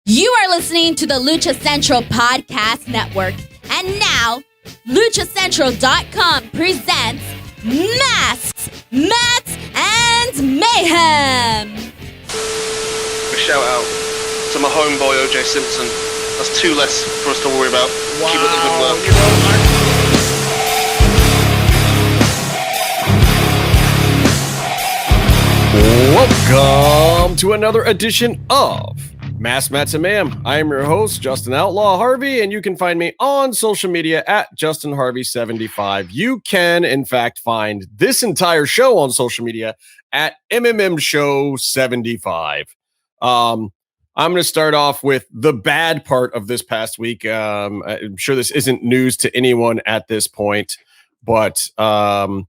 You are listening to the Lucha Central Podcast Network. And now, LuchaCentral.com presents Masks, Mats, and Mayhem. A shout out to my homeboy OJ Simpson. That's two less for us to worry about. Wow. Keep up the good work. Welcome to another edition of Masks, Mats, and Mayhem. I am your host, Justin Outlaw Harvey, and you can find me on social media at JustinHarvey75. You can, in fact, find this entire show on social media at MMMshow75. I'm going to start off with the bad part of this past week. I'm sure this isn't news to anyone at this point, but one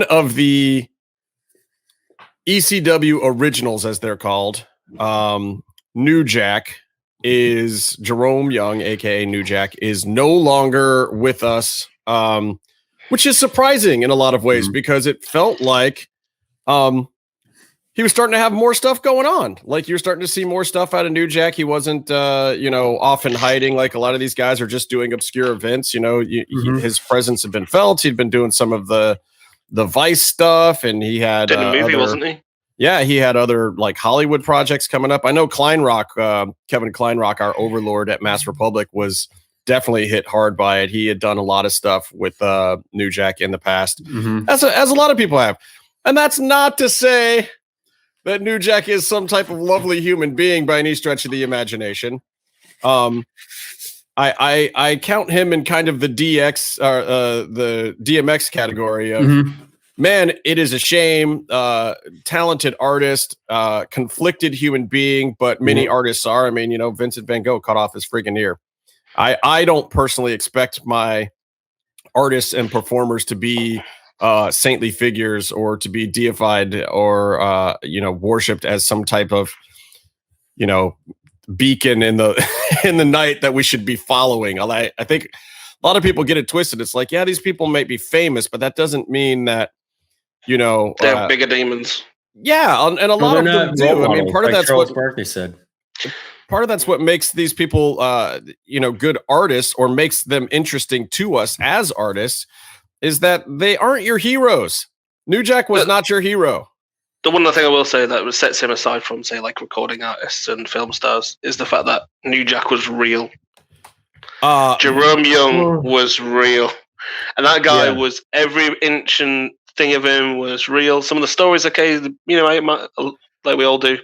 of the ECW originals, as they're called, New Jack, is Jerome Young, aka New Jack, is no longer with us, which is surprising in a lot of ways because it felt like he was starting to have more stuff going on. Like you're starting to see more stuff out of New Jack. He wasn't, off in hiding like a lot of these guys are just doing obscure events. His presence had been felt. He'd been doing some of the Vice stuff, and he had in a movie, wasn't he? Yeah, he had other like Hollywood projects coming up. I know Kleinrock, Kevin Kleinrock, our overlord at Mass Republic, was definitely hit hard by it. He had done a lot of stuff with New Jack in the past, as a lot of people have. And that's not to say that New Jack is some type of lovely human being by any stretch of the imagination. I count him in kind of the the DMX category of man, it is a shame. Talented artist, conflicted human being, but many artists are. I mean, Vincent Van Gogh cut off his friggin' ear. I don't personally expect my artists and performers to be saintly figures or to be deified or worshipped as some type of beacon in the night that we should be following. I think a lot of people get it twisted. It's like, yeah, these people might be famous, but that doesn't mean that they have bigger demons. Yeah, and a lot of them do. I mean, part of that's Charles what Barkley said. Part of that's what makes these people, good artists or makes them interesting to us as artists is that they aren't your heroes. New Jack was not your hero. The one thing I will say that sets him aside from, say, like recording artists and film stars is the fact that New Jack was real. Jerome Young was real. And that guy was every inch and thing of him was real. Some of the stories, okay, like we all do.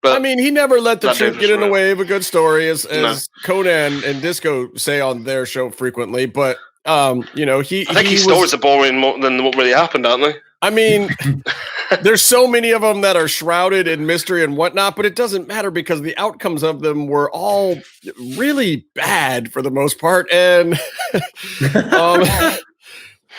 But I mean, he never let the truth get in the way of a good story, as Conan and Disco say on their show frequently. But I think his stories are boring more than what really happened, aren't they? I mean, there's so many of them that are shrouded in mystery and whatnot, but it doesn't matter because the outcomes of them were all really bad for the most part, and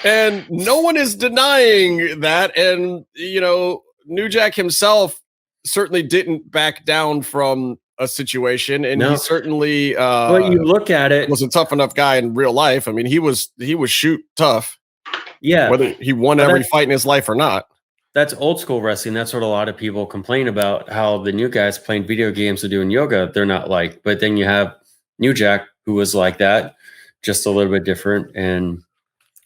and no one is denying that. And New Jack himself certainly didn't back down from a situation, and he certainly but you look at it, was a tough enough guy in real life. I mean, he was shoot tough. Yeah, whether he won every fight in his life or not. That's old school wrestling. That's what a lot of people complain about, how the new guys playing video games or doing yoga, they're not like. But then you have New Jack, who was like that, just a little bit different. And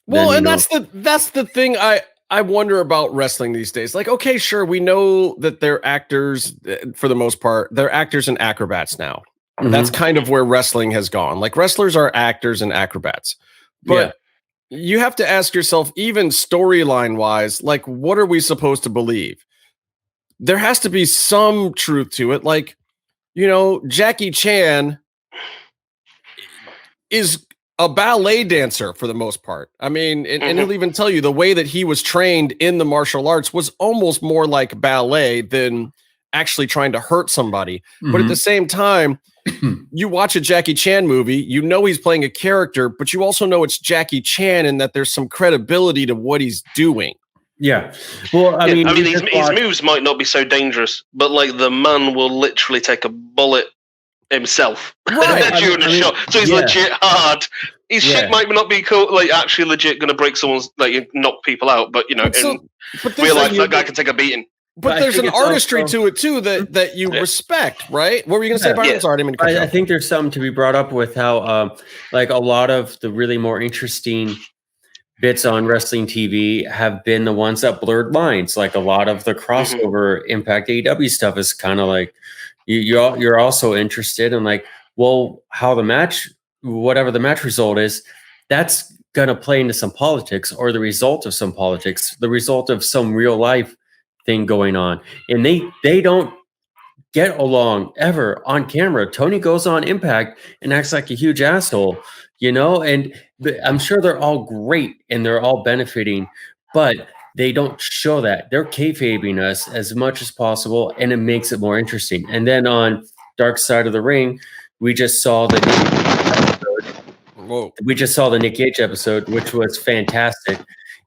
that's the thing I wonder about wrestling these days. Like, okay, sure, we know that they're actors for the most part. They're actors and acrobats now. That's kind of where wrestling has gone. Like, wrestlers are actors and acrobats. But you have to ask yourself, even storyline wise, like, what are we supposed to believe? There has to be some truth to it. Like, Jackie Chan is a ballet dancer for the most part. I mean, and he'll even tell you the way that he was trained in the martial arts was almost more like ballet than actually trying to hurt somebody. But at the same time, you watch a Jackie Chan movie, he's playing a character, but you also know it's Jackie Chan and that there's some credibility to what he's doing. Yeah. Well, I mean his moves might not be so dangerous, but like the man will literally take a bullet himself during a shot. So he's legit hard. His shit might not be cool, like actually legit going to break someone's, like knock people out, but in real life, that guy can take a beating. But there's an artistry to it too that you respect, right? What were you going to say, Byron? Sorry, I think there's something to be brought up with how, like, a lot of the really more interesting bits on wrestling TV have been the ones that blurred lines. Like a lot of the crossover Impact AEW stuff is kind of like you're also interested in, like, well, how the match, whatever the match result is, that's going to play into some politics or the result of some politics, the result of some real life thing going on. And they don't get along ever on camera. Tony goes on Impact and acts like a huge asshole, and I'm sure they're all great and they're all benefiting, but they don't show that. They're kayfabing us as much as possible, and it makes it more interesting. And then on Dark Side of the Ring, we just saw the Nick Gage episode, which was fantastic.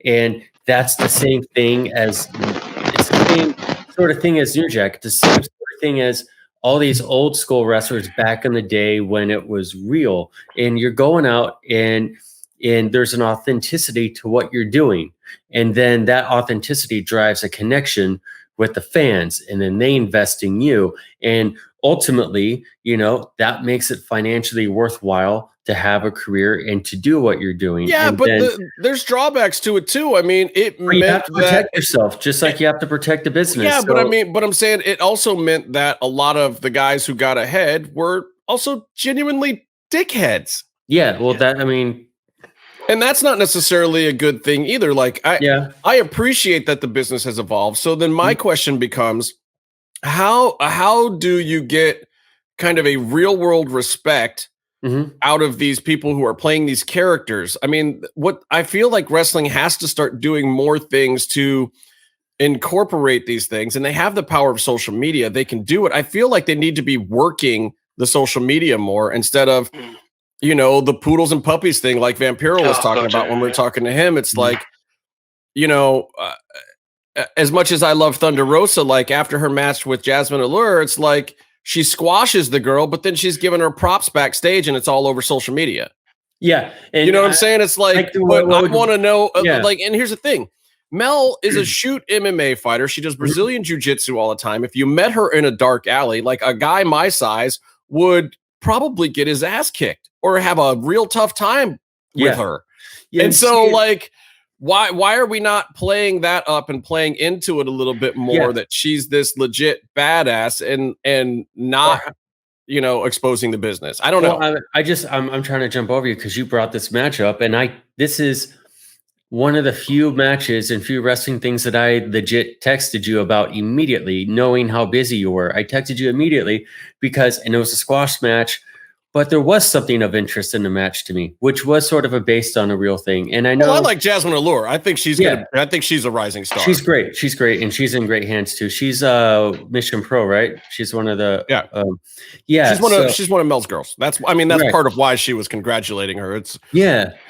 And that's the same thing as it's the same sort of thing as New Jack. It's the same sort of thing as all these old school wrestlers back in the day when it was real. And you're going out and there's an authenticity to what you're doing. And then that authenticity drives a connection with the fans, and then they invest in you. And ultimately, that makes it financially worthwhile to have a career and to do what you're doing. Yeah, and but there's drawbacks to it too. I mean, you have to protect yourself, just like you have to protect the business. Yeah, but I'm saying it also meant that a lot of the guys who got ahead were also genuinely dickheads. Yeah, well, and that's not necessarily a good thing either. Like, I appreciate that the business has evolved. So then my question becomes, how do you get kind of a real world respect out of these people who are playing these characters? I mean, what I feel like wrestling has to start doing more things to incorporate these things, and they have the power of social media. They can do it. I feel like they need to be working the social media more instead of, the poodles and puppies thing like Vampiro was talking about when we were talking to him. It's like, as much as I love Thunder Rosa, like after her match with Jasmine Allure, it's like she squashes the girl, but then she's giving her props backstage and it's all over social media. Yeah. And you know what I'm saying? It's like, but I want to know, like, and here's the thing. Mel is a shoot MMA fighter. She does Brazilian jiu-jitsu all the time. If you met her in a dark alley, like a guy my size would probably get his ass kicked or have a real tough time with her. Yeah, and so like, why are we not playing that up and playing into it a little bit more that she's this legit badass and not, exposing the business? I don't know. I'm trying to jump over you because you brought this match up, and this is one of the few matches and few wrestling things that I legit texted you about immediately, knowing how busy you were. I texted you immediately and it was a squash match, but there was something of interest in the match to me, which was sort of based on a real thing. And I know I like Jasmine Allure. I think she's I think she's a rising star. She's great. She's great, and she's in great hands too. She's Mission Pro, right? She's one of the She's one of Mel's girls. That's part of why she was congratulating her.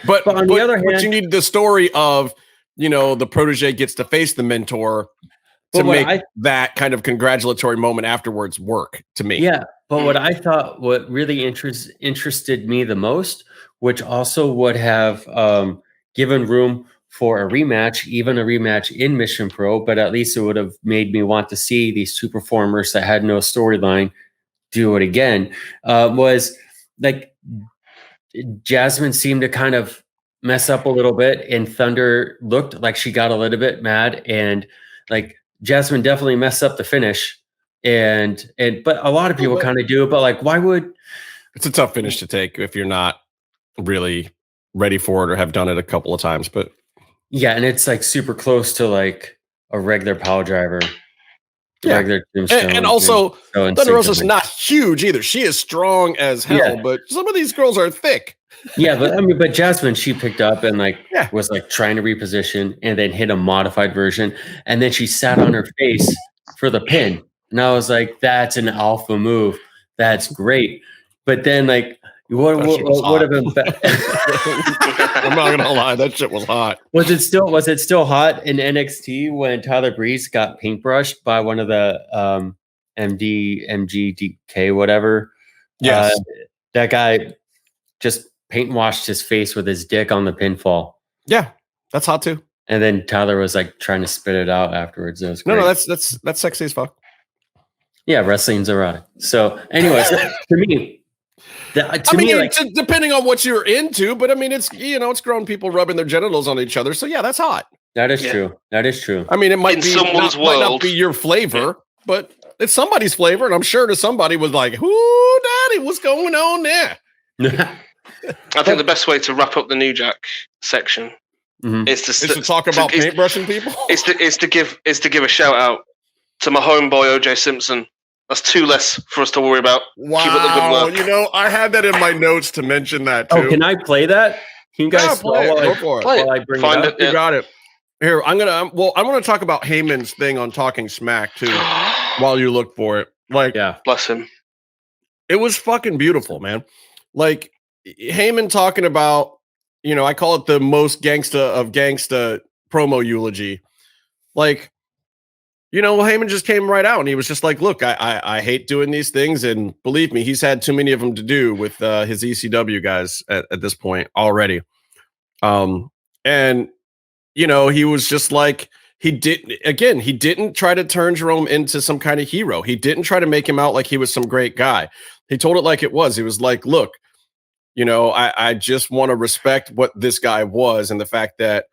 But on the other hand, you need the story of the protege gets to face the mentor to make that kind of congratulatory moment afterwards work to me. Yeah. But what really interested me the most, which also would have given room for a rematch, even a rematch in Mission Pro, but at least it would have made me want to see these two performers that had no storyline do it again, was like Jasmine seemed to kind of mess up a little bit, and Thunder looked like she got a little bit mad, and like Jasmine definitely messed up the finish. But a lot of people kind of do, but like, why would it's a tough finish to take if you're not really ready for it or have done it a couple of times, but yeah. And it's like super close to like a regular power driver, regular tombstone. And also Thunder Rosa's not huge either. She is strong as hell, but some of these girls are thick. Yeah. But Jasmine, she picked up and was like trying to reposition and then hit a modified version. And then she sat on her face for the pin. And I was like, that's an alpha move. That's great. But then, like, what would have been better? I'm not gonna lie, that shit was hot. Was it still hot in NXT when Tyler Breeze got paintbrushed by one of the MGDK, whatever? Yes. That guy just paint washed his face with his dick on the pinfall. Yeah, that's hot too. And then Tyler was like trying to spit it out afterwards. It was great. No, that's sexy as fuck. Yeah, wrestling's erotic. So, anyways, to me, depending on what you're into, but I mean, it's it's grown people rubbing their genitals on each other. So yeah, that's hot. That is true. That is true. I mean, it might might not be your flavor, but it's somebody's flavor, and I'm sure to somebody was like, "Whoo, daddy, what's going on there?" I think the best way to wrap up the New Jack section is to talk about paintbrushing people. Is to give a shout out to my homeboy OJ Simpson. That's two less for us to worry about. Wow, keep up the good work. I had that in my notes to mention that too. Oh, can I play that? Can you guys play it? Go for it. Play I bring Find it up? it. You got it. Here, I want to talk about Heyman's thing on Talking Smack too, while you look for it. Like, yeah, bless him. It was fucking beautiful, man. Like Heyman talking about, I call it the most gangsta of gangsta promo eulogy. Like, Heyman just came right out and he was just like, look, I hate doing these things. And believe me, he's had too many of them to do with his ECW guys at this point already. And, he was just like, he didn't try to turn Jerome into some kind of hero. He didn't try to make him out like he was some great guy. He told it like it was. He was like, look, I just want to respect what this guy was and the fact that,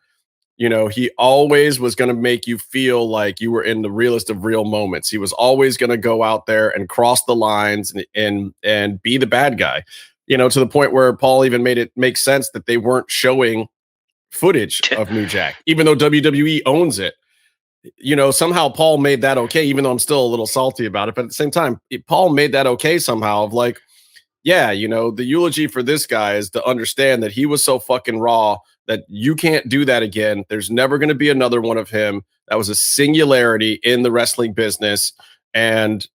he always was going to make you feel like you were in the realest of real moments. He was always going to go out there and cross the lines and be the bad guy, to the point where Paul even made it make sense that they weren't showing footage of New Jack, even though WWE owns it. Somehow Paul made that okay, even though I'm still a little salty about it. But at the same time, Paul made that okay somehow of like, yeah, the eulogy for this guy is to understand that he was so fucking raw that you can't do that again. There's never going to be another one of him. That was a singularity in the wrestling business. And,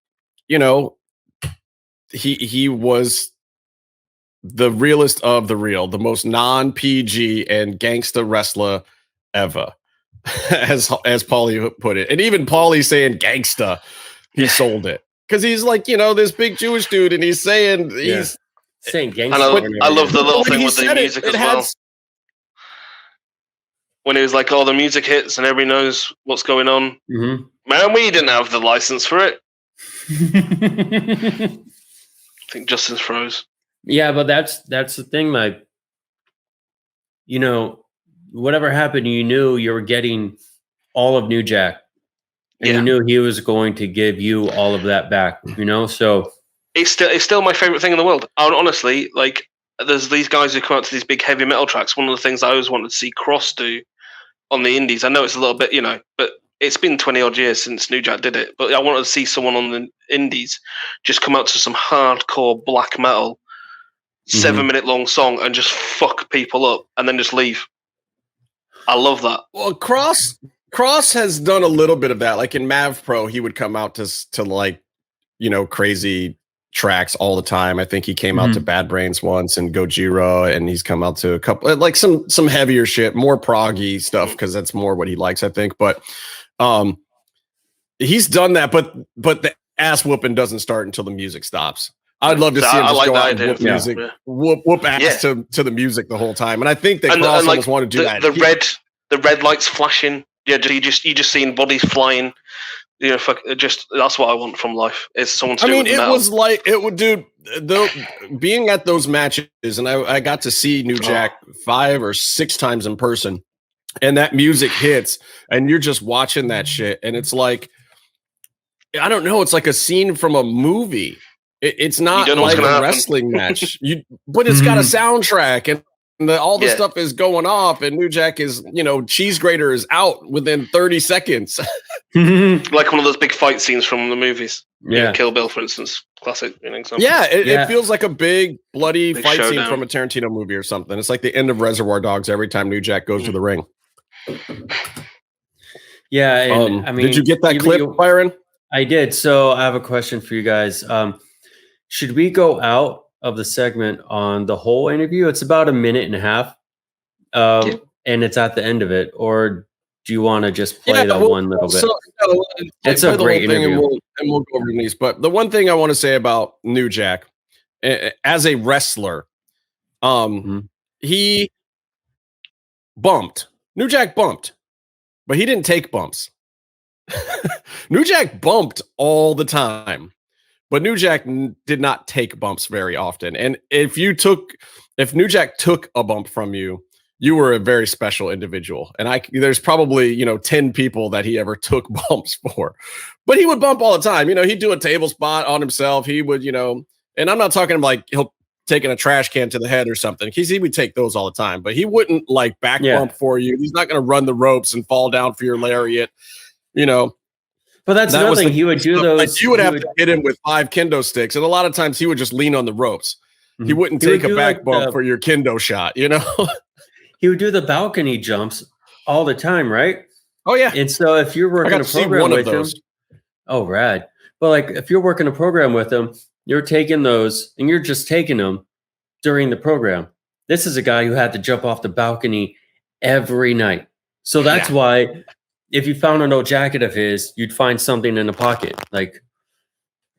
he was the realest of the real, the most non-PG and gangsta wrestler ever, as Paulie put it. And even Paulie saying gangsta, he sold it. Because he's like, this big Jewish dude, and he's saying gangsta. I love the little thing with the music as well. When it was like, the music hits and everybody knows what's going on. Mm-hmm. Man, we didn't have the license for it. I think Justin's froze. Yeah, but that's the thing. Like, whatever happened, you knew you were getting all of New Jack. And you knew he was going to give you all of that back, so it's still my favorite thing in the world. Honestly, like there's these guys who come out to these big heavy metal tracks. One of the things I always wanted to see Cross do on the indies. I know it's a little bit, but it's been 20 odd years since New Jack did it. But I wanted to see someone on the indies just come out to some hardcore black metal, 7-minute long song and just fuck people up and then just leave. I love that. Well, Cross has done a little bit of that. Like in Mav Pro, he would come out to like, crazy tracks all the time. I think he came out to Bad Brains once and Gojira, and he's come out to a couple, like some heavier shit, more proggy stuff, because that's more what he likes, I think. But he's done that, but the ass whooping doesn't start until the music stops. I'd love to see him just go out and whoop music, whoop ass to the music the whole time. And I think that Cross almost wanted to do that. The red lights flashing. Yeah, you just seeing bodies flying. That's what I want from life. Is someone to do with metal. Was like it would do being at those matches, and I got to see New Jack 5 or 6 times in person, and that music hits, and you're just watching that shit, and it's like, I don't know, it's like a scene from a movie. It's not like a wrestling match, but it's got a soundtrack, and all the stuff is going off, and New Jack is, cheese grater is out within 30 seconds. Like one of those big fight scenes from the movies. Yeah. Kill Bill, for instance. Classic example. Yeah, it feels like a big bloody fight scene from a Tarantino movie or something. It's like the end of Reservoir Dogs every time New Jack goes to the ring. Yeah, and, did you get that clip, Byron? I did. So I have a question for you guys. Should we go out of the segment on the whole interview? It's about 1.5 minutes, and it's at the end of it. Or do you want to just play one little bit? It's a great interview. And we'll go over these. But the one thing I want to say about New Jack, as a wrestler, he bumped. New Jack bumped. but he didn't take bumps. New Jack bumped all the time, but New Jack did not take bumps very often. And if New Jack took a bump from you, you were a very special individual. And there's probably, 10 people that he ever took bumps for, but he would bump all the time. He'd do a table spot on himself. He would, and I'm not talking like he'll taking a trash can to the head or something, because he would take those all the time, but he wouldn't like back bump for you. He's not going to run the ropes and fall down for your lariat, But that's another thing. He would do those. Like you would have to hit him with 5 kendo sticks, and a lot of times he would just lean on the ropes. Mm-hmm. He wouldn't take a back bump for your kendo shot. He would do the balcony jumps all the time, right? Oh yeah. And so if you're working a program with him, oh rad. But like if you're working a program with him, you're taking those and you're just taking them during the program. This is a guy who had to jump off the balcony every night. So that's why if you found an old jacket of his, you'd find something in the pocket. Like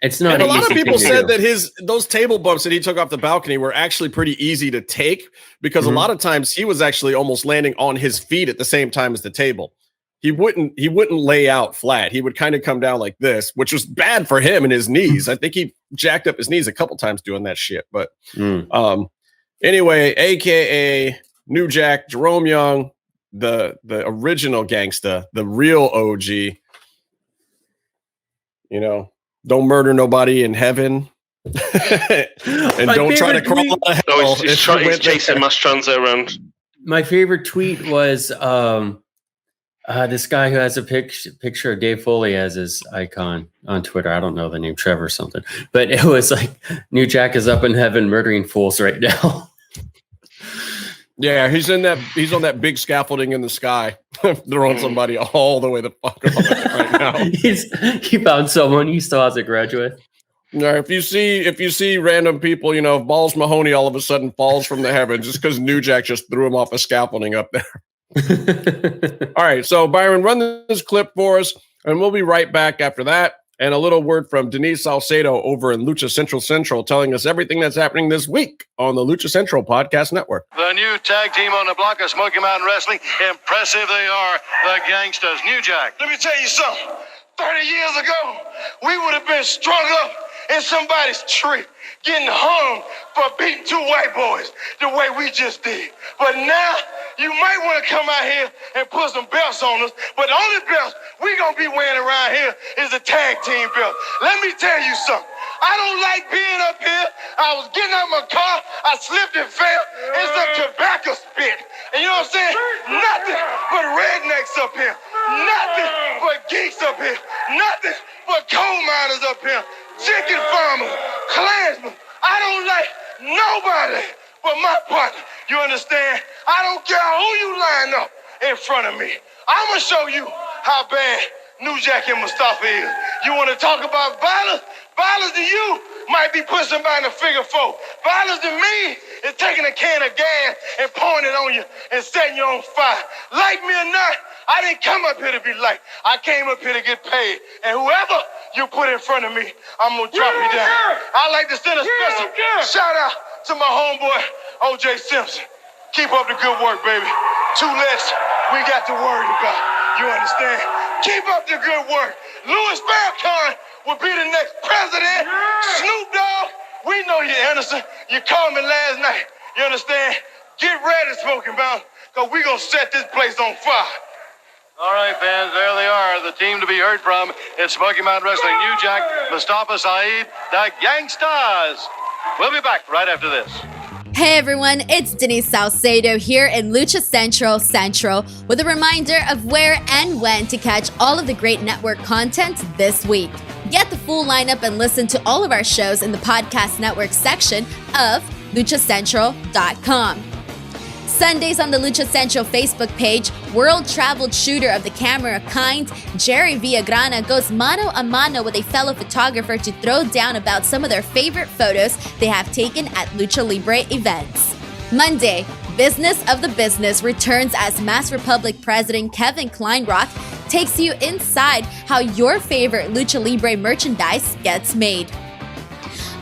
it's not. And a lot of people said that those table bumps that he took off the balcony were actually pretty easy to take, because a lot of times he was actually almost landing on his feet at the same time as the table. He wouldn't lay out flat. He would kind of come down like this, which was bad for him and his knees. I think he jacked up his knees a couple times doing that shit. But anyway, AKA New Jack, Jerome Young, the original gangsta, the real OG. Don't murder nobody in heaven. And don't try to crawl out of hell. He's chasing Mastranza around. My favorite tweet was this guy who has a picture of Dave Foley as his icon on Twitter. I don't know the name, Trevor or something. But it was like, New Jack is up in heaven murdering fools right now. Yeah, he's on that big scaffolding in the sky, throwing somebody all the way the fuck off right now. He found someone he still has a graduate. Yeah, if you see random people, if Balls Mahoney all of a sudden falls from the heavens, just because New Jack just threw him off a scaffolding up there. All right, so Byron, run this clip for us, and we'll be right back after that. And a little word from Denise Salcedo over in Lucha Central, telling us everything that's happening this week on the Lucha Central Podcast Network. The new tag team on the block of Smoky Mountain Wrestling. Impressive they are, the Gangstas. New Jack. Let me tell you something. 30 years ago, we would have been strung up in somebody's tree, getting hung for beating 2 white boys the way we just did. But now, you might want to come out here and put some belts on us, but the only belts we going to be wearing around here is a tag team belt. Let me tell you something. I don't like being up here. I was getting out of my car. I slipped and fell in some tobacco spit. And you know what I'm saying? Nothing but rednecks up here. Nothing but geeks up here. Nothing but coal miners up here. Chicken farmers, Klansmen. I don't like nobody but my partner. You understand? I don't care who you line up in front of me. I'm going to show you how bad New Jack and Mustafa is. You want to talk about violence? Violence to you might be putting somebody in a figure 4. Violence to me is taking a can of gas and pouring it on you and setting you on fire. Like me or not, I didn't come up here to be liked. I came up here to get paid. And whoever you put in front of me, I'm going to drop you down. I'd like to send a special shout out to my homeboy, O.J. Simpson. Keep up the good work, baby. 2 less we got to worry about. You understand? Keep up the good work. Louis Farrakhan will be the next president. Snoop Dogg, we know you're innocent. You called me last night. You understand? Get ready, Smoky Mountain, because we're going to set this place on fire. All right, fans, there they are. The team to be heard from in Smoky Mountain Wrestling. New Jack, Mustafa Saeed, the Gangstas. We'll be back right after this. Hey everyone, it's Denise Salcedo here in Lucha Central with a reminder of where and when to catch all of the great network content this week. Get the full lineup and listen to all of our shows in the podcast network section of luchacentral.com. Sundays on the Lucha Central Facebook page, world-traveled shooter of the camera kind, Jerry Villagrana goes mano a mano with a fellow photographer to throw down about some of their favorite photos they have taken at Lucha Libre events. Monday, Business of the Business returns as Mass Republic President Kevin Kleinrock takes you inside how your favorite Lucha Libre merchandise gets made.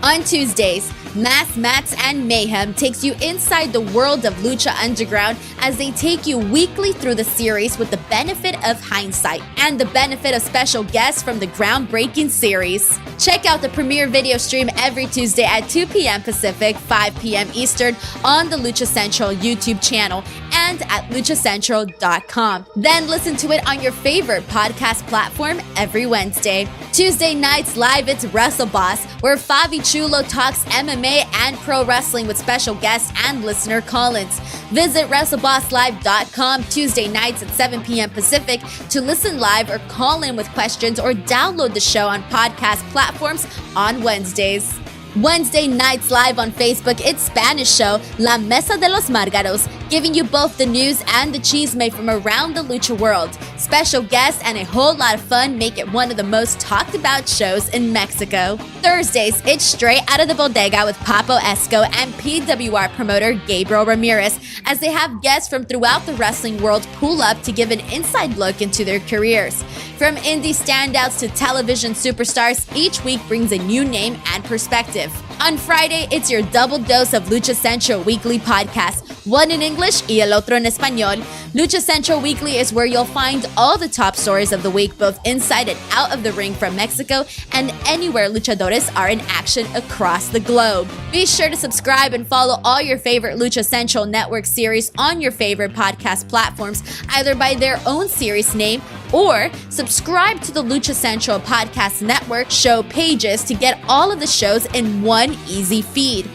On Tuesdays, Mass Mats and Mayhem takes you inside the world of Lucha Underground as they take you weekly through the series with the benefit of hindsight and the benefit of special guests from the groundbreaking series. Check out the premiere video stream every Tuesday at 2 p.m. Pacific, 5 p.m. Eastern on the Lucha Central YouTube channel and at luchacentral.com. Then listen to it on your favorite podcast platform every Wednesday. Tuesday nights live, it's Wrestle Boss, where Fabi Chulo talks MMA and pro wrestling with special guests and listener call-ins. Visit WrestleBossLive.com Tuesday nights at 7 p.m. Pacific to listen live or call in with questions or download the show on podcast platforms on Wednesdays. Wednesday nights live on Facebook, it's Spanish show La Mesa de los Márgaros, giving you both the news and the chisme from around the lucha world. Special guests and a whole lot of fun make it one of the most talked about shows in Mexico. Thursdays, it's Straight Out of the Bodega with Papo Esco and PWR promoter Gabriel Ramirez as they have guests from throughout the wrestling world pull up to give an inside look into their careers. From indie standouts to television superstars, each week brings a new name and perspective. On Friday, it's your double dose of Lucha Central Weekly podcast, one in English y el otro en español. Lucha Central Weekly is where you'll find all the top stories of the week, both inside and out of the ring from Mexico and anywhere luchadores are in action across the globe. Be sure to subscribe and follow all your favorite Lucha Central Network series on your favorite podcast platforms, either by their own series name or subscribe to the Lucha Central Podcast Network show pages to get all of the shows in one easy feed.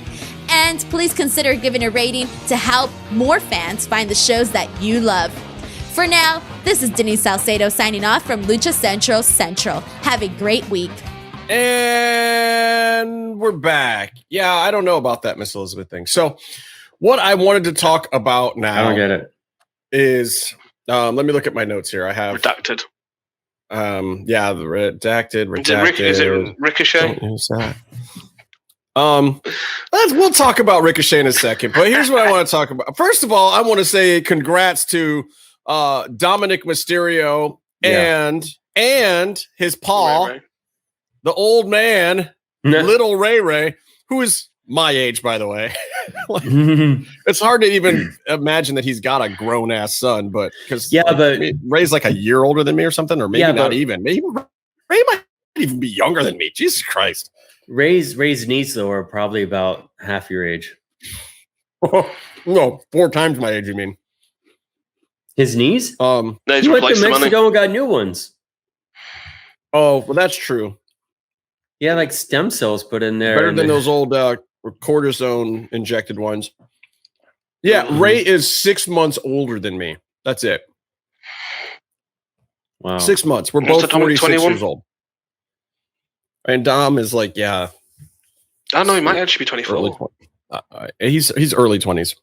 And please consider giving a rating to help more fans find the shows that you love. For now, this is Denise Salcedo signing off from Lucha Central Central. Have a great week. And we're back. Yeah, I don't know about that Miss Elizabeth thing. So what I wanted to talk about now I don't get it. Is let me look at my notes here. I have Redacted. Yeah, the redacted. Is it Ricochet? We'll talk about Ricochet in a second. But here's what I want to talk about. First of all, I want to say congrats to Dominic Mysterio and his paw, Ray. the old man, little Ray, who is my age, by the way. It's hard to even imagine that he's got a grown ass son, but because Ray's like a year older than me or something, or maybe not even. Maybe Ray might even be younger than me. Jesus Christ. Ray's niece though are probably about half your age. No, 4 times my age. You mean his knees? He went to Mexico and got new ones. Oh, well, that's true. Yeah, like stem cells put in there. Better than those old cortisone injected ones. Yeah, Ray is 6 months older than me. That's it. Wow. 6 months. We're both 46 years old. And Dom is like, yeah. I don't know, he might actually be 24. He's early 20s.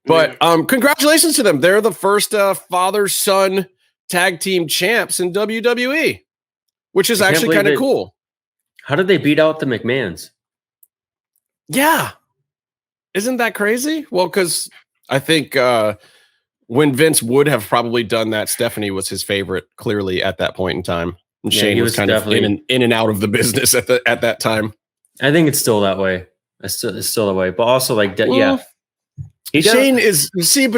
But congratulations to them. They're the first father-son tag team champs in WWE, which is actually kind of cool. How did they beat out the McMahons? Yeah. Isn't that crazy? Well, because I think when Vince would have probably done that, Stephanie was his favorite, clearly, at that point in time. And Shane was kind of in and out of the business at that time. I think it's still that way. It's still that way. But also, like, but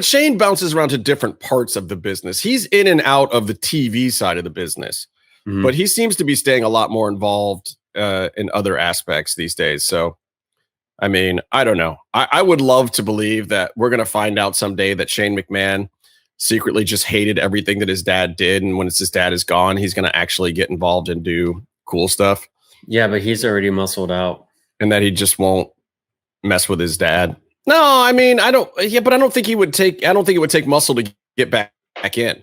Shane bounces around to different parts of the business. He's in and out of the TV side of the business, but he seems to be staying a lot more involved in other aspects these days. So, I mean, I don't know. I would love to believe that we're going to find out someday that Shane McMahon secretly just hated everything that his dad did. And when his dad is gone, he's going to actually get involved and do cool stuff. Yeah, but he's already muscled out. And that he just won't mess with his dad. No, I mean, I don't think it would take muscle to get back in.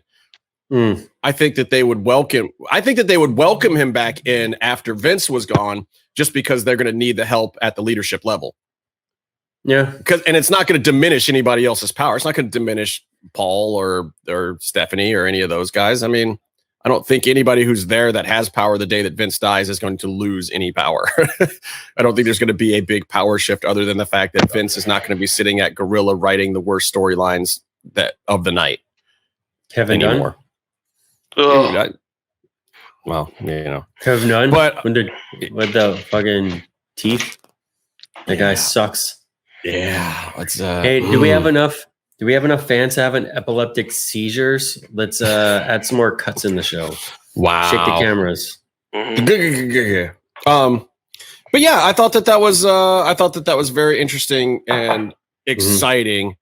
I think that they would welcome him back in after Vince was gone, just because they're going to need the help at the leadership level. Yeah. And it's not going to diminish anybody else's power. It's not going to diminish Paul or Stephanie or any of those guys. I mean, I don't think anybody who's there that has power the day that Vince dies is going to lose any power. I don't think there's going to be a big power shift other than the fact that Vince is not going to be sitting at Gorilla writing the worst storylines of the night. Kevin anymore. Dunn? Well, you know. Kevin Dunn? But with the fucking teeth. That guy sucks. Yeah. Let's. Hey, do we have enough? Do we have enough fans having epileptic seizures? Let's add some more cuts in the show. Wow. Shake the cameras. But yeah, I thought that was very interesting and exciting.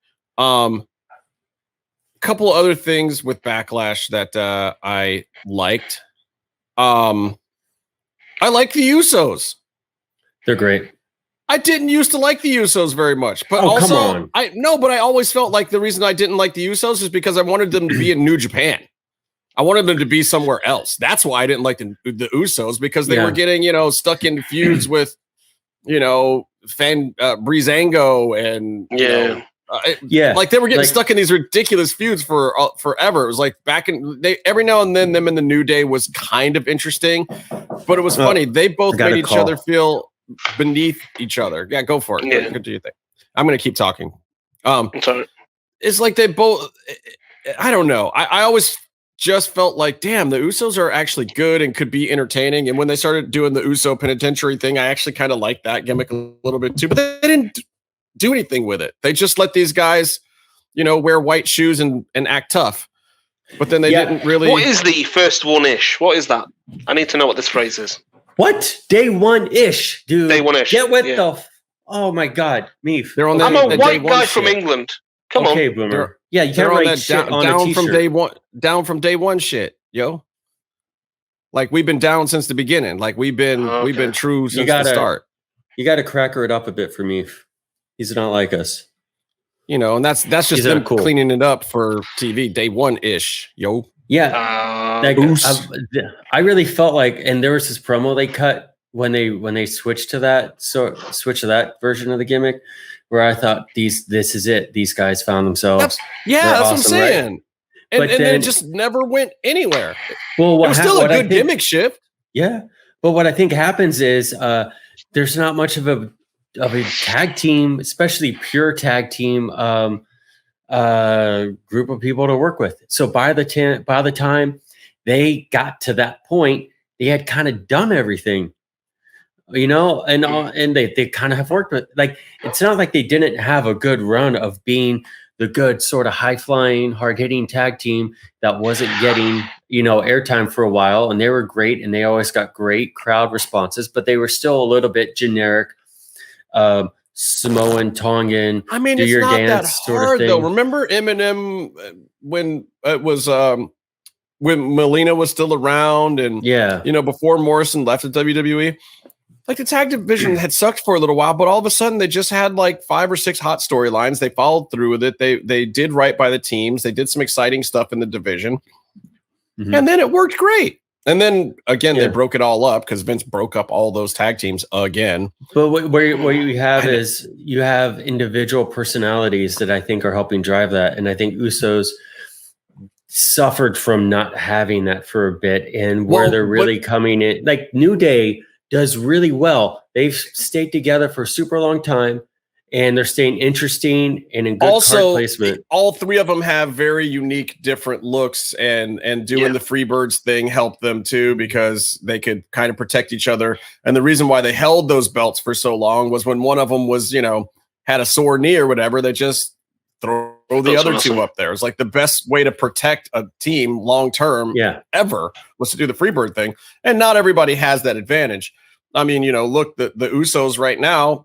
Couple other things with Backlash that I liked. I like the Usos. They're great. I didn't used to like the Usos very much, but come on. But I always felt like the reason I didn't like the Usos is because I wanted them to be in New Japan. I wanted them to be somewhere else. That's why I didn't like the Usos, because they were getting, stuck in feuds with, Breezango and like they were getting stuck in these ridiculous feuds for forever. It was like every now and then them in the New Day was kind of interesting, but it was funny. They both made each other feel beneath each other. Yeah, go for it. Yeah. What do you think? I'm going to keep talking. Sorry. It's like they both. I don't know. I always just felt like, damn, the Usos are actually good and could be entertaining. And when they started doing the Uso penitentiary thing, I actually kind of liked that gimmick a little bit too. But they didn't do anything with it. They just let these guys, wear white shoes and act tough. But then they didn't really. What is the first one-ish? What is that? I need to know what this phrase is. What? Day one-ish, dude. Day one-ish. Get with oh my God, Meef. They're on I'm a white guy from England. Come on. Okay, Boomer. You can't write that shit on down a t-shirt. Down from day one shit, yo. Like we've been down since the beginning. Like we've been true since the start. You got to cracker it up a bit for Meef. He's not like us. And that's just them cleaning it up for TV. Day one-ish, yo. Yeah. I really felt like, and there was this promo they cut when they switched to that version of the gimmick, where I thought this is it. These guys found themselves. That's awesome, what I'm saying. Right? And then it just never went anywhere. Well, it was still a good gimmick shift. Yeah. But what I think happens is there's not much of a tag team, especially pure tag team group of people to work with. So by the time they got to that point, they had kind of done everything, and they kind of have worked with, like, it's not like they didn't have a good run of being the good sort of high flying, hard hitting tag team that wasn't getting, airtime for a while. And they were great. And they always got great crowd responses, but they were still a little bit generic. Samoan, Tongan, I mean, it's not that hard though. Remember Eminem when it was when Melina was still around, and before Morrison left the WWE, like the tag division had sucked for a little while, but all of a sudden they just had like 5 or 6 hot storylines. They followed through with it. They did right by the teams. They did some exciting stuff in the division, and then it worked great. And then again, they broke it all up because Vince broke up all those tag teams again. But what you have is you have individual personalities that I think are helping drive that. And I think Usos suffered from not having that for a bit, and where they're really coming in. Like New Day does really well. They've stayed together for a super long time, and they're staying interesting and in good card placement. All 3 of them have very unique, different looks, and doing the Freebirds thing helped them too, because they could kind of protect each other. And the reason why they held those belts for so long was when one of them was, had a sore knee or whatever, they just throw the other 2 up there. It's like the best way to protect a team long term ever was to do the Freebird thing. And not everybody has that advantage. I mean, look, the Usos right now,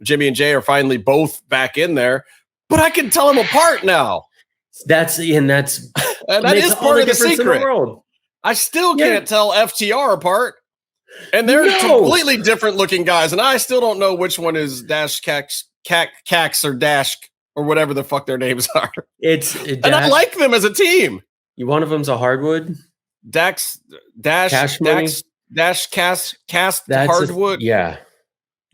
Jimmy and Jay are finally both back in there, but I can tell them apart now. That is part of the secret. I still can't tell FTR apart, and they're completely different looking guys, and I still don't know which one is Dash Cax or Dash or whatever the fuck their names are. And I like them as a team. One of them's a hardwood. Dash Cast Hardwood.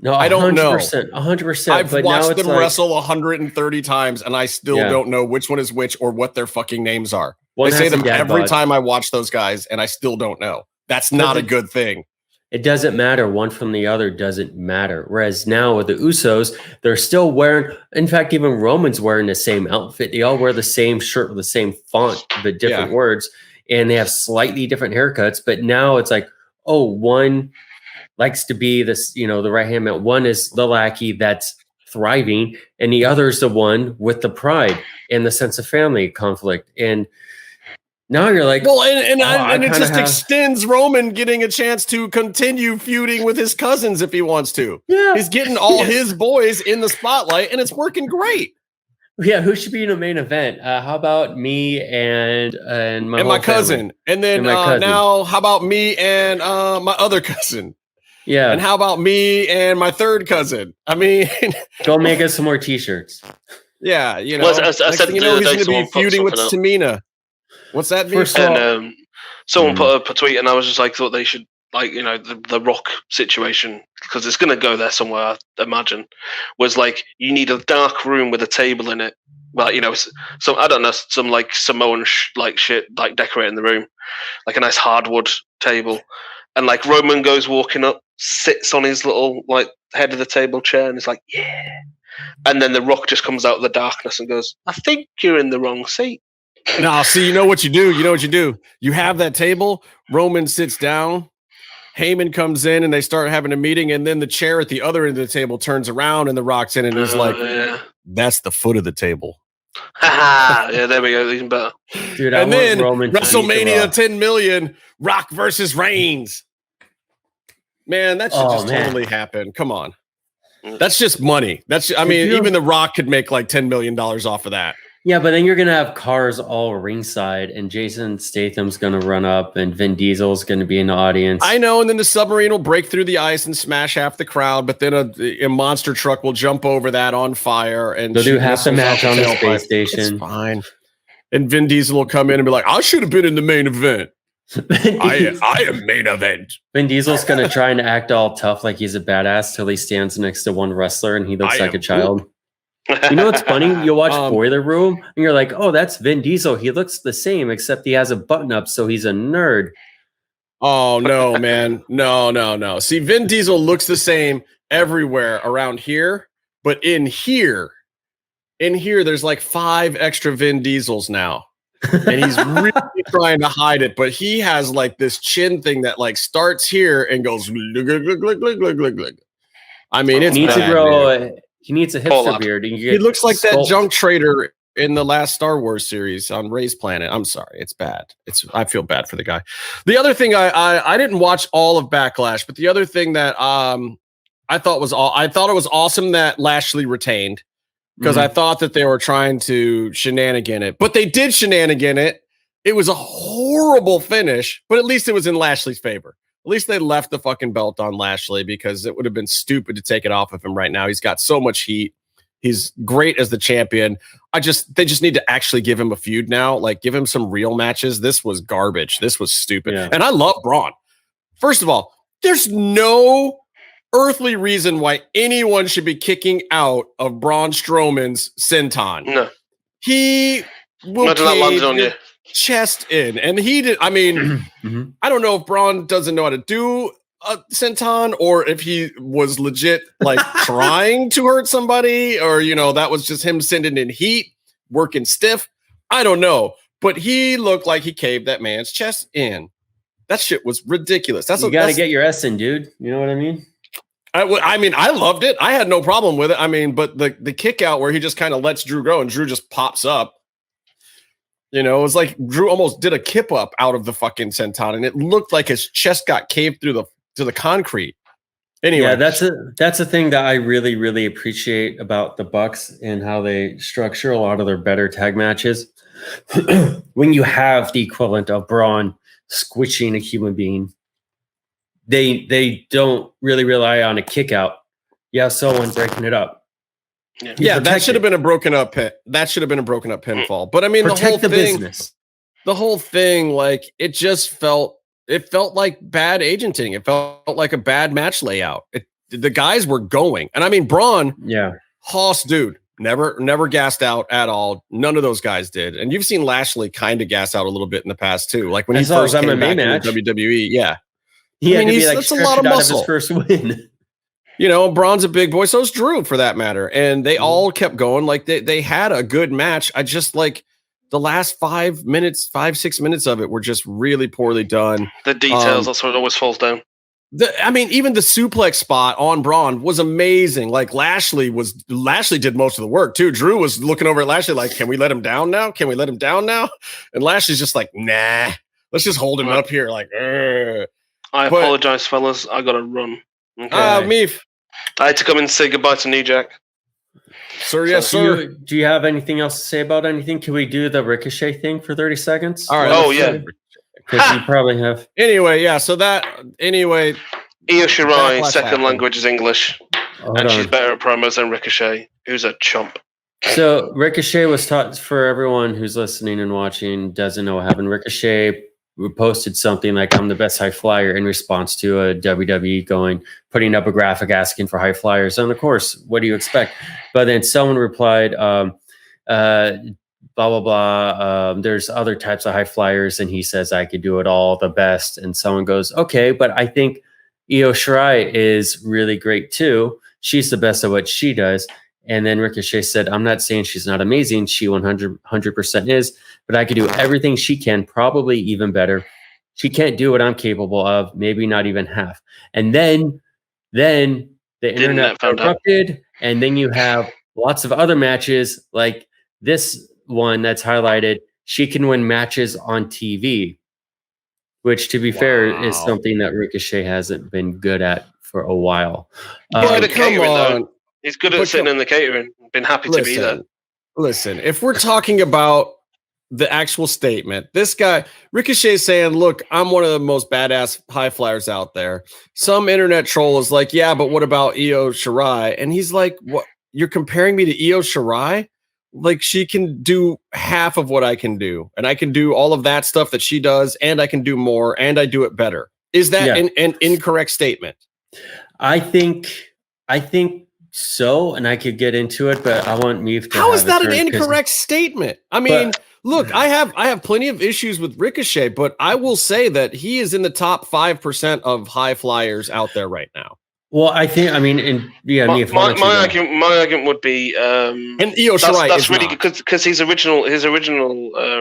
No, I don't know. 100%. I've watched them wrestle 130 times, and I still don't know which one is which or what their fucking names are. They say them every time I watch those guys, and I still don't know. That's not a good thing. It doesn't matter. One from the other doesn't matter. Whereas now with the Usos, they're still wearing, in fact, even Roman's wearing the same outfit. They all wear the same shirt with the same font, but different words. And they have slightly different haircuts. But now it's like, one likes to be this, the right hand man. One is the lackey that's thriving, and the other is the one with the pride and the sense of family conflict. And now you're like, well, and it just extends Roman getting a chance to continue feuding with his cousins if he wants to. Yeah, he's getting all his boys in the spotlight, and it's working great. Yeah, who should be in the main event? How about me and my cousin? And then now, how about me and my other cousin? Yeah. And how about me and my third cousin? I mean, go make us some more T-shirts. Yeah, Well, I said he's going to be feuding with Tamina. What's that mean? And someone put up a tweet, and I was just like, thought they should, the Rock situation, because it's going to go there somewhere, I imagine, was like, you need a dark room with a table in it. Some, I don't know, some Samoan shit, decorating the room, like a nice hardwood table. And Roman goes walking up, sits on his little head of the table chair, and is like, yeah. And then the Rock just comes out of the darkness and goes, I think you're in the wrong seat. No, see, you know what you do? You have that table, Roman sits down, Heyman comes in, and they start having a meeting, and then the chair at the other end of the table turns around, and the Rock's in, and is that's the foot of the table. Yeah, there we go. Even better. Dude, and then WrestleMania 10 million, Rock versus Reigns. Man, that should totally happen. Come on. That's just money. Even The Rock could make $10 million off of that. Yeah, but then you're going to have cars all ringside, and Jason Statham's going to run up, and Vin Diesel's going to be in the audience. I know, and then the submarine will break through the ice and smash half the crowd, but then a monster truck will jump over that on fire. And they'll do half the match on the space station. It's fine. And Vin Diesel will come in and be like, I should have been in the main event. I am main event. Vin Diesel's going to try and act all tough like he's a badass till he stands next to one wrestler and he looks like a child. You know what's funny? You'll watch Boiler Room and you're like, oh, that's Vin Diesel. He looks the same, except he has a button up, so he's a nerd. Oh, no, man. No. See, Vin Diesel looks the same everywhere around here, but in here, there's 5 extra Vin Diesels now. And he's really trying to hide it, but he has this chin thing that starts here and goes. I mean, it's bad, he needs a hipster beard. He looks like that junk trader in the last Star Wars series on Rey's planet. I'm sorry, it's bad. I feel bad for the guy. The other thing I didn't watch all of Backlash, but the other thing that I thought it was awesome that Lashley retained. Because I thought that they were trying to shenanigan it, but they did shenanigan it. It was a horrible finish, but at least it was in Lashley's favor. At least they left the fucking belt on Lashley, because it would have been stupid to take it off of him right now. He's got so much heat. He's great as the champion. They just need to actually give him a feud now. Give him some real matches. This was garbage. This was stupid. Yeah. And I love Braun. First of all, there's no earthly reason why anyone should be kicking out of Braun Strowman's senton. No. He will cave your chest in. And he did. I mean, I don't know if Braun doesn't know how to do a senton, or if he was legit trying to hurt somebody, or that was just him sending in heat, working stiff. I don't know. But he looked like he caved that man's chest in. That shit was ridiculous. You got to get your S in, dude. You know what I mean? I mean, I loved it. I had no problem with it. I mean, but the kick out where he just kind of lets Drew go and Drew just pops up. It was like Drew almost did a kip up out of the fucking senton, and it looked like his chest got caved through the concrete. Anyway, yeah, that's a thing that I really, really appreciate about the Bucks and how they structure a lot of their better tag matches. When you have the equivalent of Braun squishing a human being, they don't really rely on a kick out. Yeah, someone breaking it up. Yeah, that should have been a broken up pin. That should have been a broken up pinfall. But I mean, business. The whole thing, it just felt like bad agenting. It felt like a bad match layout. The guys were going, and I mean, Braun, Hoss, dude, never gassed out at all. None of those guys did. And you've seen Lashley kind of gas out a little bit in the past too. Like when he first came back to WWE, yeah. That's a lot of muscle. His first win. Braun's a big boy. So's Drew, for that matter. And they all kept going. They had a good match. I just the last 5 minutes, 5-6 minutes of it were just really poorly done. The details, that's what it always falls down. Even the suplex spot on Braun was amazing. Like Lashley did most of the work too. Drew was looking over at Lashley like, can we let him down now? Can we let him down now? And Lashley's just like, nah, let's just hold him up here. Like, I apologize, fellas. I got to run. Okay. Meef. I had to come and say goodbye to New Jack. Sir, yes, sir. Do you have anything else to say about anything? Can we do the Ricochet thing for 30 seconds? All right. Oh, yeah. Because you probably have. Anyway, yeah. So Io Shirai, second language is English. And she's better at promos than Ricochet, who's a chump. So Ricochet was taught, for everyone who's listening and watching, doesn't know what happened. Ricochet posted something like, I'm the best high flyer in response to a WWE putting up a graphic asking for high flyers. And of course, what do you expect? But then someone replied, blah, blah, blah. There's other types of high flyers. And he says, I could do it all the best. And someone goes, okay, but I think Io Shirai is really great too. She's the best at what she does. And then Ricochet said, I'm not saying she's not amazing. She 100% is, but I could do everything she can, probably even better. She can't do what I'm capable of, maybe not even half. And then the internet erupted, and then you have lots of other matches like this one that's highlighted. She can win matches on TV, which, to be fair, is something that Ricochet hasn't been good at for a while. Come on. He's good at sitting in the catering. Been happy to be there. Listen, if we're talking about the actual statement, this guy, Ricochet, saying, look, I'm one of the most badass high flyers out there. Some internet troll is like, yeah, but what about Io Shirai? And he's like, what? You're comparing me to Io Shirai? Like, she can do half of what I can do. And I can do all of that stuff that she does. And I can do more. And I do it better. Is that an incorrect statement? I think so, and I could get into it, but I want Meef to. How is that an incorrect statement? I mean, look, I have plenty of issues with Ricochet, but I will say that he is in the top 5% of high flyers out there right now. Well, my argument would be, and Io Shirai that's really good because his original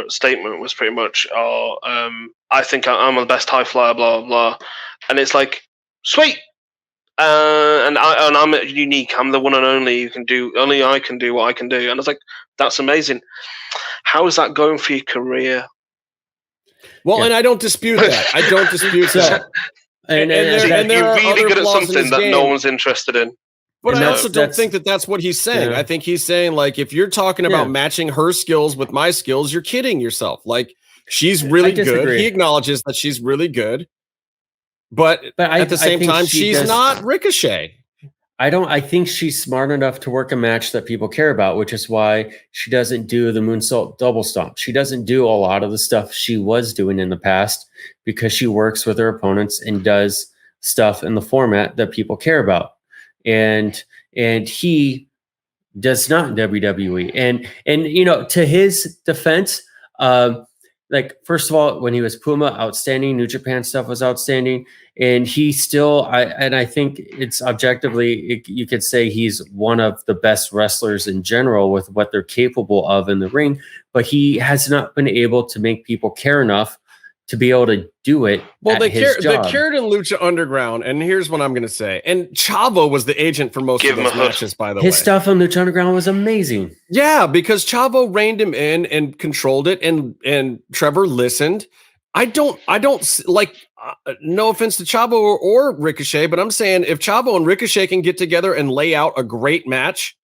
statement was pretty much, I think I'm the best high flyer, blah blah blah, and it's like, sweet. And I'm unique. I'm the one and only. Only I can do what I can do. And I was like, that's amazing. How is that going for your career? Well, and I don't dispute that. I don't dispute that. And you're really good at something that no one's interested in. But I also don't think that that's what he's saying. Yeah. I think he's saying, like, if you're talking about matching her skills with my skills, you're kidding yourself. Like, she's really good. He acknowledges that she's really good. But at the same time, she's not Ricochet. I think she's smart enough to work a match that people care about, which is why she doesn't do the moonsault double stomp. She doesn't do a lot of the stuff she was doing in the past because she works with her opponents and does stuff in the format that people care about. And he does not in WWE. And to his defense, like, first of all, when he was Puma, outstanding. New Japan stuff was outstanding. And he still, I think it's objectively, you could say he's one of the best wrestlers in general with what they're capable of in the ring. But he has not been able to make people care enough to be able to do it. Well, they cared in Lucha Underground, and here's what I'm going to say. And Chavo was the agent for most of those matches, by the way. His stuff on Lucha Underground was amazing. Yeah, because Chavo reined him in and controlled it, and Trevor listened. I don't like. No offense to Chavo or Ricochet, but I'm saying if Chavo and Ricochet can get together and lay out a great match,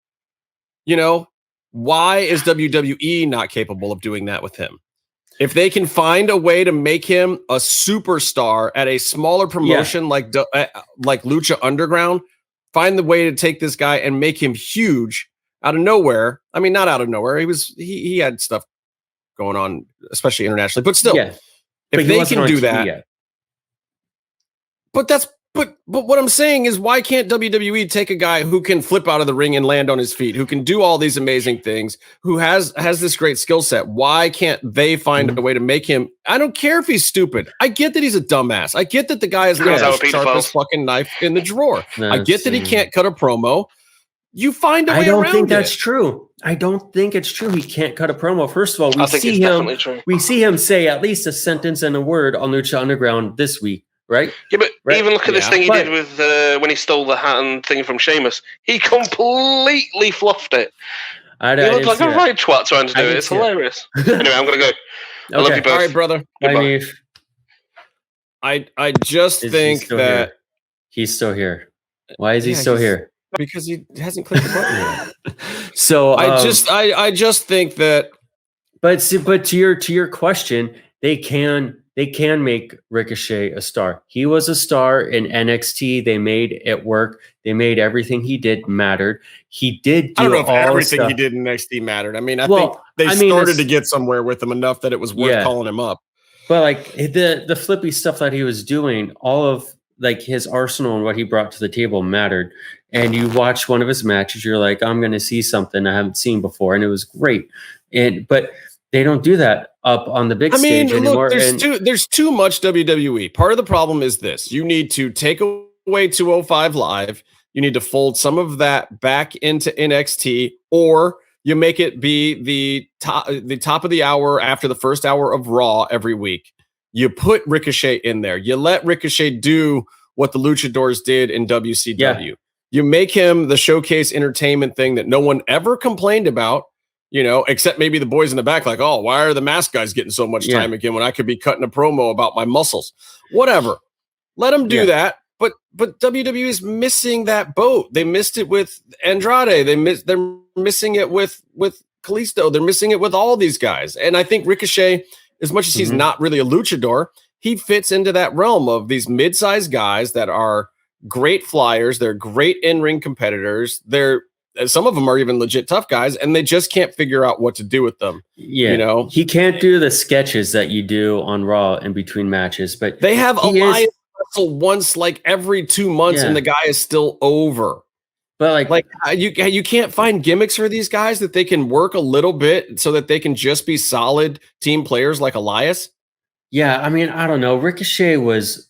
why is WWE not capable of doing that with him? If they can find a way to make him a superstar at a smaller promotion like Lucha Underground, find the way to take this guy and make him huge out of nowhere. I mean, not out of nowhere. He had stuff going on, especially internationally, but still, if they can do that. But what I'm saying is, why can't WWE take a guy who can flip out of the ring and land on his feet, who can do all these amazing things, who has this great skill set? Why can't they find a way to make him? I don't care if he's stupid. I get that he's a dumbass. I get that the guy is not the sharpest fucking knife in the drawer. I get that he can't cut a promo. You find a way around it. I don't think that's true. I don't think it's true. He can't cut a promo. First of all, we see him say at least a sentence and a word on Lucha Underground this week. right? Yeah, but Right. even look at this thing he did with when he stole the hat and thing from Sheamus. He completely fluffed it. He looked like a right twat trying to do it. It's hilarious. Anyway, I'm going to go. I love you both. All right, brother. Goodbye. I just think that he's still here. Why is he still here? Because he hasn't clicked the button yet. So I just think that. But to your question, they can make Ricochet a star. He was a star in NXT. They made it work. They made everything he did mattered. He did. I don't know if everything he did in NXT mattered. I mean, I think they started to get somewhere with him enough that it was worth calling him up. But like the flippy stuff that he was doing, all of like his arsenal and what he brought to the table mattered. And you watch one of his matches, you're like, I'm going to see something I haven't seen before, and it was great. But they don't do that up on the big stage anymore. Look, there's too much WWE. Part of the problem is this: you need to take away 205 Live. You need to fold some of that back into NXT, or you make it be the top of the hour after the first hour of Raw every week. You put Ricochet in there. You let Ricochet do what the Luchadors did in WCW. Yeah. You make him the showcase entertainment thing that no one ever complained about, except maybe the boys in the back, like, oh, why are the mask guys getting so much time again when I could be cutting a promo about my muscles? Whatever. Let them do that. But WWE is missing that boat. They missed it with Andrade. They're missing it with Kalisto. They're missing it with all these guys. And I think Ricochet, as much as he's not really a luchador, he fits into that realm of these mid-sized guys that are great flyers. They're great in-ring competitors. Some of them are even legit tough guys, and they just can't figure out what to do with them. Yeah, he can't do the sketches that you do on Raw in between matches. But they have Elias wrestle once like every 2 months, and the guy is still over. But like you can't find gimmicks for these guys that they can work a little bit so that they can just be solid team players like Elias. Yeah, I mean, I don't know. Ricochet was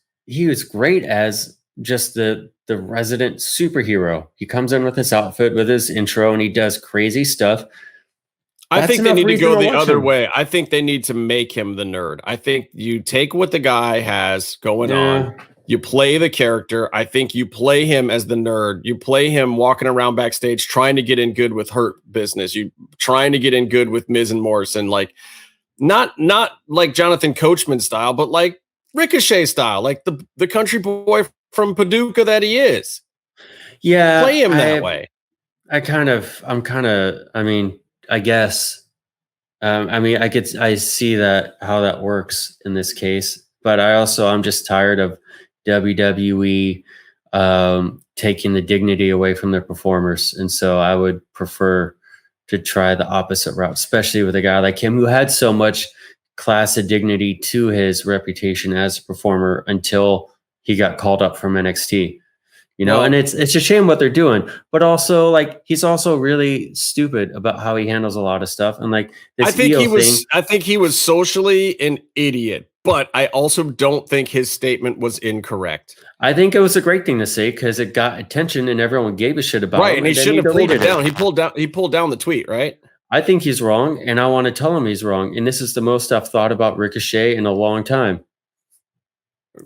great as just the resident superhero. He comes in with his outfit, with his intro, and he does crazy stuff. I think they need to go the other way. I think they need to make him the nerd. I think you take what the guy has going on. You play the character. I think you play him as the nerd. You play him walking around backstage trying to get in good with Hurt Business. You trying to get in good with Miz and Morrison. Like not like Jonathan Coachman style, but like Ricochet style, like the country boy from Paducah that he is. Yeah. Play him that way. I guess. I see how that works in this case, but I'm just tired of WWE taking the dignity away from their performers. And so I would prefer to try the opposite route, especially with a guy like him who had so much class and dignity to his reputation as a performer until he got called up from NXT. And it's a shame what they're doing, but also like he's also really stupid about how he handles a lot of stuff. And like this I think he was socially an idiot, but I also don't think his statement was incorrect. I think it was a great thing to say because it got attention and everyone gave a shit about it. And he shouldn't have pulled it down. He pulled down the tweet, right? I think he's wrong, and I want to tell him he's wrong. And this is the most I've thought about Ricochet in a long time.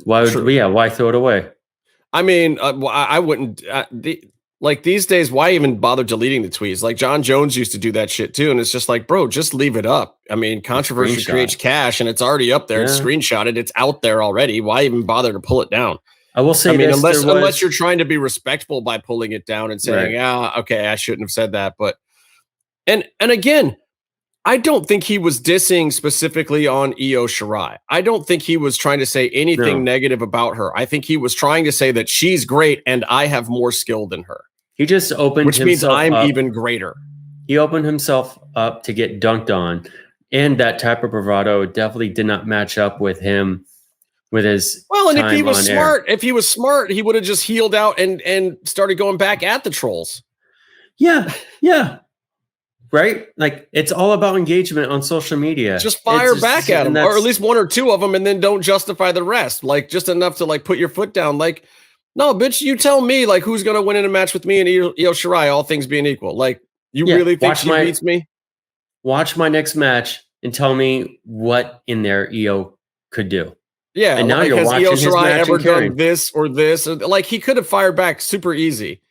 Why throw it away? I mean, I wouldn't like these days. Why even bother deleting the tweets? Like John Jones used to do that shit too. And it's just like, bro, just leave it up. I mean, controversy creates cash and it's already up there. It's screenshotted. It's out there already. Why even bother to pull it down? I will say, unless you're trying to be respectful by pulling it down and saying, okay, I shouldn't have said that. But, and again, I don't think he was dissing specifically on Io Shirai. I don't think he was trying to say anything negative about her. I think he was trying to say that she's great and I have more skill than her. He just opened himself up. Which means I'm even greater. He opened himself up to get dunked on. And that type of bravado definitely did not match up with him, with his and if he was smart, he would have just healed out and started going back at the trolls. Yeah. Right? Like, it's all about engagement on social media. Just fire back at them, or at least one or two of them, and then don't justify the rest. Like, just enough to, like, put your foot down. Like, no, bitch, you tell me, like, who's going to win in a match with me and Io Shirai, all things being equal. Like, you really think she beats me? Watch my next match and tell me what in there Io could do. Yeah, and now like, you're has watching Io his Shirai match ever and carrying. done this or this? Or, like, he could have fired back super easy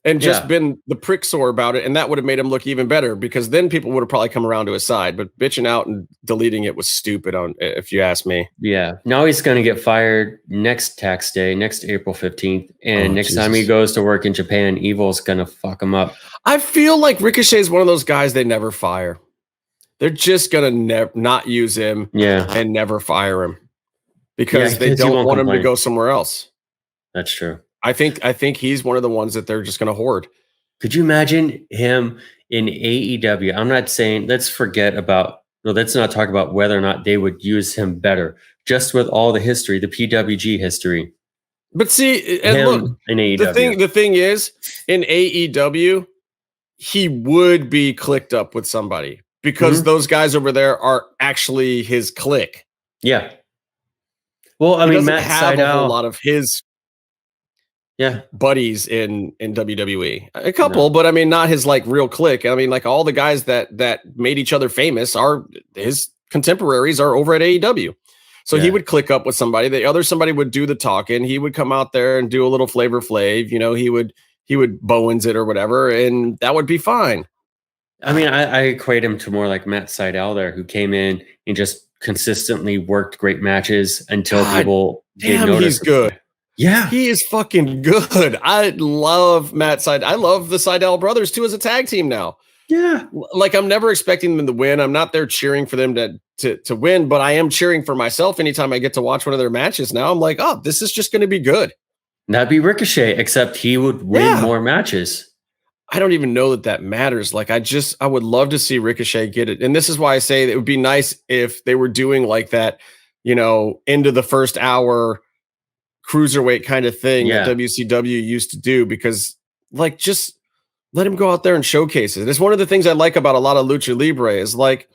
and just been the prick sore about it, and that would have made him look even better, because then people would have probably come around to his side. But bitching out and deleting it was stupid, if you ask me. Yeah. Now he's going to get fired next tax day, next April 15th. And next time he goes to work in Japan, Evil's going to fuck him up. I feel like Ricochet is one of those guys they never fire. They're just going to not use him and never fire him because they don't want him to go somewhere else. That's true. I think he's one of the ones that they're just going to hoard. Could you imagine him in AEW? I'm not saying let's not talk about whether or not they would use him better, just with all the history, the PWG history. But see, and look, in AEW. the thing is, in AEW, he would be clicked up with somebody because those guys over there are actually his clique. Yeah. Well, I mean, Matt have a whole lot of his buddies in WWE, a couple, but I mean, not his like real clique. I mean, like all the guys that made each other famous are his contemporaries are over at AEW. So he would click up with somebody. Somebody would do the talking. He would come out there and do a little Flavor Flav. You know, he would Bowens it or whatever, and that would be fine. I mean, I equate him to more like Matt Sydal there, who came in and just consistently worked great matches until people didn't notice. He's good. Yeah, he is fucking good. I love Matt Sydal. I love the Sydal brothers too as a tag team now. Yeah, like I'm never expecting them to win. I'm not there cheering for them to win, but I am cheering for myself anytime I get to watch one of their matches. Now I'm like, oh, this is just going to be good. That'd be Ricochet, except he would win more matches. I don't even know that matters. Like I would love to see Ricochet get it. And this is why I say it would be nice if they were doing like that, you know, into the first hour cruiserweight kind of thing that WCW used to do, because like, just let him go out there and showcase it. It's one of the things I like about a lot of Lucha Libre is like,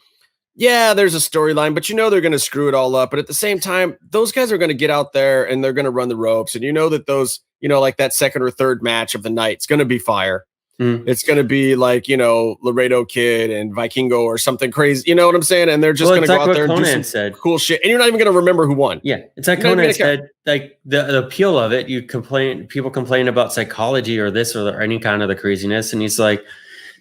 yeah, there's a storyline, but you know, they're going to screw it all up. But at the same time, those guys are going to get out there and they're going to run the ropes. And you know that those, you know, like that second or third match of the night, it's going to be fire. It's going to be like, you know, Laredo Kid and Vikingo or something crazy. You know what I'm saying? And they're just going to go out there and do some cool shit. And you're not even going to remember who won. Yeah. It's like Conan said, like the appeal of it, people complain about psychology or this or any kind of the craziness. And he's like,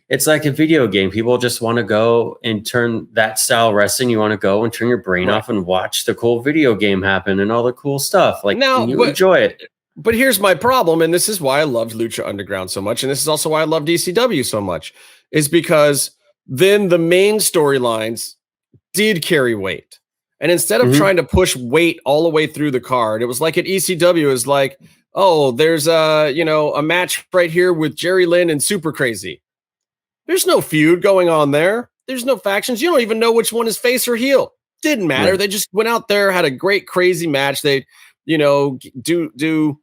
it's like a video game. People just want to go and turn that style wrestling. You want to go and turn your brain off and watch the cool video game happen and all the cool stuff. Like, now, you enjoy it. But here's my problem, and this is why I loved Lucha Underground so much, and this is also why I loved ECW so much, is because then the main storylines did carry weight. And instead of trying to push weight all the way through the card, it was like at ECW is like, oh, there's a match right here with Jerry Lynn and Super Crazy. There's no feud going on there. There's no factions. You don't even know which one is face or heel. Didn't matter. They just went out there, had a great crazy match. They, you know, do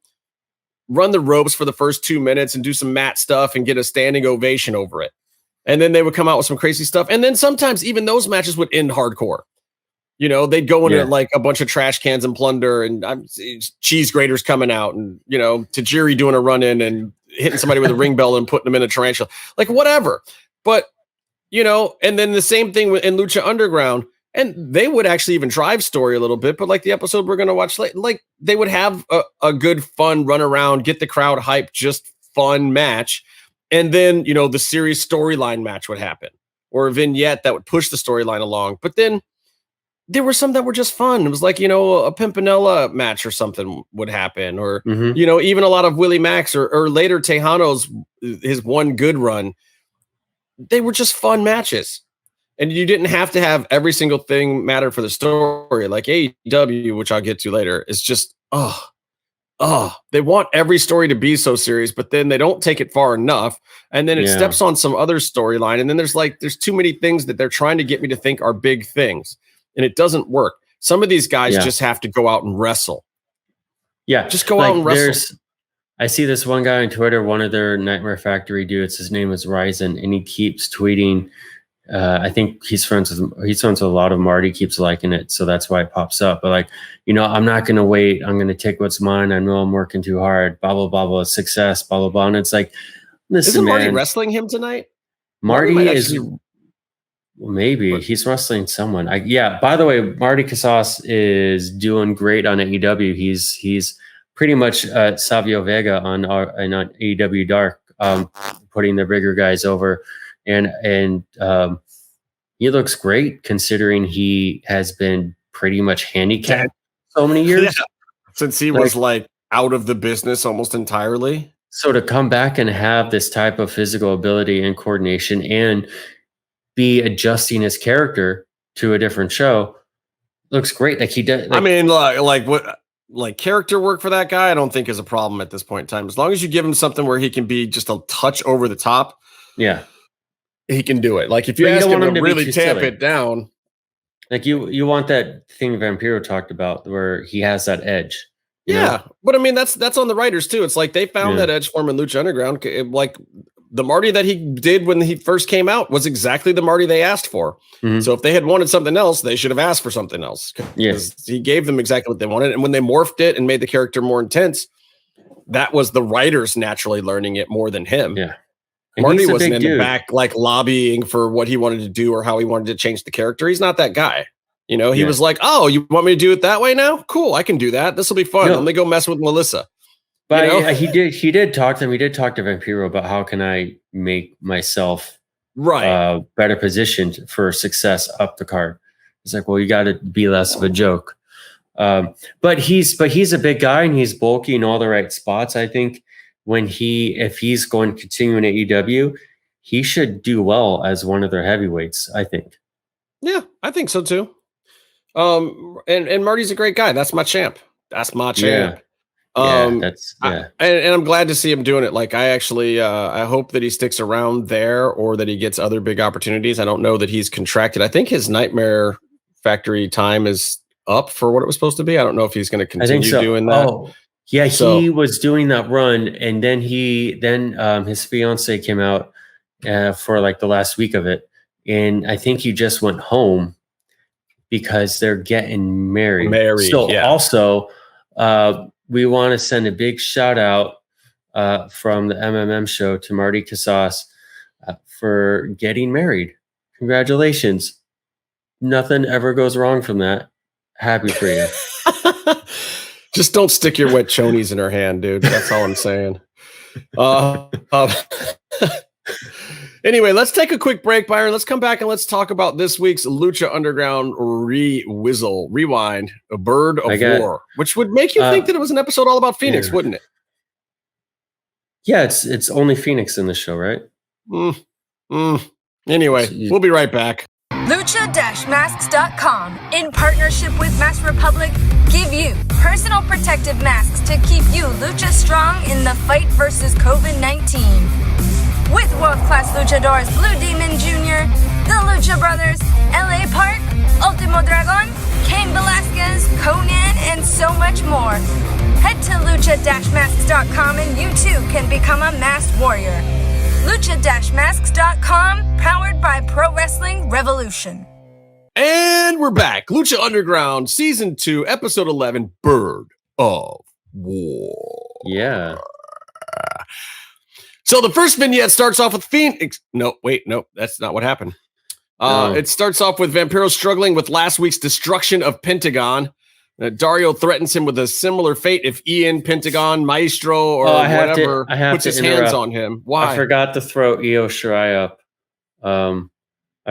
run the ropes for the first 2 minutes and do some mat stuff and get a standing ovation over it. And then they would come out with some crazy stuff. And then sometimes even those matches would end hardcore. You know, they'd go into like a bunch of trash cans and plunder and cheese graters coming out and, you know, Tajiri doing a run in and hitting somebody with a ring bell and putting them in a tarantula, like whatever. But, you know, and then the same thing in Lucha Underground. And they would actually even drive story a little bit, but like the episode we're going to watch, like they would have a good, fun run around, get the crowd hyped, just fun match. And then, you know, the serious storyline match would happen or a vignette that would push the storyline along. But then there were some that were just fun. It was like, you know, a Pimpinella match or something would happen, or, you know, even a lot of Willie Max or later Tejano's, his one good run. They were just fun matches. And you didn't have to have every single thing matter for the story. Like AEW, which I'll get to later, is just, they want every story to be so serious, but then they don't take it far enough. And then it steps on some other storyline. And then there's too many things that they're trying to get me to think are big things. And it doesn't work. Some of these guys just have to go out and wrestle. Yeah. Just go out and wrestle. I see this one guy on Twitter, one of their Nightmare Factory dudes, his name is Ryzen, and he keeps tweeting. I think he's friends with a lot of Marty, keeps liking it. So that's why it pops up. But like, you know, I'm not going to wait. I'm going to take what's mine. I know I'm working too hard, blah, blah, blah, blah, success, blah, blah, blah. And it's like, listen, isn't Marty man, wrestling him tonight? Marty is, Maybe he's wrestling someone. By the way, Marty Casas is doing great on AEW. He's pretty much Savio Vega on AEW Dark, putting the bigger guys over, and he looks great considering he has been pretty much handicapped so many years since he was out of the business almost entirely. So to come back and have this type of physical ability and coordination and be adjusting his character to a different show looks great. Like he did. I mean, what character work for that guy, I don't think is a problem at this point in time. As long as you give him something where he can be just a touch over the top, he can do it. Like if you ask him to really tamp it down, like you want that thing Vampiro talked about where he has that edge. Yeah, but I mean that's on the writers too. It's like they found that edge for him in Lucha Underground. Like the Marty that he did when he first came out was exactly the Marty they asked for. Mm-hmm. So if they had wanted something else, they should have asked for something else. Yes, he gave them exactly what they wanted. And when they morphed it and made the character more intense, that was the writers naturally learning it more than him. Yeah, and Marty wasn't in the back lobbying for what he wanted to do or how he wanted to change the character. He's not that guy. He was like, "Oh, you want me to do it that way now? Cool, I can do that. This will be fun. Let me go mess with Melissa." But he did talk to him. He did talk to Vampiro about how can I make myself better positioned for success up the card. It's like, well, you got to be less of a joke. But he's a big guy and he's bulky in all the right spots. I think if he's going to continue in AEW, he should do well as one of their heavyweights. I think. Yeah, I think so too. And Marty's a great guy. That's my champ. Yeah. And I'm glad to see him doing it. Like I actually, I hope that he sticks around there or that he gets other big opportunities. I don't know that he's contracted. I think his Nightmare Factory time is up for what it was supposed to be. I don't know if he's going to continue doing that. Oh, yeah. He was doing that run and then his fiance came out for like the last week of it. And I think he just went home because they're getting married. Also, we want to send a big shout out from the MMMshow to Marty Casas for getting married. Congratulations. Nothing ever goes wrong from that. Happy for you. Just don't stick your wet chonies in her hand, dude. That's all I'm saying. Anyway, let's take a quick break, Byron. Let's come back and let's talk about this week's Lucha Underground Rewind, a Bird of War, which would make you think that it was an episode all about Phoenix, wouldn't it? Yeah, it's only Phoenix in the show, right? Anyway, we'll be right back. Lucha-masks.com, in partnership with Mask Republic, give you personal protective masks to keep you Lucha strong in the fight versus COVID-19. With world-class luchadors Blue Demon Jr., the Lucha Brothers, LA Park, Ultimo Dragon, Cain Velasquez, Conan, and so much more. Head to lucha-masks.com and you too can become a masked warrior. Lucha-masks.com, powered by Pro Wrestling Revolution. And we're back. Lucha Underground, Season 2, Episode 11, Bird of War. Yeah. So the first vignette starts off with Phoenix. No, that's not what happened. It starts off with Vampiro struggling with last week's destruction of Pentagon. Dario threatens him with a similar fate if Ian, Pentagon, Maestro, or whatever puts his hands on him. Why? I forgot to throw Io Shirai up. I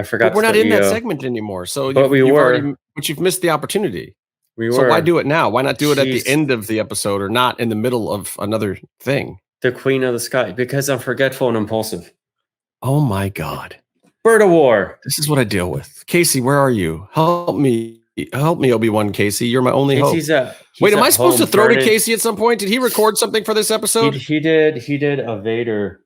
forgot. But we're not in that segment anymore. So but you've missed the opportunity. So why do it now? Why not do it at the end of the episode or not in the middle of another thing? The Queen of the Sky, because I'm forgetful and impulsive. Oh my God. Bird of War. This is what I deal with. Casey, where are you? Help me, Obi-Wan Casey. You're my only hope. Wait, am I supposed to throw to Casey at some point? Did he record something for this episode? He did a Vader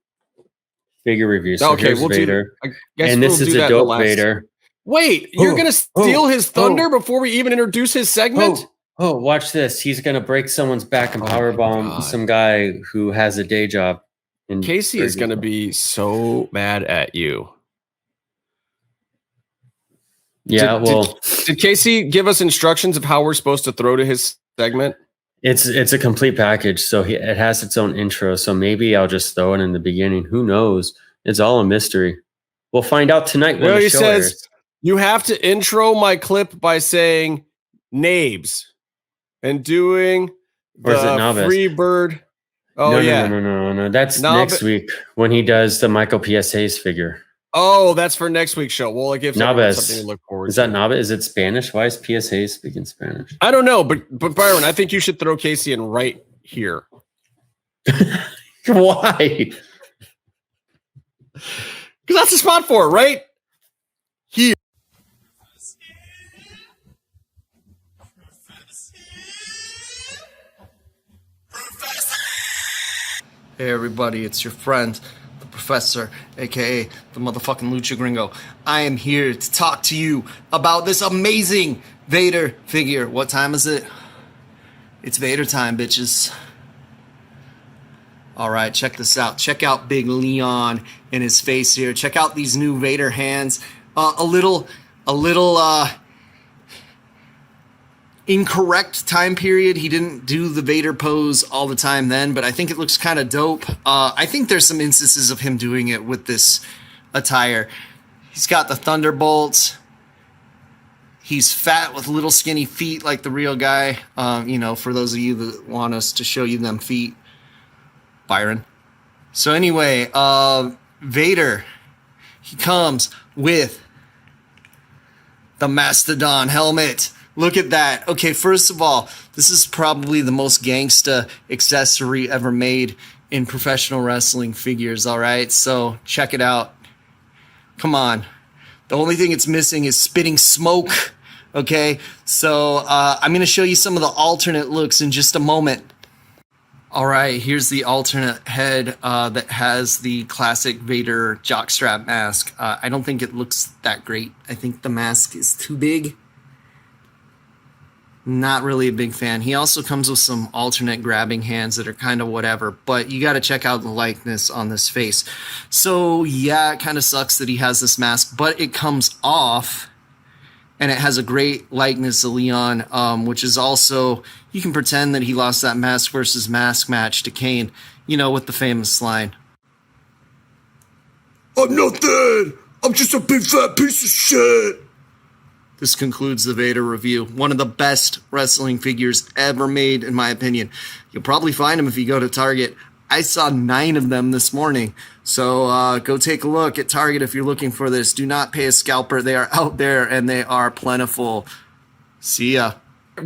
figure review. So okay, we'll Vader. And this is a dope Vader. Wait, you're going to steal his thunder before we even introduce his segment? Oh, watch this. He's going to break someone's back and powerbomb some guy who has a day job. Casey is going to be so mad at you. Yeah, did Casey give us instructions of how we're supposed to throw to his segment? It's a complete package, so it has its own intro. So maybe I'll just throw it in the beginning. Who knows? It's all a mystery. We'll find out tonight when the show airs. You have to intro my clip by saying Nabes and doing the free bird. Oh, No. That's next week when he does the Michael PSA's figure. Oh, that's for next week's show. Well, it gives everyone something to look forward to. Is that Nabes? Is it Spanish? Why is PSA speaking Spanish? I don't know, but Byron, I think you should throw Casey in right here. Why? Because that's the spot for it, right? Here. Hey everybody, it's your friend, the Professor, aka the motherfucking Luchagringo. I am here to talk to you about this amazing Vader figure. What time is it? It's Vader time, bitches. Alright, check this out. Check out Big Leon in his face here. Check out these new Vader hands. A little incorrect time period. He didn't do the Vader pose all the time then, but I think it looks kind of dope. I think there's some instances of him doing it with this attire. He's got the thunderbolts. He's fat with little skinny feet like the real guy. For those of you that want us to show you them feet, Byron. So anyway, Vader, he comes with the Mastodon helmet. Look at that. Okay, first of all, this is probably the most gangsta accessory ever made in professional wrestling figures, all right? So check it out. Come on. The only thing it's missing is spitting smoke, okay? So I'm going to show you some of the alternate looks in just a moment. All right, here's the alternate head that has the classic Vader jockstrap mask. I don't think it looks that great. I think the mask is too big. Not really a big fan. He also comes with some alternate grabbing hands that are kind of whatever, but you got to check out the likeness on this face. So yeah, it kind of sucks that he has this mask, but it comes off and it has a great likeness of Leon, which is also, you can pretend that he lost that mask versus mask match to Kane, with the famous line. I'm not dead. I'm just a big fat piece of shit. This concludes the Vader review. One of the best wrestling figures ever made, in my opinion. You'll probably find them if you go to Target. I saw 9 of them this morning. So go take a look at Target if you're looking for this. Do not pay a scalper. They are out there and they are plentiful. See ya.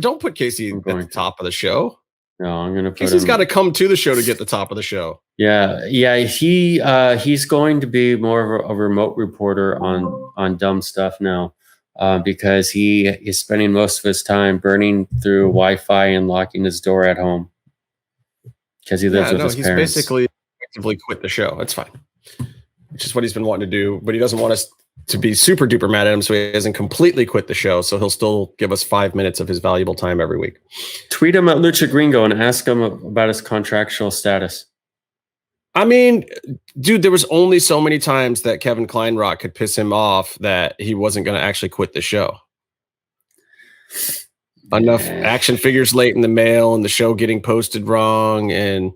Don't put Casey at the top of the show. No, I'm going to put Casey's got to come to the show to get the top of the show. Yeah. He's going to be more of a remote reporter on dumb stuff now. Because he is spending most of his time burning through Wi-Fi and locking his door at home because he lives with his parents. He's basically effectively quit the show. It's fine, which is what he's been wanting to do, but he doesn't want us to be super duper mad at him, so he hasn't completely quit the show. So he'll still give us 5 minutes of his valuable time every week. Tweet him at Luchagringo and ask him about his contractual status. I mean, dude, there was only so many times that Kevin Kleinrock could piss him off that he wasn't going to actually quit the show. Enough action figures late in the mail and the show getting posted wrong and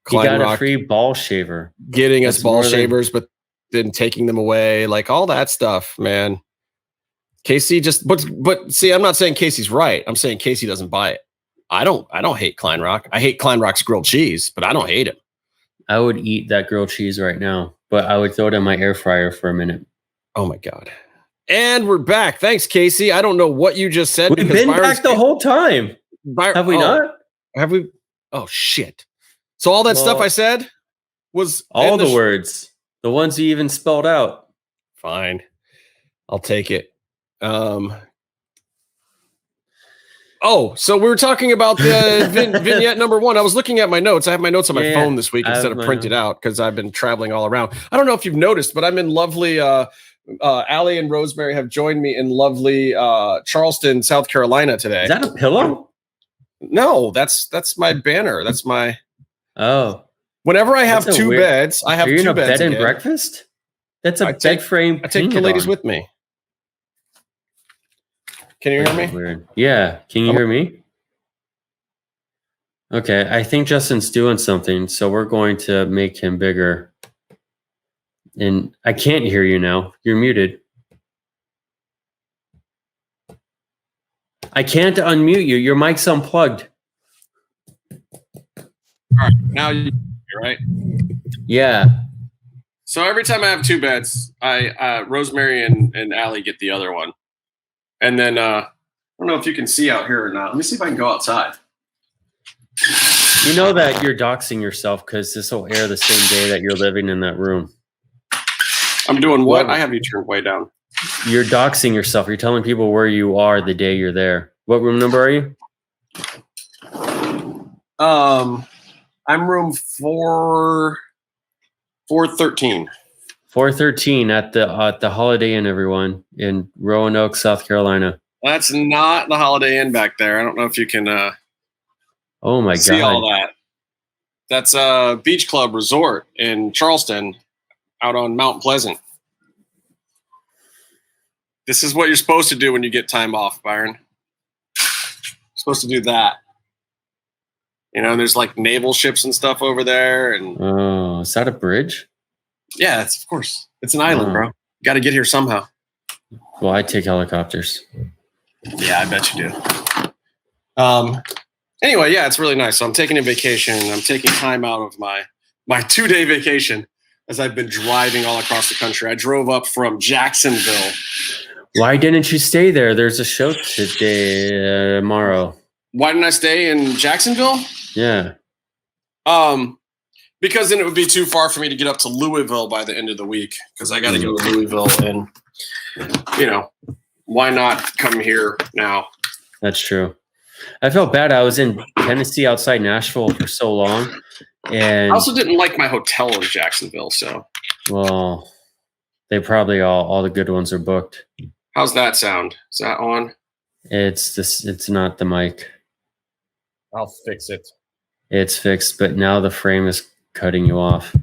Kleinrock he got a free ball shaver. Getting us ball shavers, but then taking them away, like all that stuff, man. Casey just, but see, I'm not saying Casey's right. I'm saying Casey doesn't buy it. I don't hate Kleinrock. I hate Kleinrock's grilled cheese, but I don't hate him. I would eat that grilled cheese right now, but I would throw it in my air fryer for a minute. Oh my God. And we're back. Thanks, Casey. I don't know what you just said. We've been back the whole time. Have we not? Have we? Oh, shit. So all that stuff I said was all the words, the ones you even spelled out. Fine. I'll take it. So we were talking about the vignette number 1. I was looking at my notes. I have my notes on my phone this week instead of printed out because I've been traveling all around. I don't know if you've noticed, but I'm in lovely Allie and Rosemary have joined me in lovely Charleston, South Carolina today. Is that a pillow? No, that's my banner. That's my Whenever I have 2 beds, I have 2 beds. Are you in a bed and breakfast? That's a bed frame. I take the ladies with me. Can you hear me? Weird. Yeah. Can you hear me? Okay. I think Justin's doing something, so we're going to make him bigger. And I can't hear you now. You're muted. I can't unmute you. Your mic's unplugged. All right, now you're right. Yeah. So every time I have two beds, Rosemary and Allie get the other one. And then I don't know if you can see out here or not. Let me see if I can go outside. You know that you're doxing yourself because this will air the same day that you're living in that room. I'm doing what? I have you turned way down. You're doxing yourself. You're telling people where you are the day you're there. What room number are you? I'm room 413. 413 at the Holiday Inn, everyone, in Roanoke, South Carolina. That's not the Holiday Inn back there. I don't know if you can oh my see God. all that. That's a beach club resort in Charleston out on Mount Pleasant. This is what you're supposed to do when you get time off, Byron. You're supposed to do that. You know, there's like naval ships and stuff over there. And Oh, is that a bridge? yeah, of course. It's an island, bro. You got to get here somehow. Well, I take helicopters. Yeah, I bet you do. Anyway, yeah, it's really nice. So I'm taking a vacation. I'm taking time out of my 2-day vacation as I've been driving all across the country. I drove up from Jacksonville. Why didn't you stay there? There's a show today, tomorrow. Why didn't I stay in Jacksonville? Yeah. Because then it would be too far for me to get up to Louisville by the end of the week. Because I got to go to Louisville, and why not come here now? That's true. I felt bad. I was in Tennessee outside Nashville for so long. And I also didn't like my hotel in Jacksonville, so. Well, they probably all the good ones are booked. How's that sound? Is that on? It's not the mic. I'll fix it. It's fixed, but now the frame is cutting you off.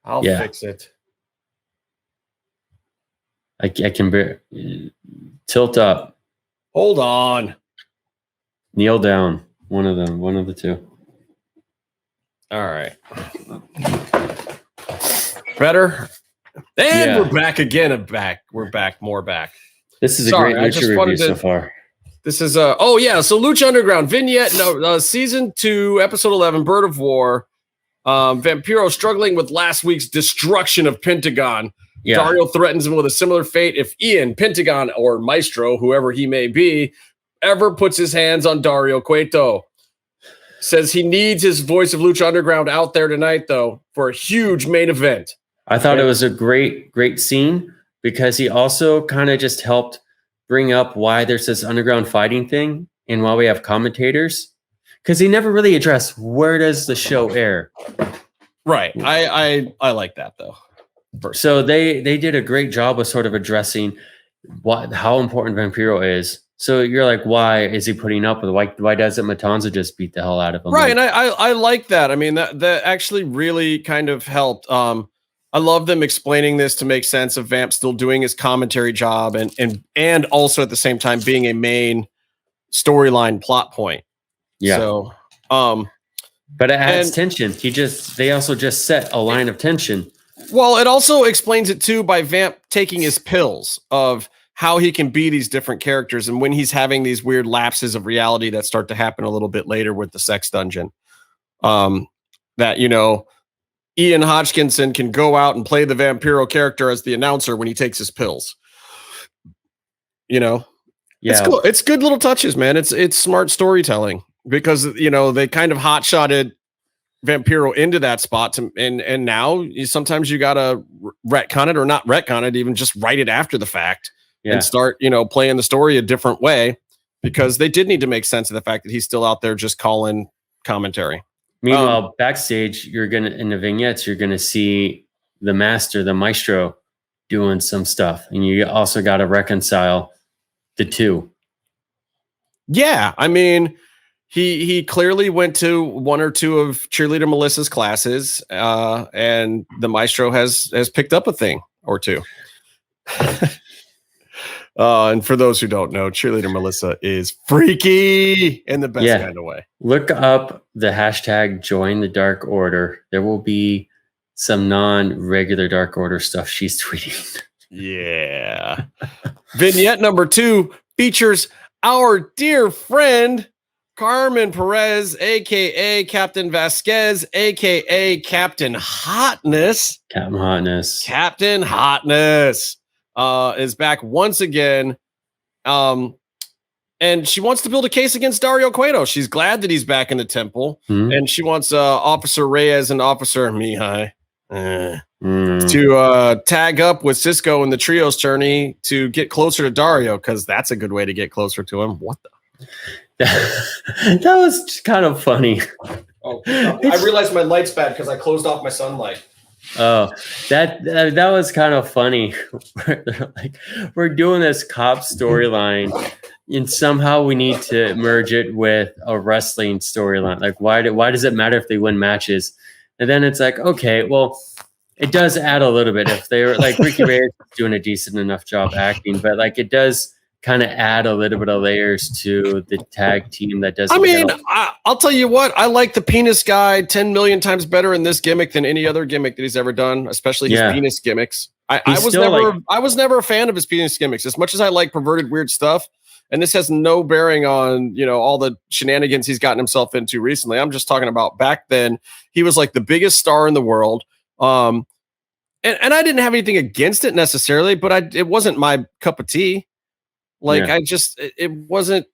I'll fix it. I can tilt up. Hold on. Kneel down. One of the two. All right. Better? And we're back again. We're back. More back. This is a great Lucha review so far. This is so Lucha Underground vignette, season 2, episode 11, Bird of War. Vampiro struggling with last week's destruction of Pentagon. Yeah. Dario threatens him with a similar fate if Ian, Pentagon, or Maestro, whoever he may be, ever puts his hands on Dario Cueto. Says he needs his voice of Lucha Underground out there tonight, though, for a huge main event. I thought it was a great scene because he also kind of just helped bring up why there's this underground fighting thing and why we have commentators. Because he never really addressed where does the show air. Right. I like that, though. So they did a great job of sort of addressing how important Vampiro is. So you're like, why is he putting up with it? Why doesn't Matanza just beat the hell out of him? Right, and I like that. I mean, that actually really kind of helped. I love them explaining this to make sense of Vamp still doing his commentary job and also at the same time being a main storyline plot point. Yeah. So, but it adds tension. They also just set a line of tension. Well, it also explains it too by Vamp taking his pills of how he can be these different characters and when he's having these weird lapses of reality that start to happen a little bit later with the sex dungeon. That, Ian Hodgkinson can go out and play the Vampiro character as the announcer when he takes his pills. Yeah. It's cool. It's good little touches, man. It's smart storytelling because, they kind of hot-shotted Vampiro into that spot and now sometimes you got to retcon it or not retcon it, even just write it after the fact. And start, playing the story a different way because they did need to make sense of the fact that he's still out there just calling commentary. Meanwhile, backstage, in the vignettes, you're gonna see the maestro, doing some stuff, and you also got to reconcile the two. Yeah, I mean, he clearly went to one or two of cheerleader Melissa's classes, and the maestro has picked up a thing or two. And for those who don't know, cheerleader Melissa is freaky in the best kind of way. Look up the hashtag join the Dark Order. There will be some non-regular Dark Order stuff she's tweeting. Yeah. Vignette number 2 features our dear friend Carmen Perez, aka Captain Vasquez, aka Captain Hotness. Captain Hotness is back once again. And she wants to build a case against Dario Cueto. She's glad that he's back in the temple. And she wants Officer Reyes and Officer Mihai to tag up with Cisco in the trios tourney to get closer to Dario, because that's a good way to get closer to him. What the? That was kind of funny. Oh, I realized my light's bad because I closed off my sunlight. Oh, that was kind of funny. We're doing this cop storyline, and somehow we need to merge it with a wrestling storyline. Like, why does it matter if they win matches? And then it's like, okay, well, it does add a little bit if they're like Ricky Reyes doing a decent enough job acting, but like it does kind of add a little bit of layers to the tag team that doesn't. I mean, I'll tell you what, I like the penis guy 10 million times better in this gimmick than any other gimmick that he's ever done, especially his penis gimmicks. I was never a fan of his penis gimmicks as much as I like perverted weird stuff. And this has no bearing on, all the shenanigans he's gotten himself into recently. I'm just talking about back then. He was like the biggest star in the world. And I didn't have anything against it necessarily, but it wasn't my cup of tea. It wasn't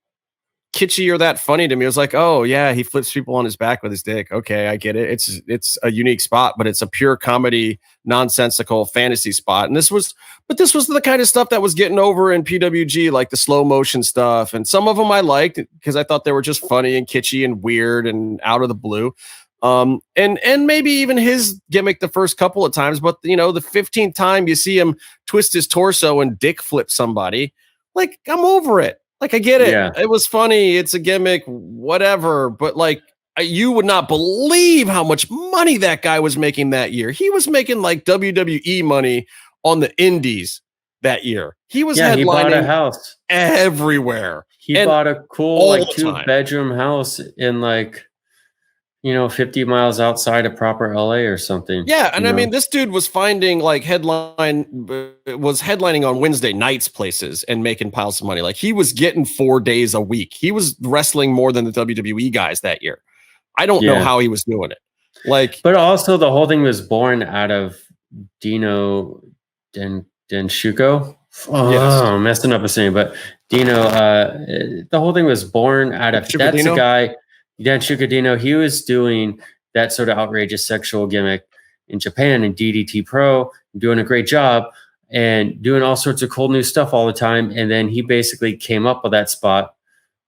kitschy or that funny to me. It was like, oh yeah, he flips people on his back with his dick. Okay, I get it. It's a unique spot, but it's a pure comedy, nonsensical fantasy spot. And this was the kind of stuff that was getting over in PWG, like the slow motion stuff. And some of them I liked because I thought they were just funny and kitschy and weird and out of the blue. And maybe even his gimmick the first couple of times, but the 15th time you see him twist his torso and dick flip somebody, like, I'm over it. Like, I get it. Yeah. It was funny. It's a gimmick, whatever. But like, you would not believe how much money that guy was making that year. He was making like WWE money on the indies that year. He was headlining. He bought a house everywhere. He bought a cool like 2-bedroom house in like, 50 miles outside of proper LA or something. Yeah. And I mean, this dude was finding like headlining on Wednesday nights places and making piles of money. Like, he was getting 4 days a week. He was wrestling more than the WWE guys that year. I don't know how he was doing it. Like, but also the whole thing was born out of Dino Denshuko. I'm messing up his name, but Dino, the whole thing was born out of, that's a guy, Dan Shukodino. He was doing that sort of outrageous sexual gimmick in Japan and DDT Pro, doing a great job and doing all sorts of cool new stuff all the time. And then he basically came up with that spot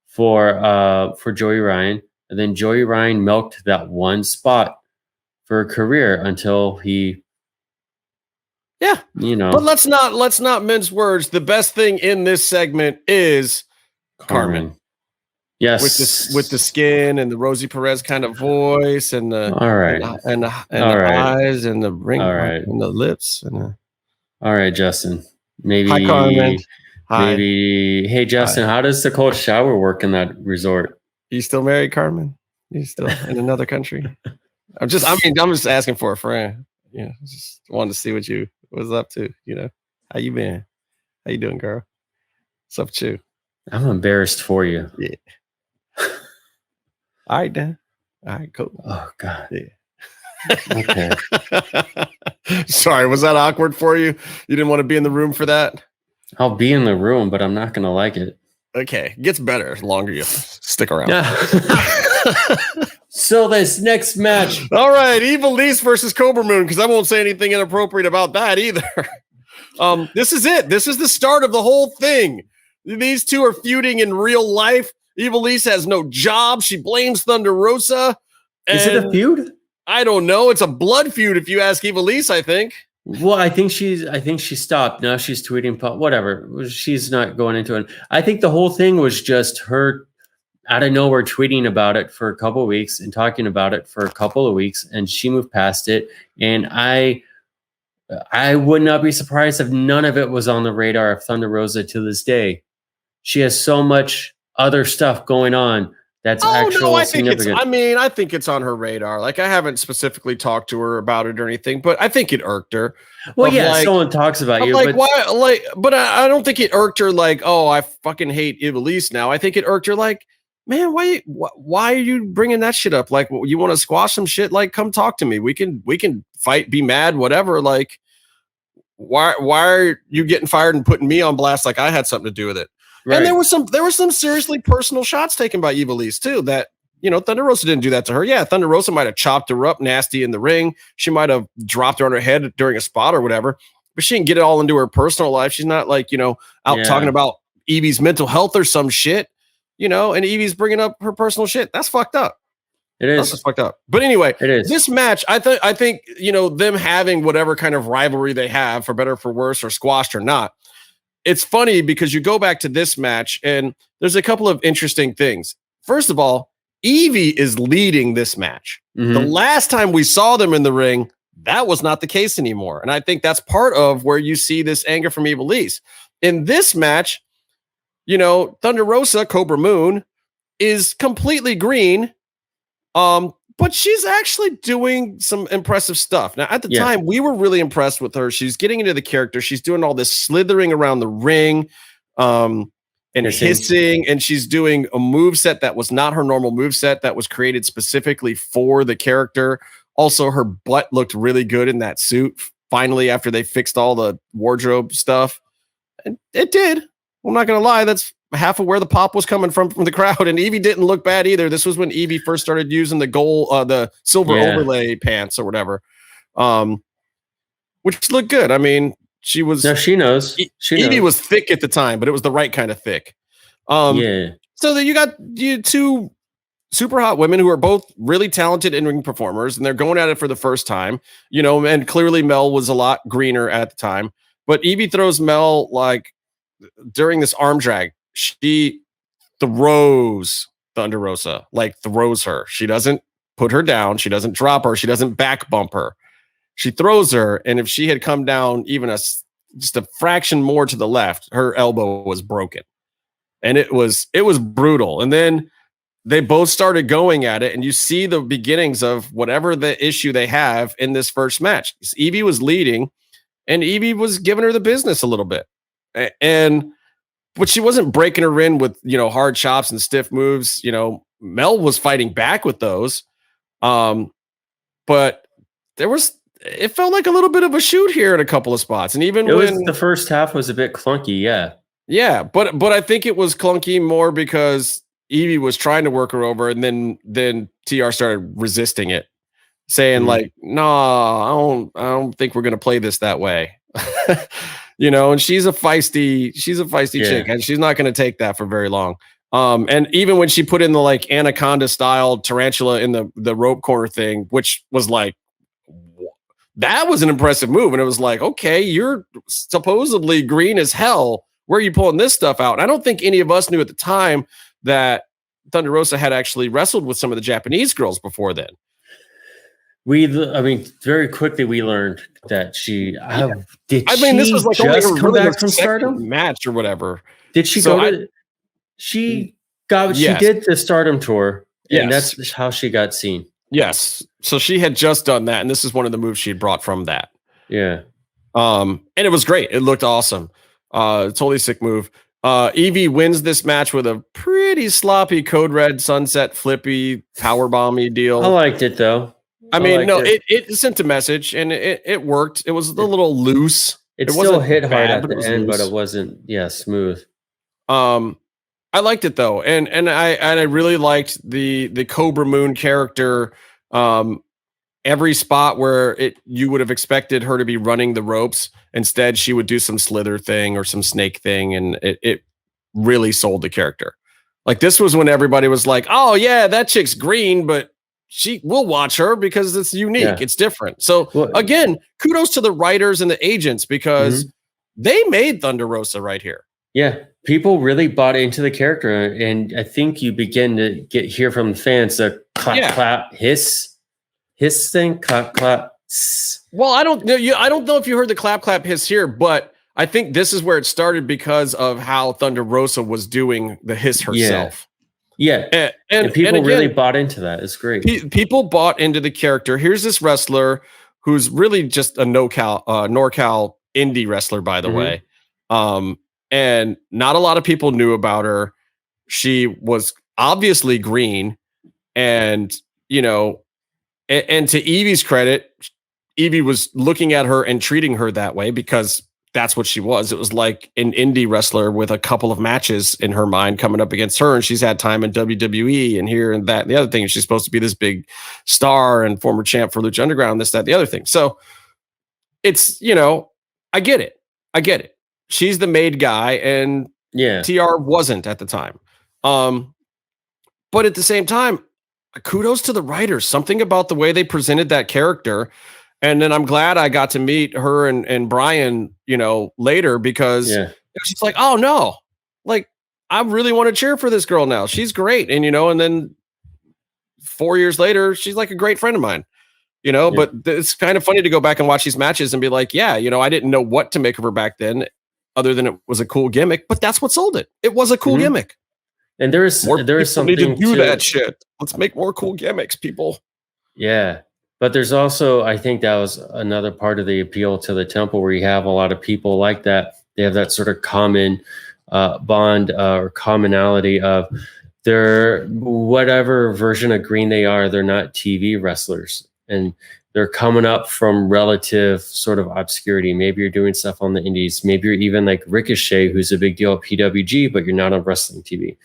for Joey Ryan. And then Joey Ryan milked that one spot for a career until he, But let's not mince words. The best thing in this segment is Carmen. Yes, with the skin and the Rosie Perez kind of voice and the and the eyes and the ring and the lips and all right, Justin. Maybe hi, Carmen. Maybe hey, Justin. How does the cold shower work in that resort? You still married, Carmen? You still in another country? I'm just asking for a friend. Just wanted to see what you was up to. How you been? How you doing, girl? What's up with you? I'm embarrassed for you. Yeah. All right, then. All right, cool. Oh, God. Yeah. Okay. Sorry, was that awkward for you? You didn't want to be in the room for that? I'll be in the room, but I'm not going to like it. Okay. It gets better the longer you stick around. Yeah. So this next match. All right. Ivelisse versus Cobra Moon, because I won't say anything inappropriate about that either. This is it. This is the start of the whole thing. These two are feuding in real life. Ivelisse has no job. She blames Thunder Rosa. Is it a feud? I don't know. It's a blood feud if you ask Ivelisse, I think. Well, I think she stopped. Now she's tweeting, whatever. She's not going into it. I think the whole thing was just her out of nowhere tweeting about it for a couple of weeks and talking about it for a couple of weeks, and she moved past it. And I would not be surprised if none of it was on the radar of Thunder Rosa to this day. She has so much other stuff going on That's I think significant. I think it's on her radar. Like, I haven't specifically talked to her about it or anything, but I think it irked her. Well, someone talks about you, like, but why? Like, but I don't think it irked her. Like, oh, I fucking hate Ivelisse now. I think it irked her. Like, man, why are you bringing that shit up? Like, you want to squash some shit? Like, come talk to me. We can fight, be mad, whatever. Like, why are you getting fired and putting me on blast? Like, I had something to do with it. Right. And there were some seriously personal shots taken by Ivelisse too. That, Thunder Rosa didn't do that to her. Yeah, Thunder Rosa might have chopped her up nasty in the ring. She might have dropped her on her head during a spot or whatever. But she didn't get it all into her personal life. She's not like, out talking about Evie's mental health or some shit. And Evie's bringing up her personal shit. That's fucked up. It is. That's fucked up. But anyway, it is. This match, I think, them having whatever kind of rivalry they have, for better or for worse, or squashed or not. It's funny because you go back to this match and there's a couple of interesting things. First of all, Evie is leading this match. Mm-hmm. The last time we saw them in the ring, that was not the case anymore. And I think that's part of where you see this anger from Ivelisse. In this match, Thunder Rosa, Cobra Moon, is completely green. But she's actually doing some impressive stuff. Now, at the time, we were really impressed with her. She's getting into the character. She's doing all this slithering around the ring, and hissing, and she's doing a moveset that was not her normal moveset that was created specifically for the character. Also, her butt looked really good in that suit, finally, after they fixed all the wardrobe stuff. And it did. I'm not going to lie. That's half of where the pop was coming from the crowd, and Evie didn't look bad either. This was when Evie first started using the silver overlay pants or whatever, which looked good. I mean, she was. No, she knows. Evie was thick at the time, but it was the right kind of thick. So that you got two super hot women who are both really talented in-ring performers, and they're going at it for the first time. And clearly Mel was a lot greener at the time, but Evie throws Mel like during this arm drag. She throws Thunder Rosa, like throws her. She doesn't put her down. She doesn't drop her. She doesn't back bump her. She throws her. And if she had come down even just a fraction more to the left, her elbow was broken. And it was brutal. And then they both started going at it. And you see the beginnings of whatever the issue they have in this first match. Evie was leading and Evie was giving her the business a little bit. But she wasn't breaking her in with, hard chops and stiff moves. Mel was fighting back with those. But it felt like a little bit of a shoot here in a couple of spots. And even the first half was a bit clunky. Yeah. Yeah. But I think it was clunky more because Evie was trying to work her over. And then TR started resisting it, saying like, no, I don't think we're going to play this that way. And she's a feisty chick, and she's not going to take that for very long. And even when she put in the like anaconda style tarantula in the rope corner thing, which was like, that was an impressive move. And it was like, okay, you're supposedly green as hell. Where are you pulling this stuff out? And I don't think any of us knew at the time that Thunder Rosa had actually wrestled with some of the Japanese girls before then. Very quickly we learned that she this was like just only come back from Stardom match or whatever. Did she she did the Stardom tour, and that's how she got seen. Yes. So she had just done that, and this is one of the moves she had brought from that. Yeah. And it was great. It looked awesome. Totally sick move. Evie wins this match with a pretty sloppy Code Red Sunset flippy powerbomb-y deal. I liked it though. It sent a message and it worked. It was a little loose. It still hit hard at the end, but it wasn't smooth. I liked it though, and I really liked the Cobra Moon character. Every spot where you would have expected her to be running the ropes, instead she would do some slither thing or some snake thing, and it really sold the character. Like, this was when everybody was like, "Oh yeah, that chick's green, but we'll watch her because it's unique, it's different." So again, kudos to the writers and the agents because they made Thunder Rosa right here. Yeah, people really bought into the character, and I think you begin to hear from fans the clap, clap, hiss thing, clap, clap. Well, I don't know if you heard the clap, clap, hiss here, but I think this is where it started because of how Thunder Rosa was doing the hiss herself. Yeah, and people really bought into that. It's great. People bought into the character. Here's this wrestler who's really just a NorCal indie wrestler, by the way. And not a lot of people knew about her. She was obviously green, and and to Evie's credit, Evie was looking at her and treating her that way because that's what she was. It was like an indie wrestler with a couple of matches in her mind coming up against her, and she's had time in WWE and here and that and the other thing. And she's supposed to be this big star and former champ for Lucha Underground, this, that, the other thing. So it's, I get it. She's the made guy, and TR wasn't at the time. But at the same time, kudos to the writers. Something about the way they presented that character. And then I'm glad I got to meet her and Brian, later, because it was just like, oh no, like I really want to cheer for this girl now. She's great. And, and then 4 years later, she's like a great friend of mine, but it's kind of funny to go back and watch these matches and be like, I didn't know what to make of her back then other than it was a cool gimmick, but that's what sold it. It was a cool gimmick. And there is something need to do that shit. Let's make more cool gimmicks, people. Yeah. But there's also, I think that was another part of the appeal to the temple, where you have a lot of people like that. They have that sort of common bond or commonality of their whatever version of green they are. They're not TV wrestlers, and they're coming up from relative sort of obscurity. Maybe you're doing stuff on the indies. Maybe you're even like Ricochet, who's a big deal at PWG, but you're not on wrestling TV.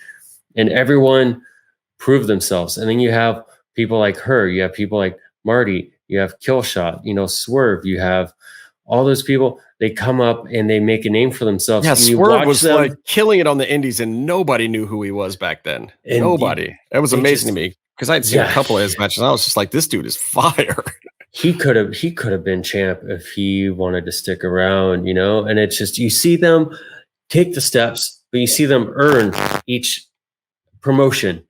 And everyone proved themselves. And then you have people like her. You have people like Marty, you have Killshot, Swerve, you have all those people. They come up and they make a name for themselves. Yeah, and Swerve was like killing it on the indies, and nobody knew who he was back then. And nobody. That was amazing to me, because I'd seen a couple of his matches, and I was just like, this dude is fire. He could have been champ if he wanted to stick around, and it's just, you see them take the steps, but you see them earn each promotion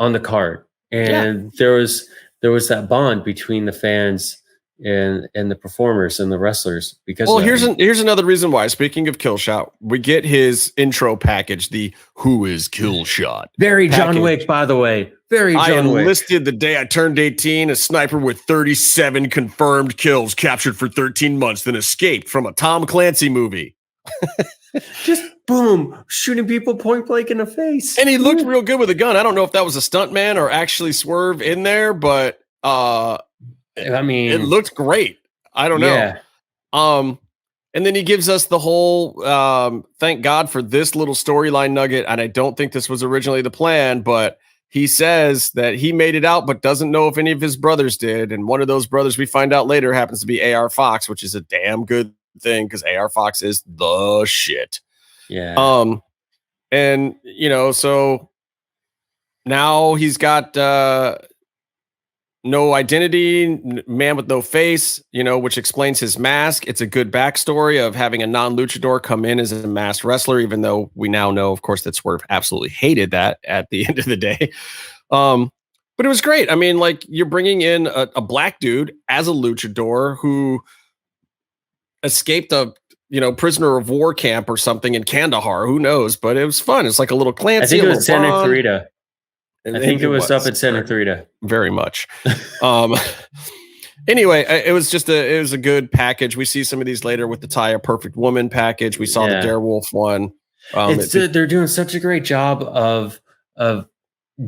on the card. And there was that bond between the fans and the performers and the wrestlers. Because here's another reason why. Speaking of Killshot, we get his intro package, the "Who is Killshot?" Very package. John Wick, by the way. Very John Wick. I enlisted the day I turned 18, a sniper with 37 confirmed kills, captured for 13 months, then escaped from a Tom Clancy movie. Just boom, shooting people point blank in the face. And he looked real good with a gun. I don't know if that was a stuntman or actually Swerve in there, but it looked great. I don't know. Yeah. And then he gives us the whole thank God for this little storyline nugget. And I don't think this was originally the plan, but he says that he made it out, but doesn't know if any of his brothers did. And one of those brothers, we find out later, happens to be AR Fox, which is a damn good thing, because AR Fox is the shit. Yeah. And so now he's got no identity, man with no face, which explains his mask. It's a good backstory of having a non-luchador come in as a masked wrestler, even though we now know, of course, that Swerve absolutely hated that at the end of the day. But it was great. I mean, like, you're bringing in a black dude as a luchador who escaped a prisoner of war camp or something in Kandahar. Who knows? But it was fun. It's like a little Clancy. I think it was Santa Clarita. I think it was up at Santa Clarita. Very much. Anyway, it was a good package. We see some of these later with the Taya Perfect Woman package. We saw the Darewolf one. They're doing such a great job of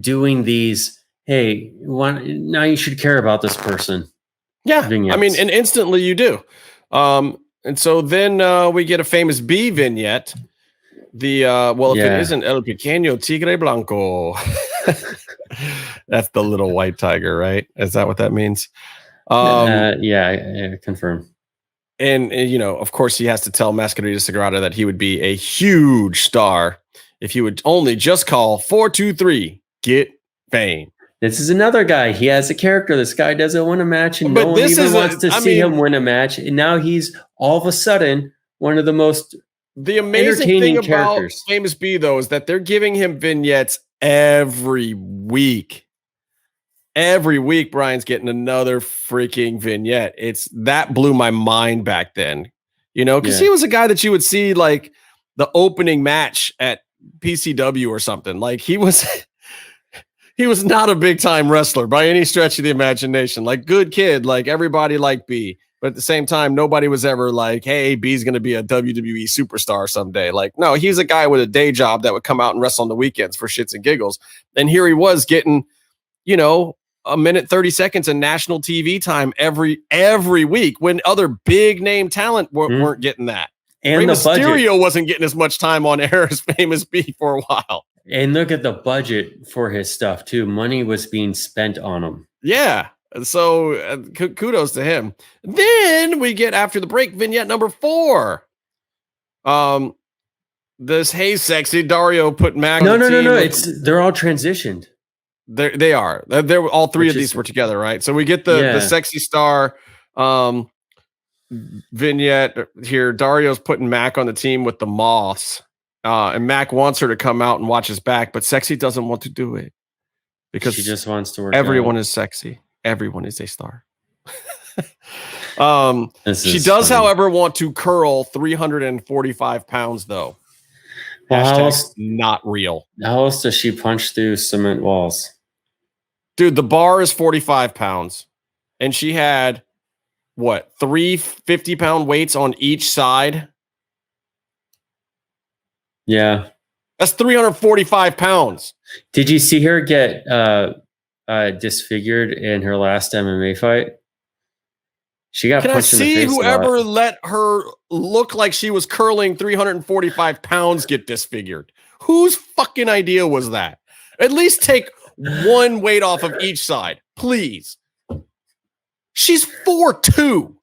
doing these. Hey, now you should care about this person. Yeah, vignettes. I mean, and instantly you do. And so then we get a famous B vignette. If it isn't El Pequeño Tigre Blanco, that's the little white tiger, right? Is that what that means? Confirm. And of course, he has to tell Masquerita Sagrada that he would be a huge star if he would only just call 423 get fame. This is another guy. He has a character. This guy doesn't win a match, and no one even wants to see him win a match. And now he's all of a sudden one of the most amazing thing about Famous B, though, is that they're giving him vignettes every week. Every week, Brian's getting another freaking vignette. That blew my mind back then, because he was a guy that you would see like the opening match at PCW or something. Like he was he was not a big time wrestler by any stretch of the imagination. Like, good kid, like everybody liked B. But at the same time, nobody was ever like, hey, B's going to be a WWE superstar someday. Like, no, he's a guy with a day job that would come out and wrestle on the weekends for shits and giggles. And here he was getting, a minute 30 seconds of national TV time every week when other big name talent weren't getting that. And Rey Mysterio wasn't getting as much time on air as Famous B for a while. And look at the budget for his stuff too. Money was being spent on him. Yeah. So kudos to him. Then we get, after the break, vignette number 4. This Hey Sexy Dario put Mac. No. They're all transitioned. They are. They're all three of these were together, right? So we get the Sexy Star vignette here. Dario's putting Mac on the team with the Moths. And Mac wants her to come out and watch his back, but Sexy doesn't want to do it because she just wants to work. Everyone is sexy. Everyone is a star. She does, however, want to curl 345 pounds, though. Well, not real. How else does she punch through cement walls? Dude, the bar is 45 pounds. And she had, 3 50-pound weights on each side? Yeah. That's 345 pounds. Did you see her get disfigured in her last MMA fight? She got punched in the face. Can I see whoever let her look like she was curling 345 pounds get disfigured? Whose fucking idea was that? At least take one weight off of each side, please. She's 4'2".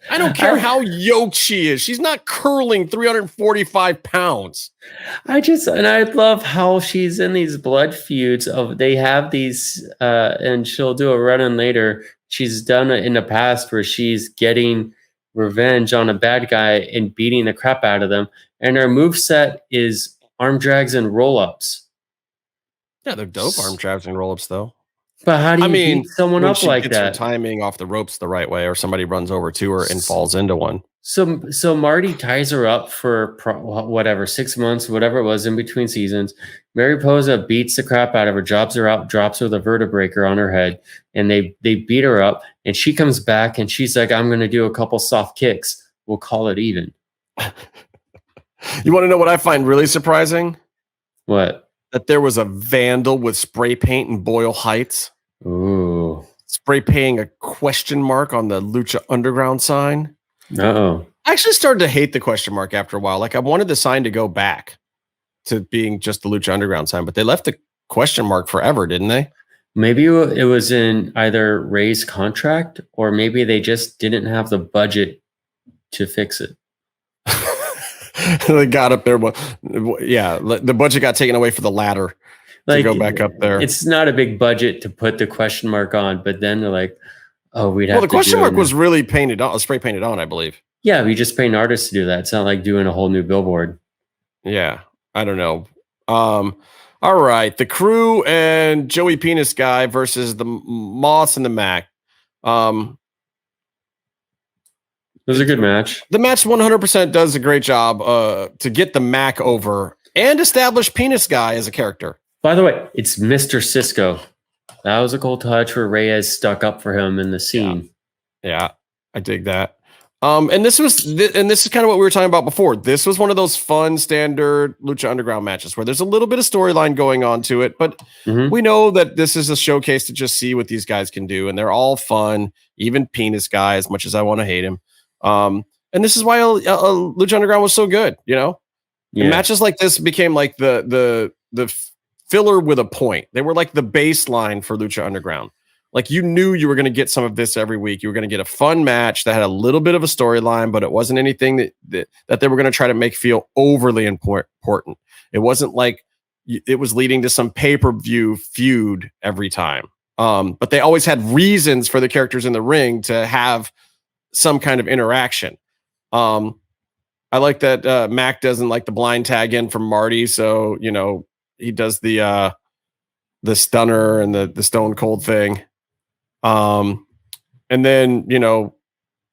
I don't care how yoked she is. She's not curling 345 pounds. I love how she's in these blood feuds they have these, and she'll do a run-in later. She's done it in the past where she's getting revenge on a bad guy and beating the crap out of them. And her moveset is arm drags and roll-ups. Yeah, they're dope arm drags and roll-ups, though. But how do you beat someone up like that? Her timing off the ropes the right way, or somebody runs over to her and falls into one. So Marty ties her up for 6 months, whatever it was in between seasons. Mariposa beats the crap out of her, jobs her out, drops her the vertebreaker on her head, and they beat her up. And she comes back and she's like, "I'm going to do a couple soft kicks. We'll call it even." You want to know what I find really surprising? What? That there was a vandal with spray paint in Boyle Heights. Ooh. Spray painting a question mark on the Lucha Underground sign. Uh-oh. I actually started to hate the question mark after a while. Like, I wanted the sign to go back to being just the Lucha Underground sign, but they left the question mark forever, didn't they? Maybe it was in either Ray's contract, or maybe they just didn't have the budget to fix it. They got up there, but yeah, the budget got taken away for the ladder to go back up there. It's not a big budget to put the question mark on, but then they're like, "Oh, we'd have." Well, the question mark was really painted on, spray painted on, I believe. Yeah, we just pay an artist to do that. It's not like doing a whole new billboard. Yeah, I don't know. All right, the Crew and Joey Penis Guy versus the Moss and the Mac. It was a good match. The match 100% does a great job to get the Mac over and establish Penis Guy as a character. By the way, it's Mr. Cisco. That was a cool touch where Reyes stuck up for him in the scene. Yeah, I dig that. And this is kind of what we were talking about before. This was one of those fun standard Lucha Underground matches where there's a little bit of storyline going on to it, but we know that this is a showcase to just see what these guys can do, and they're all fun. Even Penis Guy, as much as I want to hate him. And this is why Lucha Underground was so good, And matches like this became like the filler with a point. They were like the baseline for Lucha Underground. Like, you knew you were going to get some of this every week. You were going to get a fun match that had a little bit of a storyline, but it wasn't anything that they were going to try to make feel overly important. It wasn't like it was leading to some pay-per-view feud every time. But they always had reasons for the characters in the ring to have some kind of interaction. I like that Mac doesn't like the blind tag in from Marty, so he does the stunner and the Stone Cold thing. And then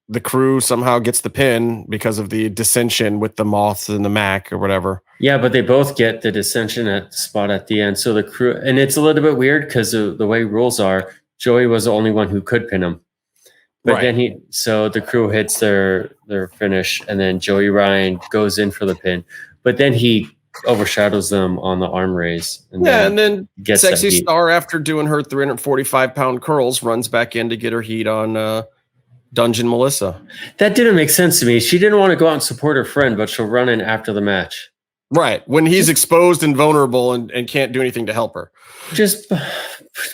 the crew somehow gets the pin because of the dissension with the Moths and the Mac or whatever. Yeah, but they both get the dissension at the spot at the end. So the crew, and it's a little bit weird because the way rules are, Joey was the only one who could pin him. But then so the crew hits their finish, and then Joey Ryan goes in for the pin. But then he overshadows them on the arm raise. And then gets Sexy Star, after doing her 345-pound curls, runs back in to get her heat on Dungeon Melissa. That didn't make sense to me. She didn't want to go out and support her friend, but she'll run in after the match. Right. When he's exposed and vulnerable and can't do anything to help her. Just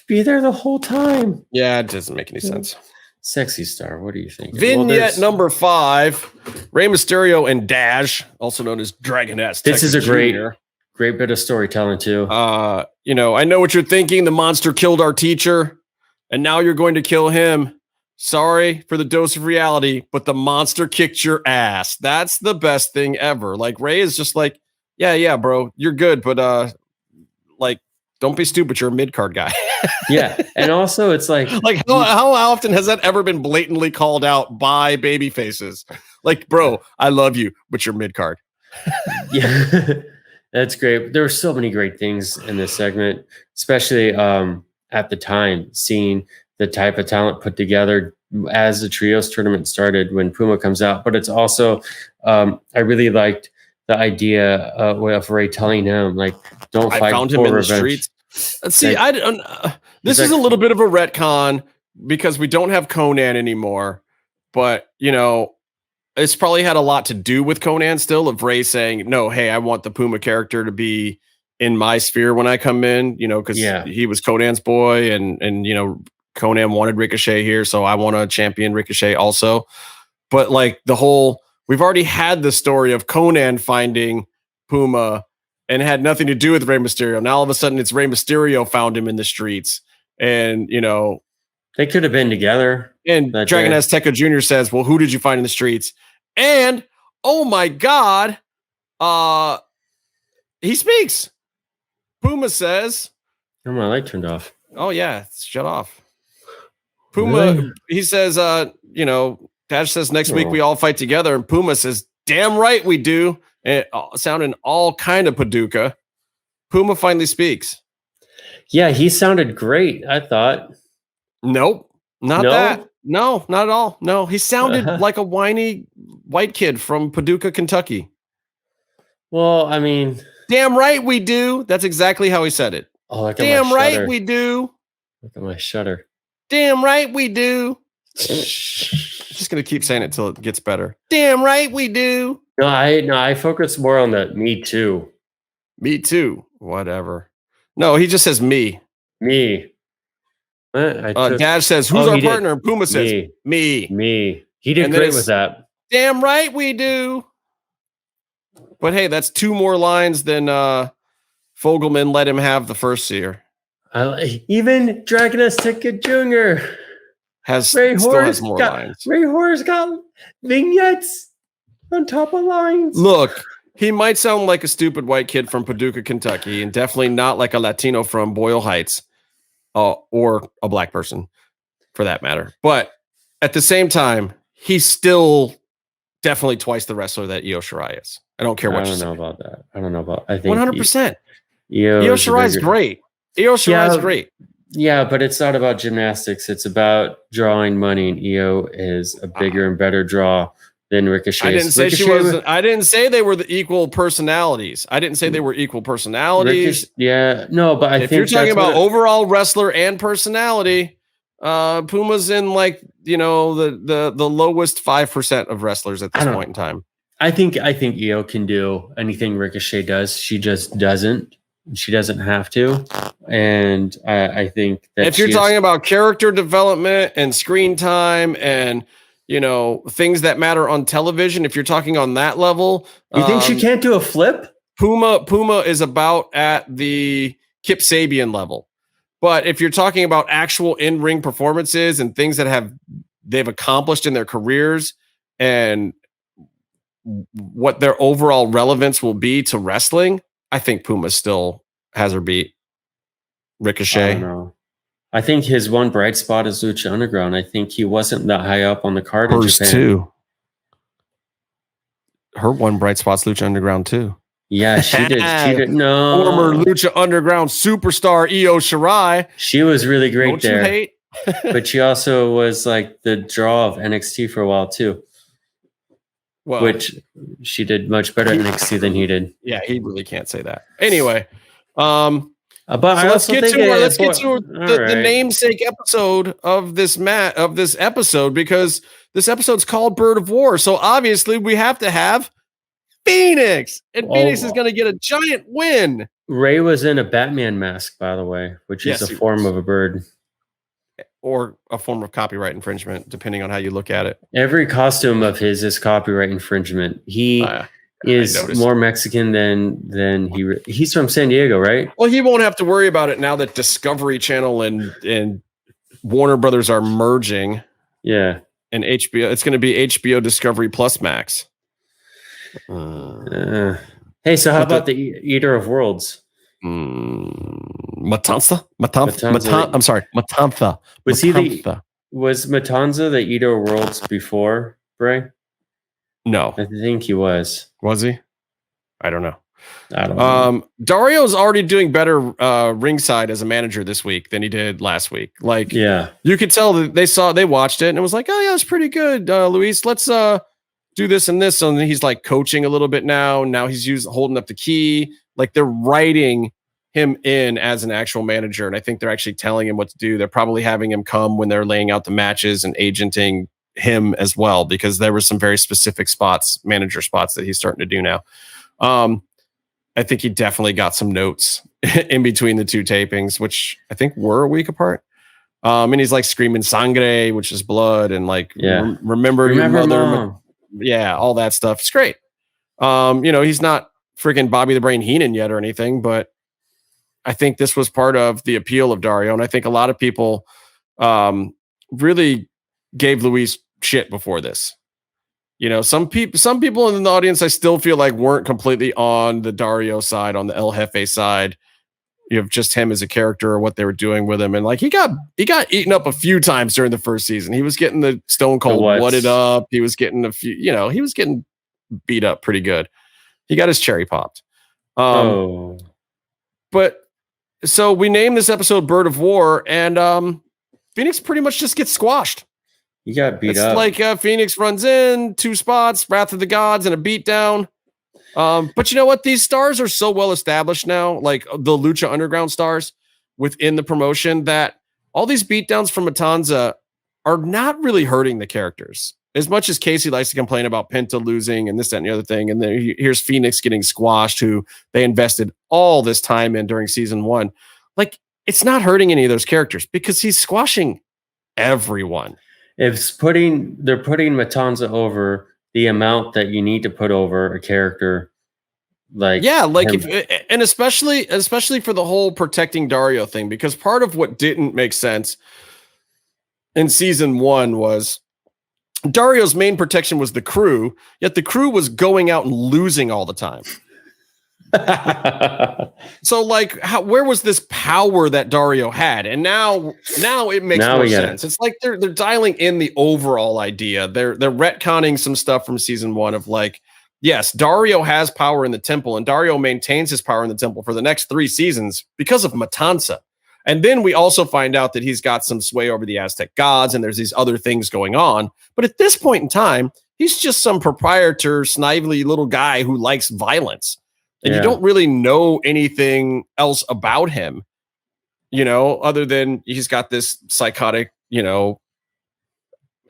be there the whole time. Yeah, it doesn't make any sense. Sexy Star, what do you think? Vignette number 5, Rey Mysterio and Dash, also known as Dragonette. This is a great bit of storytelling too. I know what you're thinking. The monster killed our teacher, and now you're going to kill him. Sorry for the dose of reality, but the monster kicked your ass. That's the best thing ever. Like, Rey is just like, yeah, bro, you're good, but don't be stupid. You're a mid-card guy. Yeah, and also it's like how often has that ever been blatantly called out by baby faces? Like, bro, I love you, but you're mid-card. Yeah, that's great. There were so many great things in this segment, especially at the time, seeing the type of talent put together as the trios tournament started when Puma comes out. But it's also, I really liked the idea of Rey telling him, like, don't fight. I found him in the streets. See, this is a little bit of a retcon because we don't have Conan anymore. But, it's probably had a lot to do with Conan still, of Rey saying, no, hey, I want the Puma character to be in my sphere when I come in, because he was Conan's boy and Conan wanted Ricochet here, so I want to champion Ricochet also. But we've already had the story of Conan finding Puma and had nothing to do with Rey Mysterio. Now all of a sudden it's Rey Mysterio found him in the streets, and they could have been together. And Dragon Azteca Jr. says, well, who did you find in the streets? And oh my God, he speaks. Puma says, oh, my light turned off. Oh yeah, shut off. Puma, he says, Dash says next week we all fight together, and Puma says, damn right we do. And sounding all kind of Paducah. Puma finally speaks. Yeah, he sounded great, I thought. Nope, not that. No, not at all. No, he sounded like a whiny white kid from Paducah, Kentucky. Well, I mean, damn right we do. That's exactly how he said it. Oh, damn right we do. Look at my shutter. Damn right we do. Just gonna keep saying it till it gets better. Damn right we do. No, I focus more on the me too. Me too. Whatever. No, he just says me. Me. Dash says, who's our partner? And Puma says, me. Me. He did great with that. Damn right we do. But hey, that's 2 more lines than Fogelman let him have the first year. Even Dragon Azteca Jr. still has more lines. Ray Horror's got vignettes on top of lines. Look, he might sound like a stupid white kid from Paducah, Kentucky, and definitely not like a Latino from Boyle Heights, or a black person for that matter. But at the same time, he's still definitely twice the wrestler that Io Shirai is. I don't care what you say. I don't know about that. I think 100%. Io Shirai is great. Io Shirai is great. Yeah, but it's not about gymnastics. It's about drawing money, and Io is a bigger and better draw than Ricochet. I didn't say she wasn't. I didn't say they were the equal personalities. I didn't say they were equal personalities. No, but I think you're talking about overall wrestler and personality, Puma's in the lowest 5% of wrestlers at this point in time. I think Io can do anything Ricochet does. She just doesn't. She doesn't have to. And I think that if you're talking about character development and screen time and things that matter on television, if you're talking on that level, you think she can't do a flip? Puma is about at the Kip Sabian level. But if you're talking about actual in-ring performances and things that they've accomplished in their careers and what their overall relevance will be to wrestling, I think Puma still has her beat. Ricochet. I don't know. I think his one bright spot is Lucha Underground. I think he wasn't that high up on the card in Japan. Too. Her one bright spot's Lucha Underground too. Yeah, she did. She did. No, former Lucha Underground superstar Io Shirai. She was really great. Don't there. You hate? But she also was like the draw of NXT for a while too. Well, which she did much better at NXT than he did. Yeah, he really can't say that. Anyway, but so let's get to the namesake episode of this episode, because this episode's called Bird of War. So obviously we have to have Phoenix, and Phoenix is going to get a giant win. Rey was in a Batman mask, by the way, which is a form of a bird. Or a form of copyright infringement, depending on how you look at it. Every costume of his is copyright infringement. He is more Mexican than he's from San Diego, right? Well, he won't have to worry about it now that Discovery Channel and Warner Brothers are merging. Yeah. And HBO, it's going to be HBO Discovery Plus Max. Hey, so how about the Eater of Worlds? Matanza. I'm sorry, Matanza. Was Matanza the Eater of Worlds before Bray? No, I think he was. Was he? I don't know. I don't know. Dario's already doing better ringside as a manager this week than he did last week. Like, yeah, you could tell that they watched it and it was like, oh yeah, it's pretty good, Luis. Let's do this and this. And he's like coaching a little bit now. Now he's holding up the key. Like, they're writing him in as an actual manager, and I think they're actually telling him what to do. They're probably having him come when they're laying out the matches and agenting him as well, because there were some very specific manager spots that he's starting to do now. I think he definitely got some notes in between the two tapings, which I think were a week apart. And he's like screaming "sangre," which is blood, and like remember your mother. Mom. Yeah, all that stuff. It's great. He's not freaking Bobby the Brain Heenan yet or anything, but I think this was part of the appeal of Dario. And I think a lot of people really gave Luis shit before this. Some people in the audience, I still feel like weren't completely on the Dario side, on the El Jefe side. You have just him as a character or what they were doing with him. And like, he got eaten up a few times during the first season. He was getting the Stone Cold whatted up. He was getting a few, he was getting beat up pretty good. He got his cherry popped. But so we named this episode Bird of War, and Phoenix pretty much just gets squashed. He got beat up. It's like Phoenix runs in, 2 spots, Wrath of the Gods, and a beatdown. But you know what? These stars are so well established now, like the Lucha Underground stars within the promotion, that all these beatdowns from Matanza are not really hurting the characters. As much as Casey likes to complain about Penta losing and this, that, and the other thing, and then here's Phoenix getting squashed, who they invested all this time in during season 1. Like, it's not hurting any of those characters because he's squashing everyone. They're putting Matanza over the amount that you need to put over a character. Especially for the whole protecting Dario thing, because part of what didn't make sense in season 1 was Dario's main protection was the crew, yet the crew was going out and losing all the time. So like, where was this power that Dario had? And now it makes more sense. It's like they're dialing in the overall idea. They're retconning some stuff from season 1 of like, yes, Dario has power in the temple, and Dario maintains his power in the temple for the next 3 seasons because of Matanza. And then we also find out that he's got some sway over the Aztec gods, and there's these other things going on. But at this point in time, he's just some proprietor, snively little guy who likes violence. And you don't really know anything else about him, other than he's got this psychotic,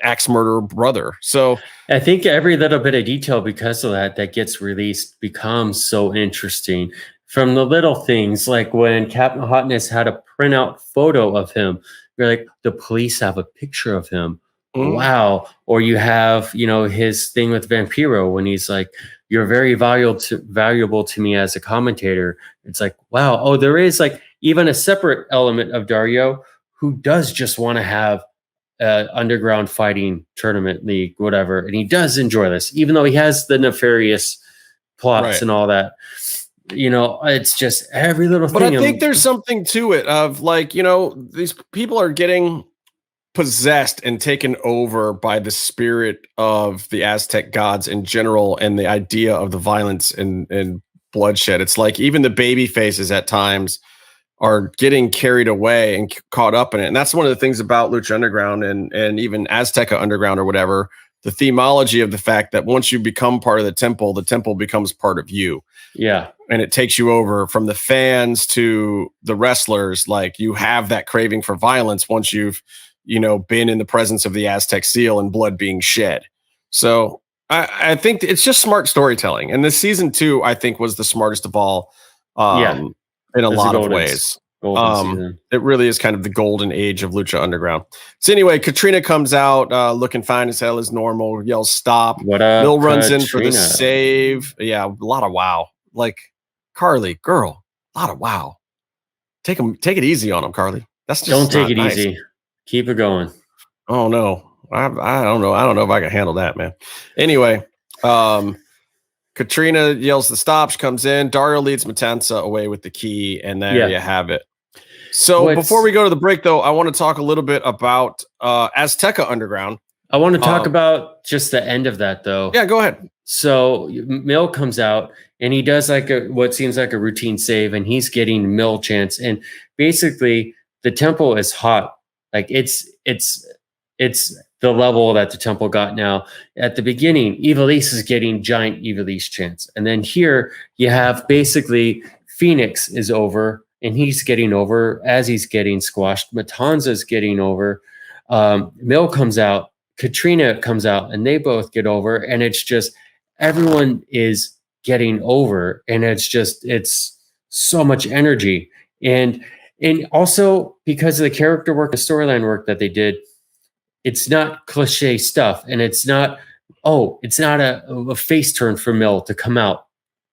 axe murderer brother. So I think every little bit of detail because of that gets released becomes so interesting. From the little things, like when Captain Hotness had a printout photo of him, you're like, the police have a picture of him. Wow. Or you have, his thing with Vampiro when he's like, you're very valuable to me as a commentator. It's like, wow. Oh, there is like even a separate element of Dario who does just want to have an underground fighting tournament league, whatever. And he does enjoy this, even though he has the nefarious plots and all that. It's just every little thing. But I think there's something to it of like, these people are getting possessed and taken over by the spirit of the Aztec gods in general and the idea of the violence and bloodshed. It's like even the baby faces at times are getting carried away and caught up in it. And that's one of the things about Lucha Underground and even Azteca Underground or whatever, the themology of the fact that once you become part of the temple becomes part of you. Yeah. And it takes you over from the fans to the wrestlers. Like you have that craving for violence once you've, been in the presence of the Aztec seal and blood being shed. So I think it's just smart storytelling. And this season 2, I think, was the smartest of all in a lot of ways. It really is kind of the golden age of Lucha Underground. So anyway, Katrina comes out looking fine as hell as normal, yells stop. What up, Mil runs Katrina? in for the save. Yeah, a lot of wow. Like Carly, girl, a lot of wow. Take it easy on him, Carly. That's just don't take it nice. easy. Keep it going. Oh no. I don't know. I don't know if I can handle that, man. Anyway, Katrina yells the stop. She comes in. Dario leads Matanza away with the key, and there you have it. So before we go to the break, though, I want to talk a little bit about Azteca Underground. I want to talk about just the end of that, though. Yeah, go ahead. So Mil comes out, and he does what seems like a routine save, and he's getting Mil chance. And basically, the temple is hot. Like it's the level that the temple got now. At the beginning, Ivelisse is getting giant Ivelisse chance. And then here you have basically Phoenix is over and he's getting over as he's getting squashed. Matanza's getting over. Mil comes out, Katrina comes out, and they both get over. And it's just everyone is getting over. And it's so much energy. And also because of the character work, the storyline work that they did, it's not cliche stuff. And it's not a face turn for Mil to come out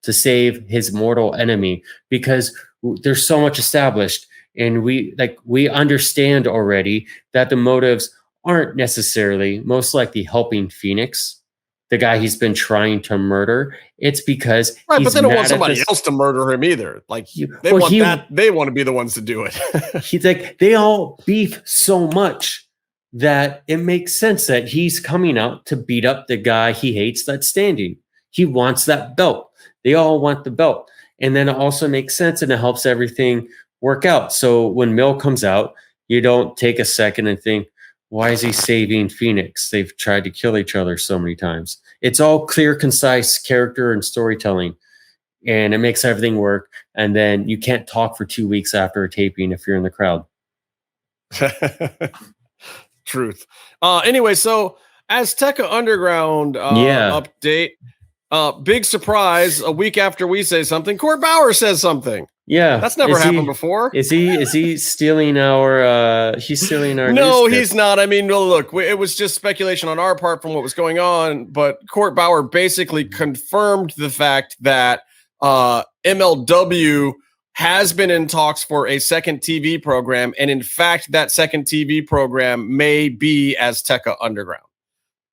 to save his mortal enemy, because there's so much established. And we understand already that the motives aren't necessarily most likely helping Phoenix, the guy he's been trying to murder. It's because but they don't want somebody else to murder him either. Like they want to be the ones to do it. He's like, they all beef so much that it makes sense that he's coming out to beat up the guy he hates that's standing. He wants that belt. They all want the belt. And then it also makes sense and it helps everything work out. So when Mil comes out, you don't take a second and think, why is he saving Phoenix? They've tried to kill each other so many times. It's all clear, concise character and storytelling, and it makes everything work. And then you can't talk for 2 weeks after a taping if you're in the crowd. Truth. Anyway, so Azteca Underground update. Big surprise. A week after we say something, Court Bauer says something. Yeah, that's never happened before. Is he stealing our? He's stealing our. No, he's not. I mean, look, it was just speculation on our part from what was going on. But Court Bauer basically confirmed the fact that MLW has been in talks for a second TV program, and in fact, that second TV program may be Azteca Underground.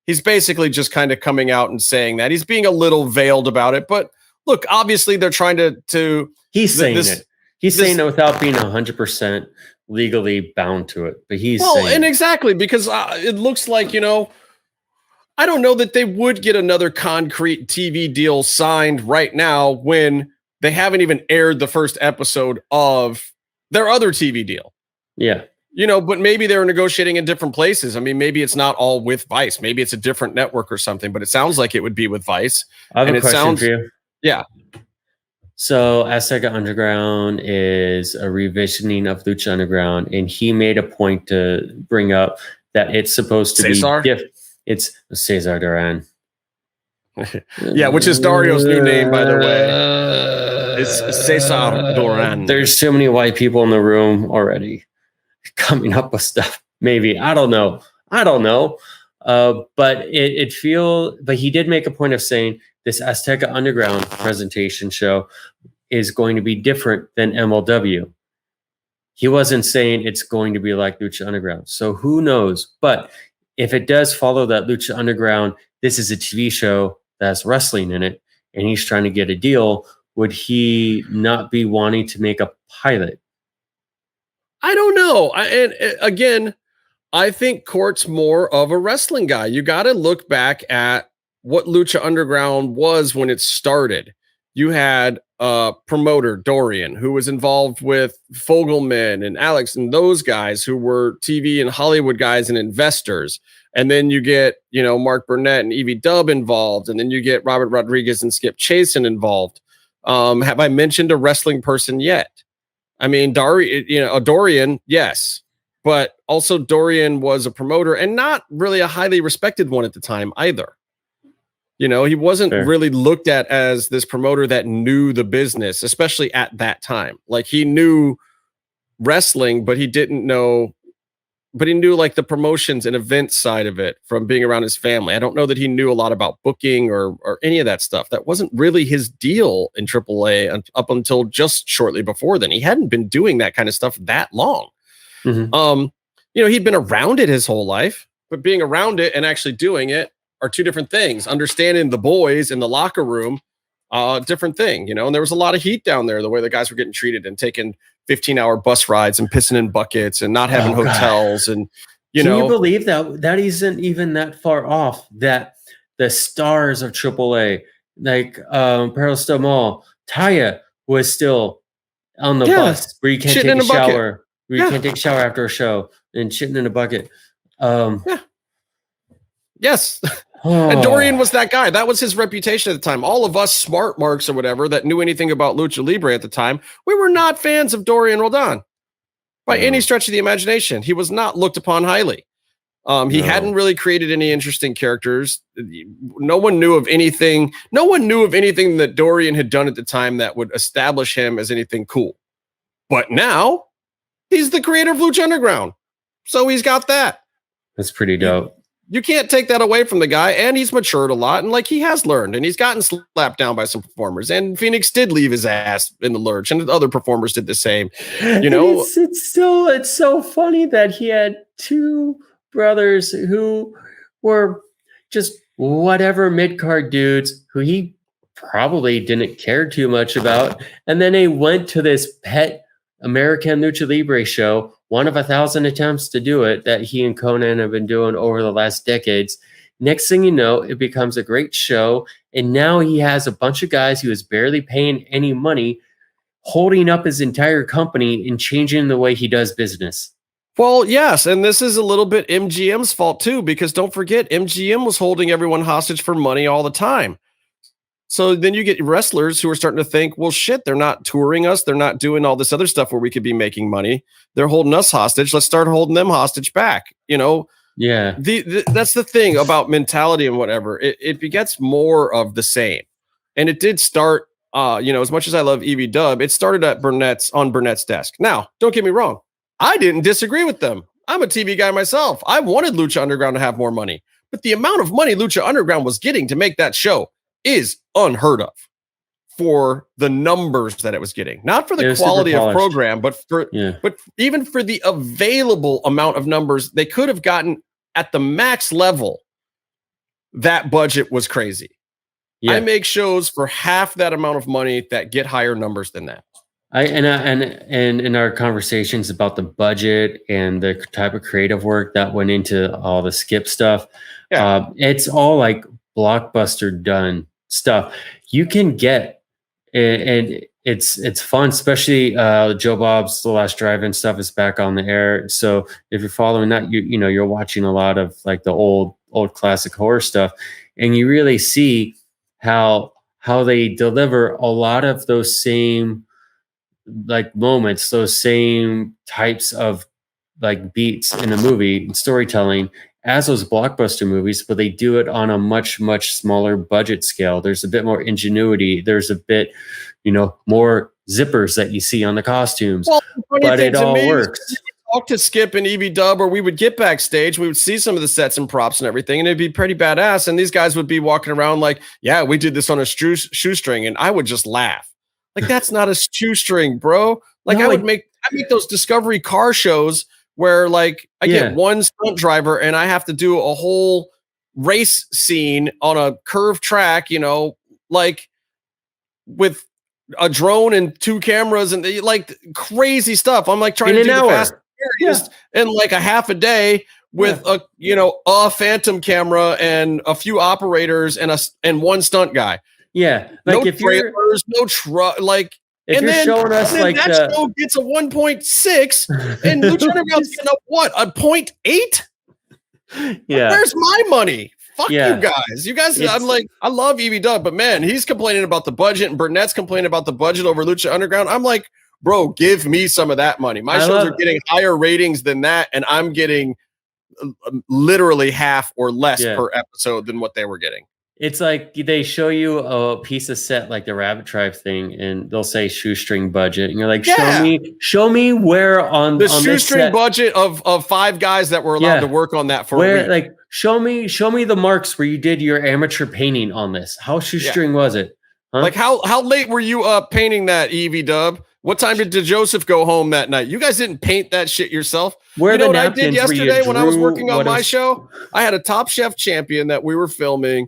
He's basically just kind of coming out and saying that. He's being a little veiled about it, but look, obviously they're trying to. He's saying it. He's saying it without being 100% legally bound to it, but he's saying and exactly because it looks like, I don't know that they would get another concrete TV deal signed right now when they haven't even aired the first episode of their other TV deal. Yeah. But maybe they're negotiating in different places. I mean, maybe it's not all with Vice. Maybe it's a different network or something, but it sounds like it would be with Vice. I have a question for you. Yeah. So Azteca Underground is a revisioning of Lucha Underground, and he made a point to bring up that it's supposed to Cesar? be different. It's Cesar Duran. Yeah, which is Dario's new name, by the way. It's Cesar Duran. There's too many white people in the room already coming up with stuff. Maybe. I don't know. But but he did make a point of saying this Azteca Underground presentation show is going to be different than MLW. He wasn't saying it's going to be like Lucha Underground. So who knows? But if it does follow that Lucha Underground, this is a TV show that has wrestling in it, and he's trying to get a deal would he not be wanting to make a pilot? I don't know. Again, I think Court's more of a wrestling guy. You got to look back at what Lucha Underground was when it started. You had promoter Dorian, who was involved with Fogelman and Alex and those guys who were TV and Hollywood guys and investors. And then you get, Mark Burnett and Evie Dub involved. And then you get Robert Rodriguez and Skip Chasen involved. Have I mentioned a wrestling person yet? I mean, Dorian, yes. But also Dorian was a promoter and not really a highly respected one at the time either. He wasn't really looked at as this promoter that knew the business, especially at that time. Like, he knew wrestling, but he knew like the promotions and events side of it from being around his family. I don't know that he knew a lot about booking or any of that stuff. That wasn't really his deal in AAA up until just shortly before then. He hadn't been doing that kind of stuff that long. Mm-hmm. He'd been around it his whole life, but being around it and actually doing it are two different things. Understanding the boys in the locker room, different thing, and there was a lot of heat down there, the way the guys were getting treated and taking 15-hour bus rides and pissing in buckets and not having hotels. And, Can you believe that isn't even that far off, that the stars of AAA, like Pearl Mall, Taya was still on the bus where you can't take a shower, where you can't take a shower after a show and shitting in a bucket. Yes. And Dorian was that guy. That was his reputation at the time. All of us smart marks or whatever that knew anything about Lucha Libre at the time, we were not fans of Dorian Roldan by any stretch of the imagination. He was not looked upon highly. He hadn't really created any interesting characters. No one knew of anything that Dorian had done at the time that would establish him as anything cool. But now he's the creator of Lucha Underground. So he's got that. That's pretty dope. You can't take that away from the guy, and he's matured a lot, and like he has learned, and he's gotten slapped down by some performers. And Phoenix did leave his ass in the lurch, and other performers did the same. It's so funny that he had two brothers who were just whatever mid-card dudes who he probably didn't care too much about, and then they went to this pet American Lucha Libre show, one of 1,000 attempts to do it that he and Conan have been doing over the last decades. Next thing you know, it becomes a great show. And now he has a bunch of guys he was barely paying any money, holding up his entire company and changing the way he does business. Well, yes. And this is a little bit MGM's fault too, because don't forget, MGM was holding everyone hostage for money all the time. So then you get wrestlers who are starting to think, well, shit, they're not touring us. They're not doing all this other stuff where we could be making money. They're holding us hostage. Let's start holding them hostage back. Yeah. That's the thing about mentality and whatever. It begets more of the same. And it did start, as much as I love Evie Dub, it started at on Burnett's desk. Now, don't get me wrong. I didn't disagree with them. I'm a TV guy myself. I wanted Lucha Underground to have more money. But the amount of money Lucha Underground was getting to make that show is unheard of for the numbers that it was getting, not for the quality of program, but even for the available amount of numbers they could have gotten at the max level. That budget was crazy. Yeah. I make shows for half that amount of money that get higher numbers than that. And in our conversations about the budget and the type of creative work that went into all the skip stuff, it's all like blockbuster done stuff you can get, and it's fun, especially Joe Bob's The Last Drive-In stuff is back on the air. So if you're following that, you're watching a lot of like the old classic horror stuff, and you really see how they deliver a lot of those same like moments, those same types of like beats in a movie and storytelling as those blockbuster movies, but they do it on a much, much smaller budget scale. There's a bit more ingenuity. There's a bit, more zippers that you see on the costumes, but it all works. Talk to Skip and Evie Dub, or we would get backstage, we would see some of the sets and props and everything, and it'd be pretty badass. And these guys would be walking around like, yeah, we did this on a shoestring. And I would just laugh. Like, that's not a shoestring, bro. Like, I make those Discovery car shows where like I get one stunt driver and I have to do a whole race scene on a curved track, like with a drone and 2 cameras and like crazy stuff. I'm like trying to do the Fast and Furious in like a half a day with a phantom camera and a few operators and one stunt guy. Yeah, like no trailers, no truck, like. If and you're then, showing us and like that show gets a 1.6 and Lucha Underground's getting a 0.8. Yeah, where's my money? Fuck you guys. You guys, I'm like, I love Evie Dub, but man, he's complaining about the budget and Burnett's complaining about the budget over Lucha Underground. I'm like, bro, give me some of that money. My shows are getting higher ratings than that, and I'm getting literally half or less per episode than what they were getting. It's like they show you a piece of set like the Rabbit Tribe thing, and they'll say shoestring budget, and you're like, show me where on the on shoestring budget of 5 guys that were allowed to work on that for a week. Like show me the marks where you did your amateur painting on this. How shoestring was it? Huh? Like how late were you painting that, Evie Dub? What time did Joseph go home that night? You guys didn't paint that shit yourself. You know what I did yesterday when I was working on my show? I had a Top Chef champion that we were filming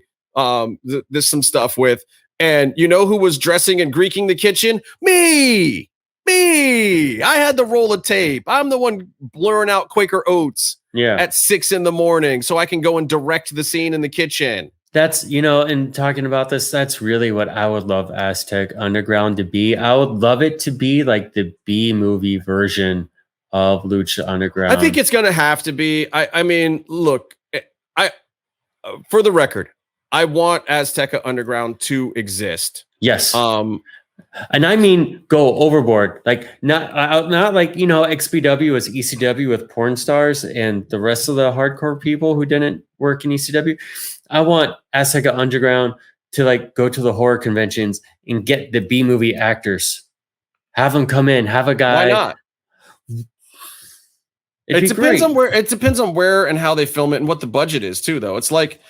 there's some stuff with, and you know who was dressing and greeking the kitchen? Me. I had the roll of tape. I'm the one blurring out Quaker Oats at 6 a.m. so I can go and direct the scene in the kitchen. That's, and talking about this, that's really what I would love Azteca Underground to be. I would love it to be like the B movie version of Lucha Underground. I think it's going to have to be. I mean, look, for the record, I want Azteca Underground to exist. Yes. And I mean, go overboard. Like not like, XPW is ECW with porn stars and the rest of the hardcore people who didn't work in ECW. I want Azteca Underground to like go to the horror conventions and get the B movie actors. Have them come in, have a guy. Why not? It depends on where and how they film it and what the budget is too, though. It's like,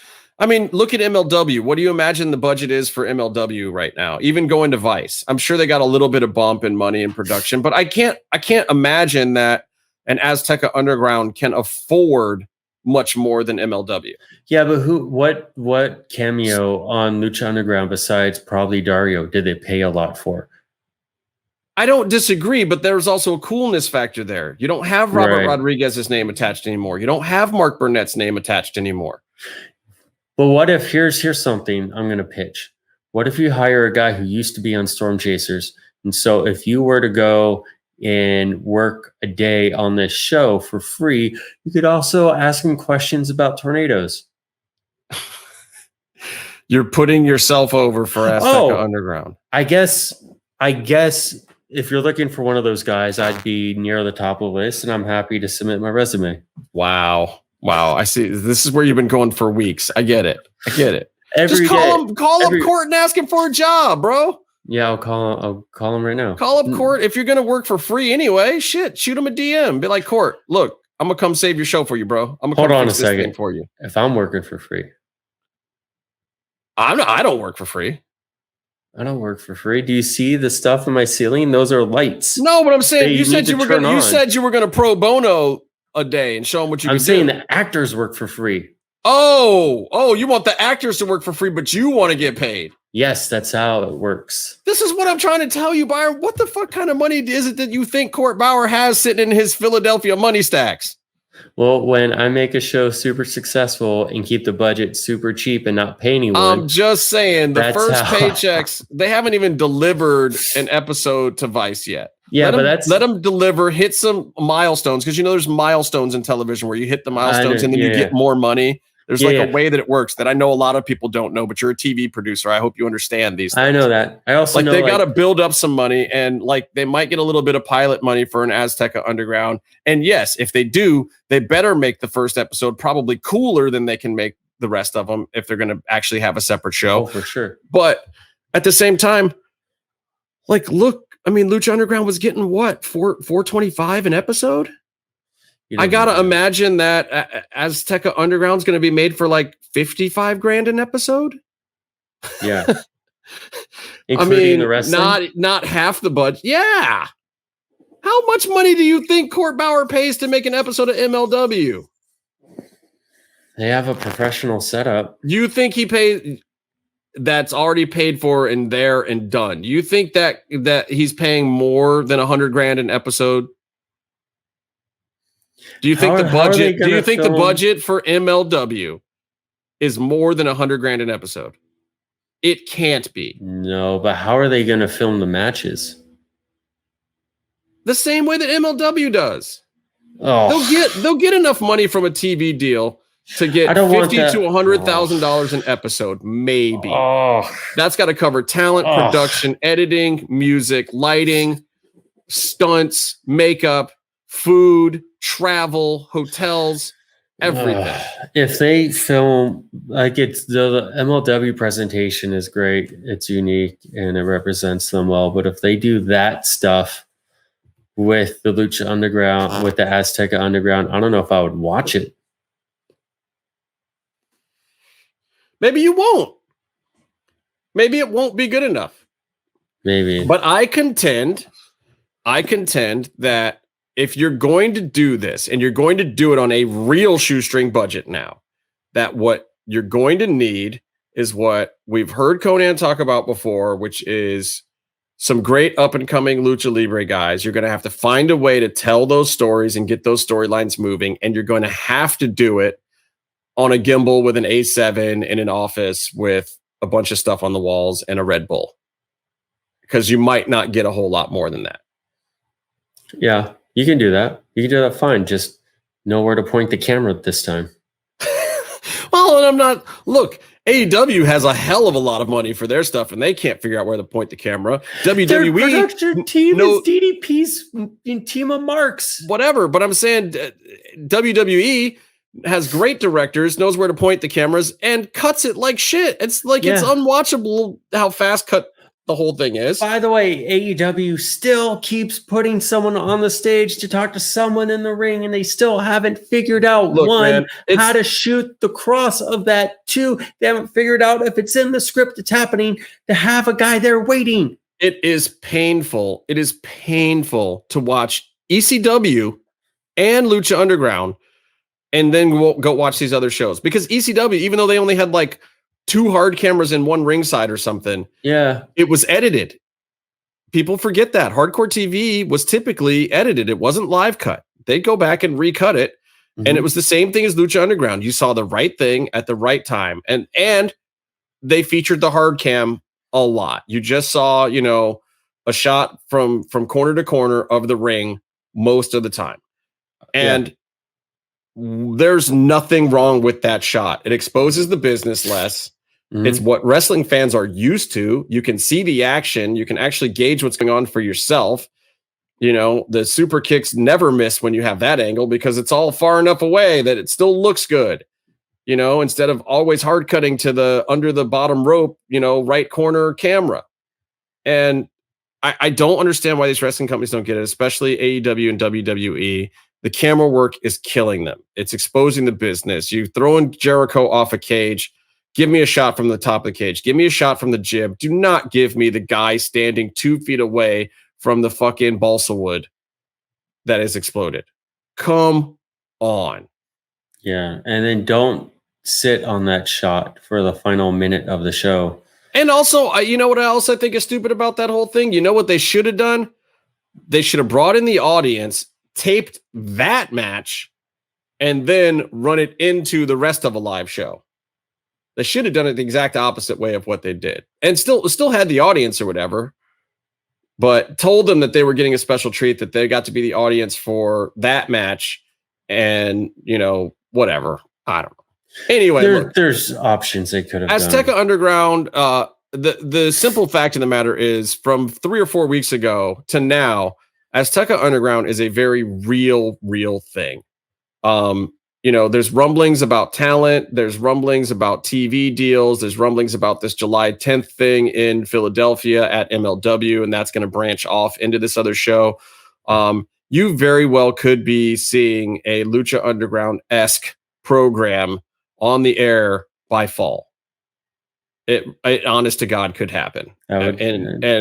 I mean, look at MLW. What do you imagine the budget is for MLW right now? Even going to Vice, I'm sure they got a little bit of bump in money in production, but I can't imagine that an Azteca Underground can afford much more than MLW. Yeah, but what cameo on Lucha Underground besides probably Dario did they pay a lot for? I don't disagree, but there's also a coolness factor there. You don't have Robert Rodriguez's name attached anymore. You don't have Mark Burnett's name attached anymore. But what if here's something I'm going to pitch. What if you hire a guy who used to be on Storm Chasers? And so if you were to go and work a day on this show for free, you could also ask him questions about tornadoes. You're putting yourself over for Azteca Underground. I guess if you're looking for one of those guys, I'd be near the top of the list, and I'm happy to submit my resume. Wow. I see. This is where you've been going for weeks. I get it. Just call up Court and ask him for a job, bro. Yeah, I'll call him right now. Call up Court. If you're going to work for free anyway, shoot him a DM. Be like, Court, look, I'm going to come save your show for you, bro. I'm going to hold on a second thing for you. If I'm working for free. I don't work for free. I don't work for free. Do you see the stuff in my ceiling? Those are lights. No, but I'm saying you said you were going to pro bono a day and show them what you can do. I'm saying the actors work for free. Oh, you want the actors to work for free, but you want to get paid. Yes, that's how it works. This is what I'm trying to tell you, Byron. What the fuck kind of money is it that you think Court Bauer has sitting in his Philadelphia money stacks? Well, when I make a show super successful and keep the budget super cheap and not pay anyone. I'm just saying the first paychecks, they haven't even delivered an episode to Vice yet. Yeah, let them deliver, hit some milestones, because there's milestones in television where you hit the milestones and then you get more money. There's a way that it works that I know a lot of people don't know, but you're a TV producer. I hope you understand these things. I know that. I also know they got to build up some money, and they might get a little bit of pilot money for an Azteca Underground. And yes, if they do, they better make the first episode probably cooler than they can make the rest of them if they're going to actually have a separate show. Oh, for sure. But at the same time, look, I mean, Lucha Underground was getting what, $425 an episode? I gotta imagine that Azteca Underground is going to be made for $55,000 an episode. Yeah, including the wrestling. Not half the budget. Yeah. How much money do you think Court Bauer pays to make an episode of MLW? They have a professional setup. You think he pays? that's already paid for and there and done. You think that he's paying more than $100,000 an episode? Do you think the budget? Do you think the budget for MLW is more than $100,000 an episode? It can't be. No, but how are they going to film the matches? The same way that MLW does. Oh, They'll get enough money from a TV deal to get $50,000 to $100,000 an episode, maybe. Oh, that's got to cover talent, production, editing, music, lighting, stunts, makeup, food, travel, hotels, everything. If they film like it's the MLW presentation is great, it's unique and it represents them well. But if they do that stuff with the Lucha Underground, with the Azteca Underground, I don't know if I would watch it. Maybe you won't. Maybe it won't be good enough. Maybe. But I contend that if you're going to do this and you're going to do it on a real shoestring budget now, that what you're going to need is what we've heard Conan talk about before, which is some great up and coming Lucha Libre guys. You're going to have to find a way to tell those stories and get those storylines moving. And you're going to have to do it on a gimbal with an A7 in an office with a bunch of stuff on the walls and a Red Bull, because you might not get a whole lot more than that. Yeah, you can do that. You can do that fine. Just know where to point the camera this time. Well, and I'm not. Look, AEW has a hell of a lot of money for their stuff, and they can't figure out where to point the camera. WWE their production team is DDP's team of marks. Whatever, but I'm saying WWE has great directors, knows where to point the cameras, and cuts it like shit. It's like it's unwatchable how fast cut the whole thing is. By the way, AEW still keeps putting someone on the stage to talk to someone in the ring, and they still haven't figured out how to shoot the cross of that. 2, they haven't figured out if it's in the script it's happening to have a guy there waiting. It is painful. It is painful to watch ECW and Lucha Underground and then go watch these other shows, because ECW, even though they only had like 2 hard cameras in one ringside or something, it was edited. People forget that Hardcore TV was typically edited. It wasn't live cut. They'd go back and recut it. And it was the same thing as Lucha Underground. You saw the right thing at the right time. And they featured the hard cam a lot. You just saw, a shot from corner to corner of the ring most of the time. And there's nothing wrong with that shot. It exposes the business less. It's what wrestling fans are used to. You can see the action. You can actually gauge what's going on for yourself. The super kicks never miss when you have that angle, because it's all far enough away that it still looks good. Instead of always hard cutting to the under the bottom rope, right corner camera. And I don't understand why these wrestling companies don't get it, especially AEW and WWE. The camera work is killing them. It's exposing the business. You throwing Jericho off a cage. Give me a shot from the top of the cage. Give me a shot from the jib. Do not give me the guy standing 2 feet away from the fucking balsa wood that has exploded. Come on. Yeah, and then don't sit on that shot for the final minute of the show. And also, you know what else I think is stupid about that whole thing? You know what they should have done? They should have brought in the audience, taped that match, and then run it into the rest of a live show. They should have done it the exact opposite way of what they did, and still had the audience or whatever, but told them that they were getting a special treat, that they got to be the audience for that match, and whatever. I don't know. Anyway, there's options they could have done. Azteca Underground. The simple fact of the matter is, from 3 or 4 weeks ago to now, Azteca Underground is a very real thing. There's rumblings about talent. There's rumblings about TV deals. There's rumblings about this July 10th thing in Philadelphia at MLW, and that's going to branch off into this other show. You very well could be seeing a Lucha Underground-esque program on the air by fall. It honest to God could happen. And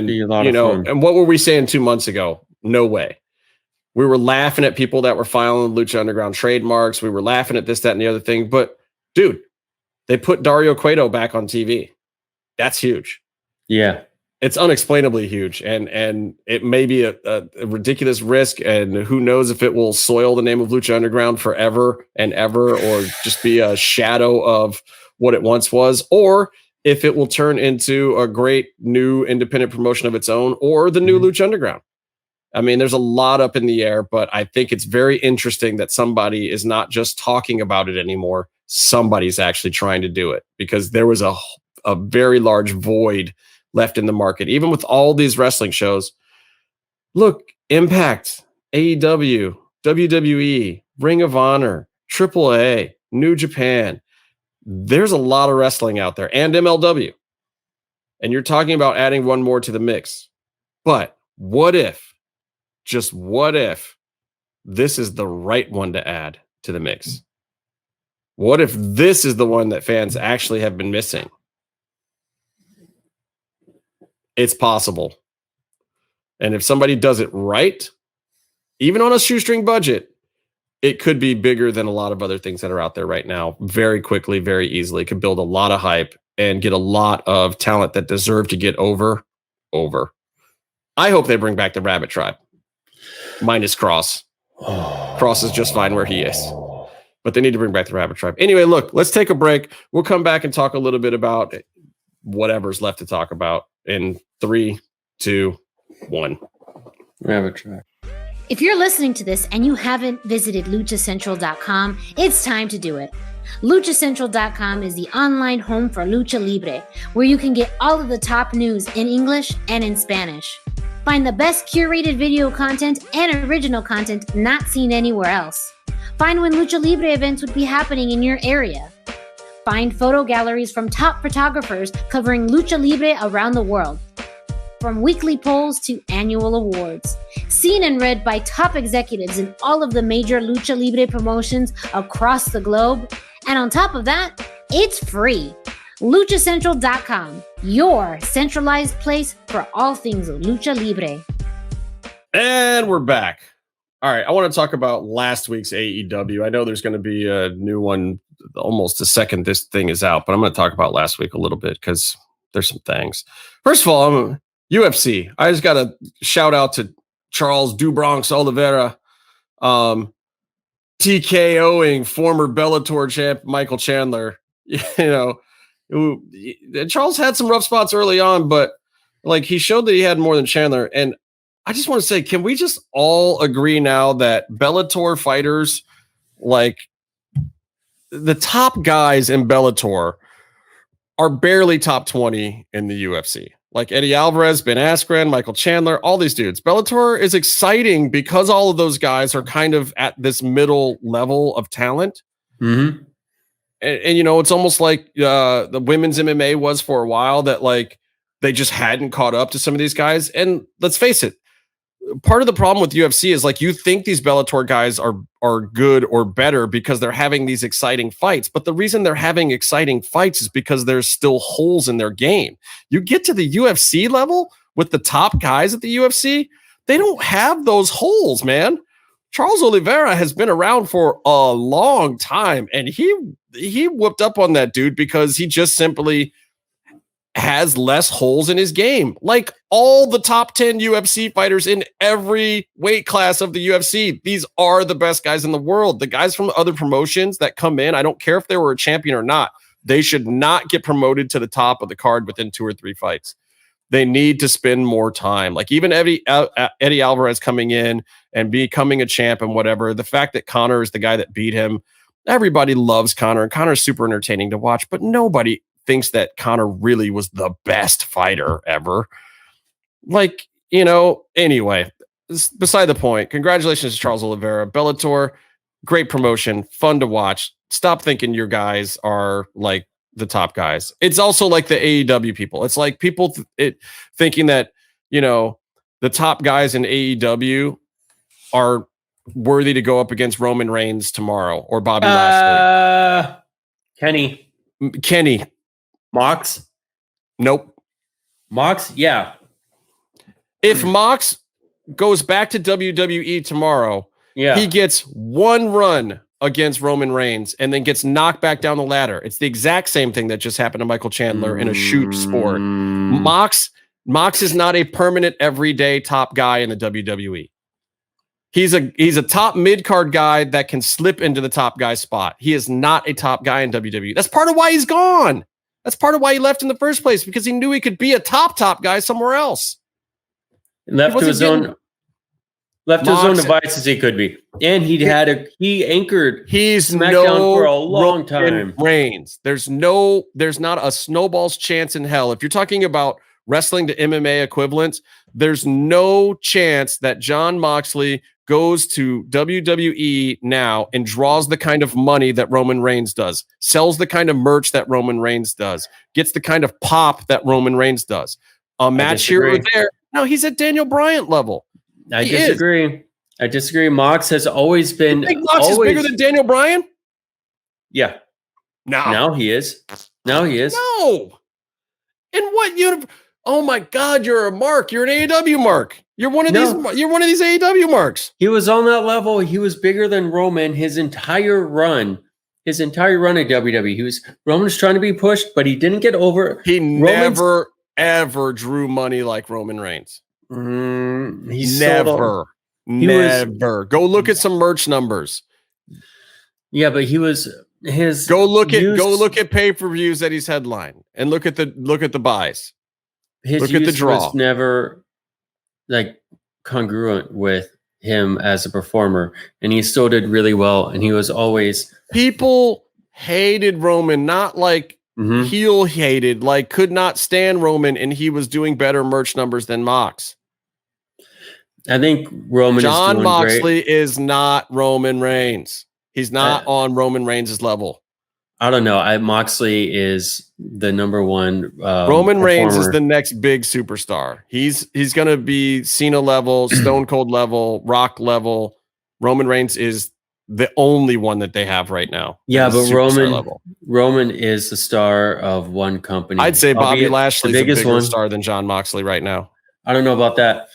be a lot of fun. And what were we saying 2 months ago? No way. We were laughing at people that were filing Lucha Underground trademarks. We were laughing at this, that, and the other thing. But, dude, they put Dario Cueto back on TV. That's huge. Yeah. It's unexplainably huge, and it may be a ridiculous risk, and who knows if it will soil the name of Lucha Underground forever and ever, or just be a shadow of what it once was, or if it will turn into a great new independent promotion of its own, or the new Lucha Underground. I mean, there's a lot up in the air, but I think it's very interesting that somebody is not just talking about it anymore. Somebody's actually trying to do it, because there was a very large void left in the market, even with all these wrestling shows. Look, Impact, AEW, WWE, Ring of Honor, AAA, New Japan. There's a lot of wrestling out there, and MLW. And you're talking about adding one more to the mix. But what if, just what if, this is the right one to add to the mix? What if this is the one that fans actually have been missing? It's possible. And if somebody does it right, even on a shoestring budget, it could be bigger than a lot of other things that are out there right now. Very quickly, very easily. It could build a lot of hype and get a lot of talent that deserve to get over. I hope they bring back the Rabbit Tribe. Minus Cross. Cross is just fine where he is. But they need to bring back the Rabbit Tribe. Anyway, look, let's take a break. We'll come back and talk a little bit about whatever's left to talk about in 3, 2, 1. Rabbit Tribe. If you're listening to this and you haven't visited luchacentral.com, it's time to do it. Luchacentral.com is the online home for Lucha Libre, where you can get all of the top news in English and in Spanish. Find the best curated video content and original content not seen anywhere else. Find when Lucha Libre events would be happening in your area. Find photo galleries from top photographers covering Lucha Libre around the world. From weekly polls to annual awards. Seen and read by top executives in all of the major Lucha Libre promotions across the globe. And on top of that, it's free. LuchaCentral.com, your centralized place for all things Lucha Libre. And we're back. All right, I want to talk about last week's AEW. I know there's going to be a new one almost the second this thing is out, but I'm going to talk about last week a little bit because there's some things. First of all, UFC. I just got to shout out to Charles DuBronx Oliveira, TKOing former Bellator champ Michael Chandler. Charles had some rough spots early on, but like he showed that he had more than Chandler. And I just want to say, can we just all agree now that Bellator fighters, like the top guys in Bellator, are barely top 20 in the UFC? Like Eddie Alvarez, Ben Askren, Michael Chandler, all these dudes. Bellator is exciting because all of those guys are kind of at this middle level of talent. Mm-hmm. And it's almost like the women's MMA was for a while, that like they just hadn't caught up to some of these guys. And let's face it, part of the problem with UFC is like you think these Bellator guys are good or better because they're having these exciting fights. But the reason they're having exciting fights is because there's still holes in their game. You get to the UFC level with the top guys at the UFC, they don't have those holes, man. Charles Oliveira has been around for a long time, and he whooped up on that dude because he just simply has less holes in his game. Like all the top 10 UFC fighters in every weight class of the UFC, these are the best guys in the world. The guys from other promotions that come in, I don't care if they were a champion or not, they should not get promoted to the top of the card within 2 or 3 fights. They need to spend more time. Like even Eddie Alvarez coming in and becoming a champ and whatever, the fact that Conor is the guy that beat him, everybody loves Conor, and Conor's super entertaining to watch, but nobody thinks that Conor really was the best fighter ever. Like, anyway, beside the point. Congratulations to Charles Oliveira. Bellator, great promotion, fun to watch. Stop thinking your guys are like the top guys. It's also like the AEW people. It's like people thinking that, the top guys in AEW are worthy to go up against Roman Reigns tomorrow or Bobby Lashley. Kenny. Mox? Nope. Mox? Yeah. If Mox goes back to WWE tomorrow, he gets one run against Roman Reigns and then gets knocked back down the ladder. It's the exact same thing that just happened to Michael Chandler in a shoot sport. Mox is not a permanent everyday top guy in the WWE. He's a top mid-card guy that can slip into the top guy spot. He is not a top guy in WWE. That's part of why he's gone. That's part of why he left in the first place, because he knew he could be a top guy somewhere else. Left to his own devices, he could be. And he anchored SmackDown for a long time. Reigns. There's not a snowball's chance in hell. If you're talking about wrestling to MMA equivalents, there's no chance that Jon Moxley goes to WWE now and draws the kind of money that Roman Reigns does, sells the kind of merch that Roman Reigns does, gets the kind of pop that Roman Reigns does. A match here or there. No, he's at Daniel Bryan level. I disagree. Mox has always been. You think Mox is bigger than Daniel Bryan? Yeah. Now he is. No. In what universe? Oh my God, you're a mark. You're an AEW mark. You're one of these. You're one of these AEW marks. He was on that level. He was bigger than Roman his entire run at WWE. Roman was trying to be pushed, but he didn't get over. He never ever drew money like Roman Reigns. He's never. Go look at some merch numbers. Yeah, but he was his. Go look at pay-per-views that he's headlined and look at the buys. Look at the draw. Was never like congruent with him as a performer, and he still did really well. And he was always people hated Roman, not like heel hated, like could not stand Roman, and he was doing better merch numbers than Mox. I think Jon Moxley is not Roman Reigns. He's not on Roman Reigns' level. I don't know. Moxley is the number one. Roman Reigns is the next big superstar. He's going to be Cena level, Stone Cold level, Rock level. Roman Reigns is the only one that they have right now. Yeah, but Roman is the star of one company. I'd say Bobby Lashley's a bigger star than Jon Moxley right now. I don't know about that.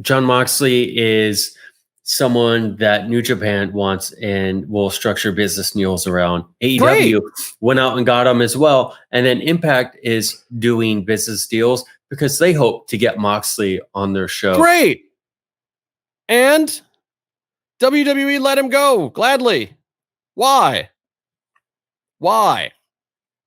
Jon Moxley is someone that New Japan wants and will structure business deals around. AEW went out and got him as well. And then Impact is doing business deals because they hope to get Moxley on their show. Great. And WWE let him go gladly. Why?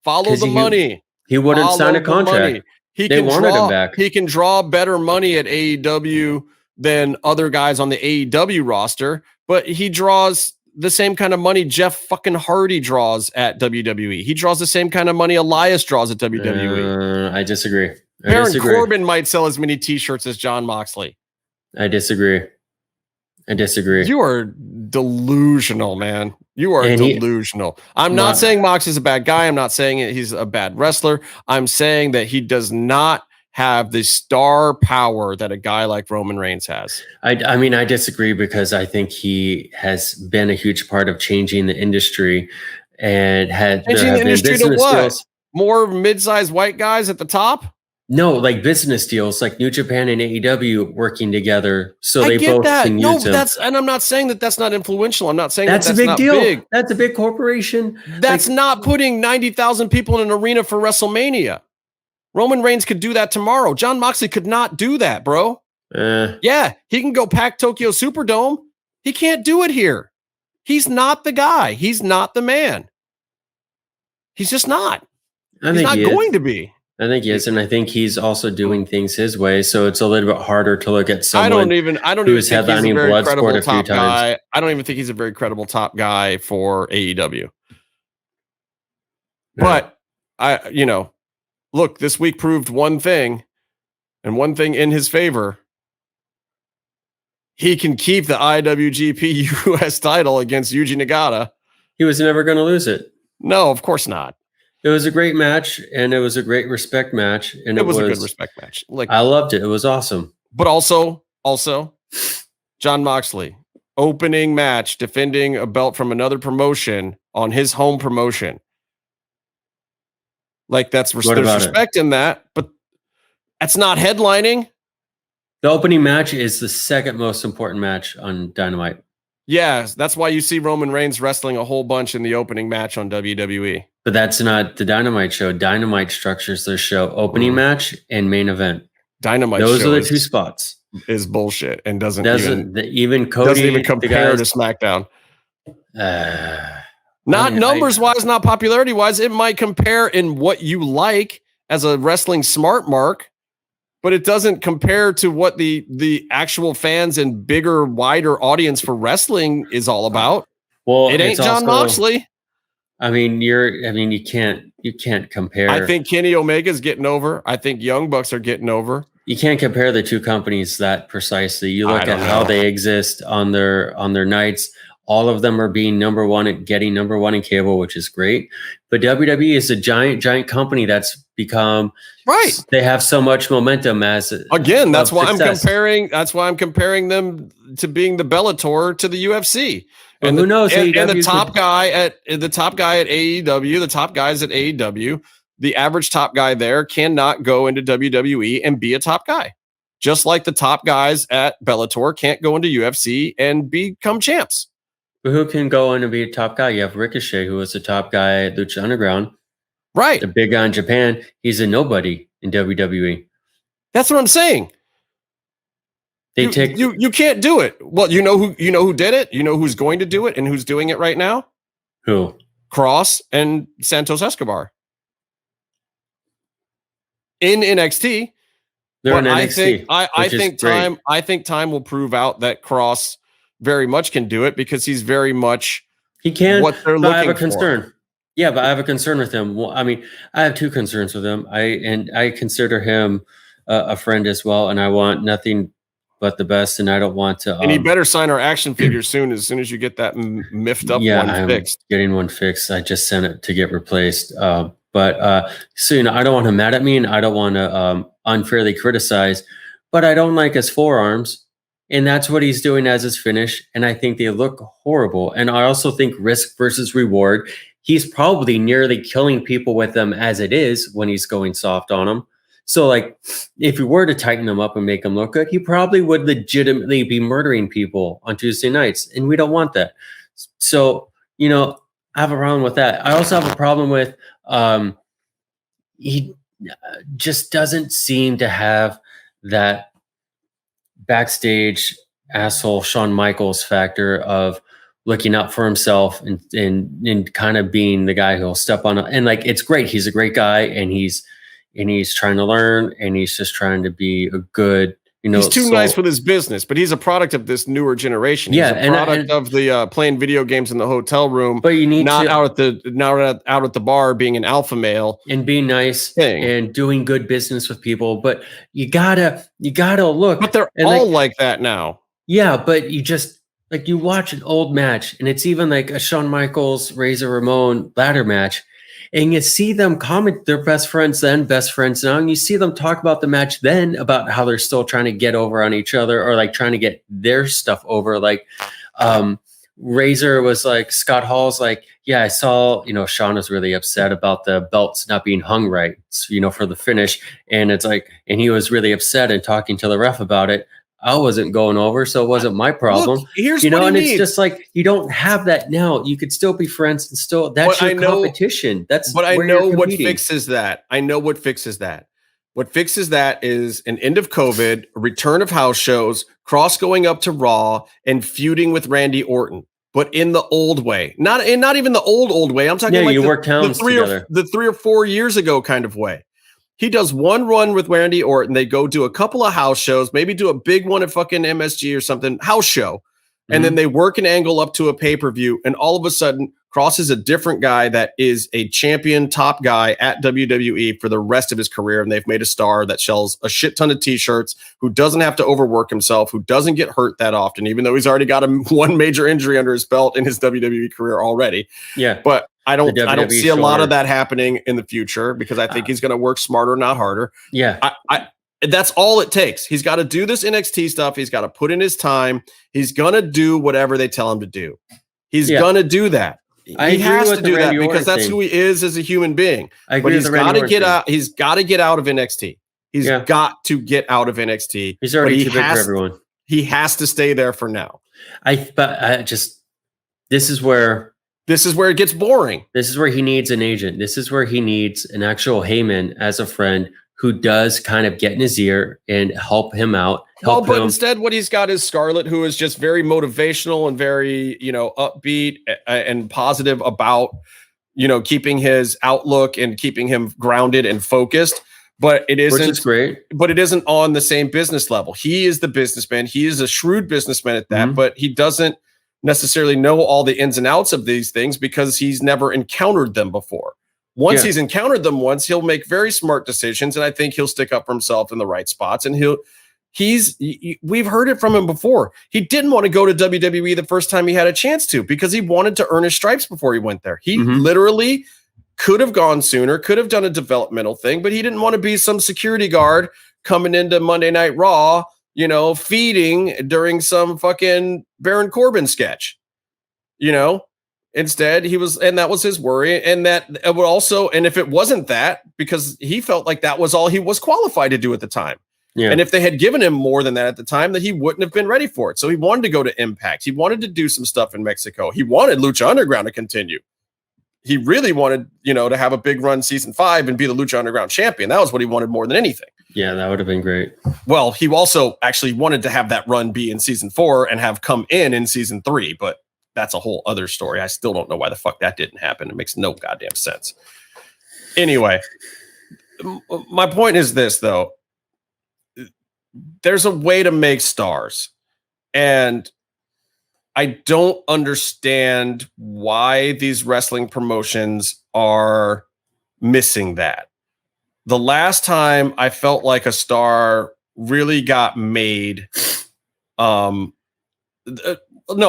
Follow the money. He wouldn't sign a contract. They wanted him back. He can draw better money at AEW than other guys on the AEW roster, but he draws the same kind of money Jeff fucking Hardy draws at WWE. He draws the same kind of money Elias draws at WWE. I disagree. Baron Corbin might sell as many t-shirts as Jon Moxley. I disagree. You are delusional, man. You are delusional. I'm not saying Mox is a bad guy. I'm not saying he's a bad wrestler. I'm saying that he does not have the star power that a guy like Roman Reigns has. I mean, I disagree because I think he has been a huge part of changing the industry and changing the industry to what? Deals. More mid-sized white guys at the top? No, like business deals, like New Japan and AEW working together, so they both can use them. And I'm not saying that that's not influential. I'm not saying that's a big not deal. Big. That's a big corporation. That's not putting 90,000 people in an arena for WrestleMania. Roman Reigns could do that tomorrow. Jon Moxley could not do that, bro. Yeah, he can go pack Tokyo Superdome. He can't do it here. He's not the guy. He's not the man. He's just not. He's not going to be. I think he is, and I think he's also doing things his way. So it's a little bit harder to look at someone. I don't even think he's a very credible top guy. I don't even think he's a very credible top guy for AEW. But look, this week proved one thing, and one thing in his favor. He can keep the IWGP US title against Yuji Nagata. He was never going to lose it. No, of course not. It was a great match, and it was a great respect match. And it was a good respect match. I loved it. It was awesome. But also, Jon Moxley, opening match, defending a belt from another promotion on his home promotion. Like, there's respect in that, but that's not headlining. The opening match is the second most important match on Dynamite. Yes, that's why you see Roman Reigns wrestling a whole bunch in the opening match on WWE. But that's not the Dynamite show. Dynamite structures their show opening match and main event. Dynamite Those show are the two spots. Is bullshit and doesn't even Cody doesn't even compare to SmackDown. Not numbers wise, not popularity wise. It might compare in what you like as a wrestling smart mark, but it doesn't compare to what the actual fans and bigger, wider audience for wrestling is all about. Well, it ain't John Moxley. I mean, you can't compare. I think Kenny Omega's getting over. I think Young Bucks are getting over. You can't compare the two companies that precisely. You look at how they exist on their nights. All of them are being number one and getting number one in cable, which is great. But WWE is a giant company that's become right. They have so much momentum as again. That's why I'm comparing. That's why I'm comparing them to being the Bellator to the UFC. And who knows? And the top guy at AEW, the top guys at AEW, the average top guy there cannot go into WWE and be a top guy. Just like the top guys at Bellator can't go into UFC and become champs. But who can go in and be a top guy? You have Ricochet, who was the top guy at Lucha Underground. Right. The big guy in Japan. He's a nobody in WWE. That's what I'm saying. You can't do it. Well, you know who did it? You know who's going to do it and who's doing it right now? Who? Cross and Santos Escobar. In NXT. They're in NXT. I think time will prove out that Cross very much can do it because he's very much what they're looking for. I have a concern. Yeah, but I have a concern with him. Well, I mean, I have two concerns with him. I consider him a friend as well, and I want nothing but the best, and I don't want to. And he better sign our action figure soon. As soon as you get that miffed up one fixed. Getting one fixed. I just sent it to get replaced. But soon, I don't want him mad at me, and I don't want to unfairly criticize. But I don't like his forearms, and that's what he's doing as his finish. And I think they look horrible. And I also think risk versus reward. He's probably nearly killing people with them as it is when he's going soft on them. So, like, if you were to tighten him up and make him look good, he probably would legitimately be murdering people on Tuesday nights, and we don't want that. So, I have a problem with that. I also have a problem with he just doesn't seem to have that backstage asshole Shawn Michaels factor of looking out for himself and kind of being the guy who'll step on. And like, it's great. He's a great guy, and he's trying to learn, and he's just trying to be a good, he's too nice with his business, but he's a product of this newer generation. He's a product of the playing video games in the hotel room, but you need out at the bar being an alpha male and being nice and doing good business with people. But you gotta look. But they're all like that now. Yeah, but you just like you watch an old match, and it's even like a Shawn Michaels Razor Ramon ladder match. And you see them comment, they're best friends then, best friends now. And you see them talk about the match then, about how they're still trying to get over on each other or like trying to get their stuff over. Like Razor was like, Scott Hall's like, yeah, I saw, Shawn was really upset about the belts not being hung right, for the finish. And it's like, and he was really upset and talking to the ref about it. I wasn't going over, so it wasn't my problem. Look, here's what and it's just like you don't have that now. You could still be friends and still that's your competition. I know what fixes that. What fixes that is an end of COVID, a return of house shows, Cross going up to Raw and feuding with Randy Orton, but in the old way. Not even the old way. I'm talking like you work towns together. The 3 or 4 years ago kind of way. He does one run with Randy Orton. They go do a couple of house shows, maybe do a big one at fucking MSG or something, house show. And then they work an angle up to a pay-per-view. And all of a sudden, Cross is a different guy that is a champion top guy at WWE for the rest of his career. And they've made a star that sells a shit ton of t-shirts, who doesn't have to overwork himself, who doesn't get hurt that often, even though he's already got one major injury under his belt in his WWE career already. Yeah. But I don't see a lot of that happening in the future because I think he's going to work smarter, not harder. Yeah. That's all it takes. He's got to do this NXT stuff. He's got to put in his time. He's going to do whatever they tell him to do. He's going to do that. He has to do that because that's who he is as a human being. But he's got to get out. He's got to get out of NXT. He's got to get out of NXT. He's already too big for everyone. He has to stay there for now. This is where it gets boring. This is where he needs an agent. This is where he needs an actual Heyman as a friend who does kind of get in his ear and help him out. But instead what he's got is Scarlett, who is just very motivational and very, upbeat and positive about, keeping his outlook and keeping him grounded and focused. But it isn't, which is great. But it isn't on the same business level. He is the businessman. He is a shrewd businessman at that, but he doesn't necessarily know all the ins and outs of these things because he's never encountered them before. Once he's encountered them once, he'll make very smart decisions, and I think he'll stick up for himself in the right spots. And we've heard it from him before. He didn't want to go to WWE the first time he had a chance to because he wanted to earn his stripes before he went there. He literally could have gone sooner, could have done a developmental thing, but he didn't want to be some security guard coming into Monday Night Raw, feeding during some fucking Baron Corbin sketch, Instead, that was his worry. And that would also, and if it wasn't that, because he felt like that was all he was qualified to do at the time. Yeah. And if they had given him more than that at the time, that he wouldn't have been ready for it. So he wanted to go to Impact. He wanted to do some stuff in Mexico. He wanted Lucha Underground to continue. He really wanted, to have a big run season 5 and be the Lucha Underground champion. That was what he wanted more than anything. Yeah, that would have been great. Well, he also actually wanted to have that run be in season 4 and have come in season 3, but that's a whole other story. I still don't know why the fuck that didn't happen. It makes no goddamn sense. Anyway, my point is this, though. There's a way to make stars. And I don't understand why these wrestling promotions are missing that. The last time I felt like a star really got made, no,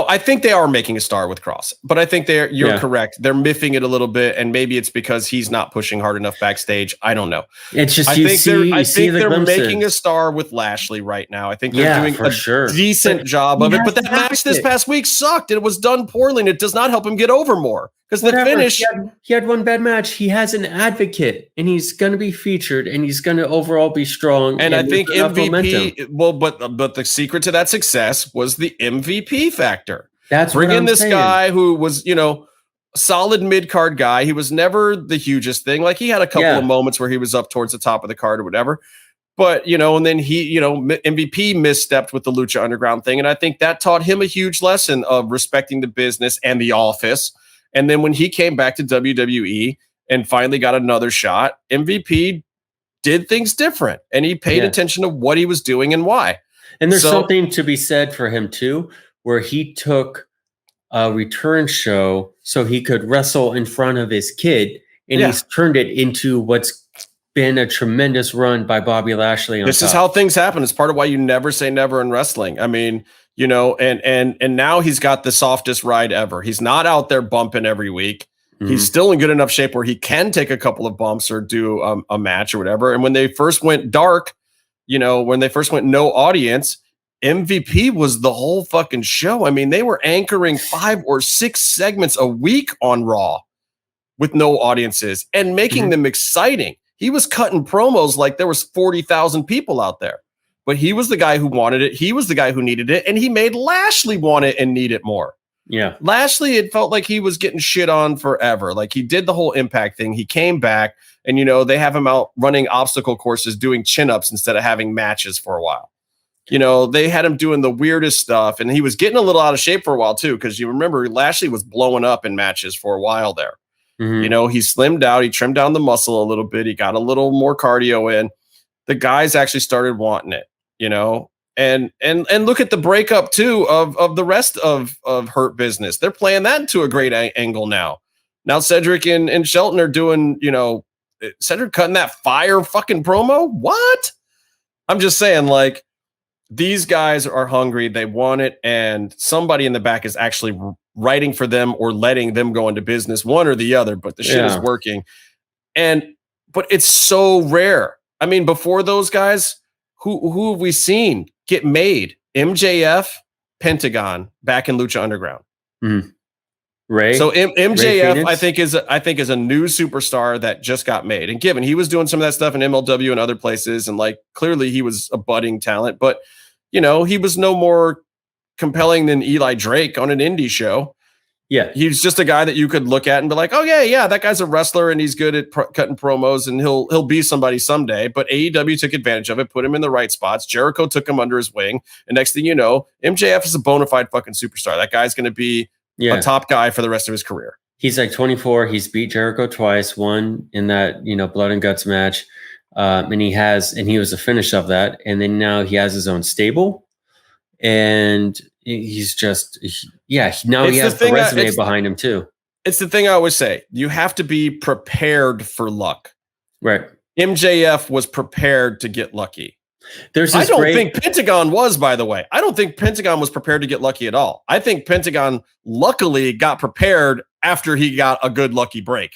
I think they are making a star with Cross, but I think you're correct. They're miffing it a little bit, and maybe it's because he's not pushing hard enough backstage. I don't know. It's just I think they're making a star with Lashley right now. I think they're doing a decent job of it. But that match this past week sucked. It was done poorly, and it does not help him get over more. Because the finish, he had one bad match. He has an advocate, and he's going to be featured, and he's going to overall be strong. And I think MVP. Well, but the secret to that success was the MVP factor. That's bring in this guy who was, solid mid card guy. He was never the hugest thing. Like he had a couple of moments where he was up towards the top of the card or whatever. But, and then he, MVP misstepped with the Lucha Underground thing. And I think that taught him a huge lesson of respecting the business and the office. And then when he came back to WWE and finally got another shot, MVP did things different. And he paid attention to what he was doing and why. And there's something to be said for him, too, where he took a return show so he could wrestle in front of his kid. And he's turned it into what's been a tremendous run by Bobby Lashley. This is how things happen. It's part of why you never say never in wrestling. I mean, and now he's got the softest ride ever. He's not out there bumping every week. Mm-hmm. He's still in good enough shape where he can take a couple of bumps or do a match or whatever. And when they first went dark, when they first went no audience, MVP was the whole fucking show. I mean, they were anchoring 5 or 6 segments a week on Raw with no audiences and making them exciting. He was cutting promos like there was 40,000 people out there. But he was the guy who wanted it. He was the guy who needed it. And he made Lashley want it and need it more. Yeah. Lashley, it felt like he was getting shit on forever. Like he did the whole Impact thing. He came back and, they have him out running obstacle courses, doing chin-ups instead of having matches for a while. They had him doing the weirdest stuff. And he was getting a little out of shape for a while, too, because you remember Lashley was blowing up in matches for a while there. Mm-hmm. He slimmed out. He trimmed down the muscle a little bit. He got a little more cardio in. The guys actually started wanting it. And look at the breakup too of the rest of Hurt Business. They're playing that into a great angle now. Now Cedric and Shelton are doing, Cedric cutting that fire fucking promo. What? I'm just saying, like, these guys are hungry. They want it, and somebody in the back is actually writing for them or letting them go into business, one or the other. But the shit is working, but it's so rare. I mean, before those guys. Who have we seen get made? MJF, Pentagon, back in Lucha Underground. Mm-hmm. Ray. So MJF, I think is a new superstar that just got made. And given he was doing some of that stuff in MLW and other places, and like clearly he was a budding talent. But he was no more compelling than Eli Drake on an indie show. Yeah. He's just a guy that you could look at and be like, oh yeah, that guy's a wrestler and he's good at cutting promos and he'll be somebody someday. But AEW took advantage of it, put him in the right spots. Jericho took him under his wing. And next thing you know, MJF is a bona fide fucking superstar. That guy's going to be a top guy for the rest of his career. He's like 24. He's beat Jericho twice, one in that, blood and guts match. And he was the finish of that. And then now he has his own stable. And he's just, now he has the resume behind him too. It's the thing I always say. You have to be prepared for luck. Right. MJF was prepared to get lucky. I don't think Pentagon was, by the way. I don't think Pentagon was prepared to get lucky at all. I think Pentagon luckily got prepared after he got a good lucky break.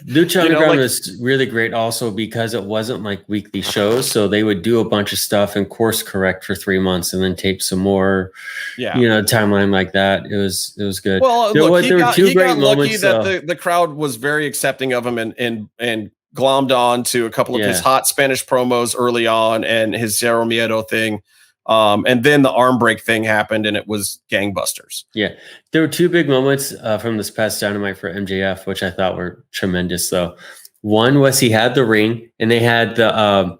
Lucha Underground was really great also because it wasn't like weekly shows. So they would do a bunch of stuff and course correct for 3 months and then tape some more, timeline like that. It was good. Well, he got lucky that the crowd was very accepting of him and glommed on to a couple of his hot Spanish promos early on and his Zero Miedo thing. And then the arm break thing happened and it was gangbusters. Yeah. There were 2 big moments from this past Dynamite for MJF, which I thought were tremendous though. One was he had the ring and they had the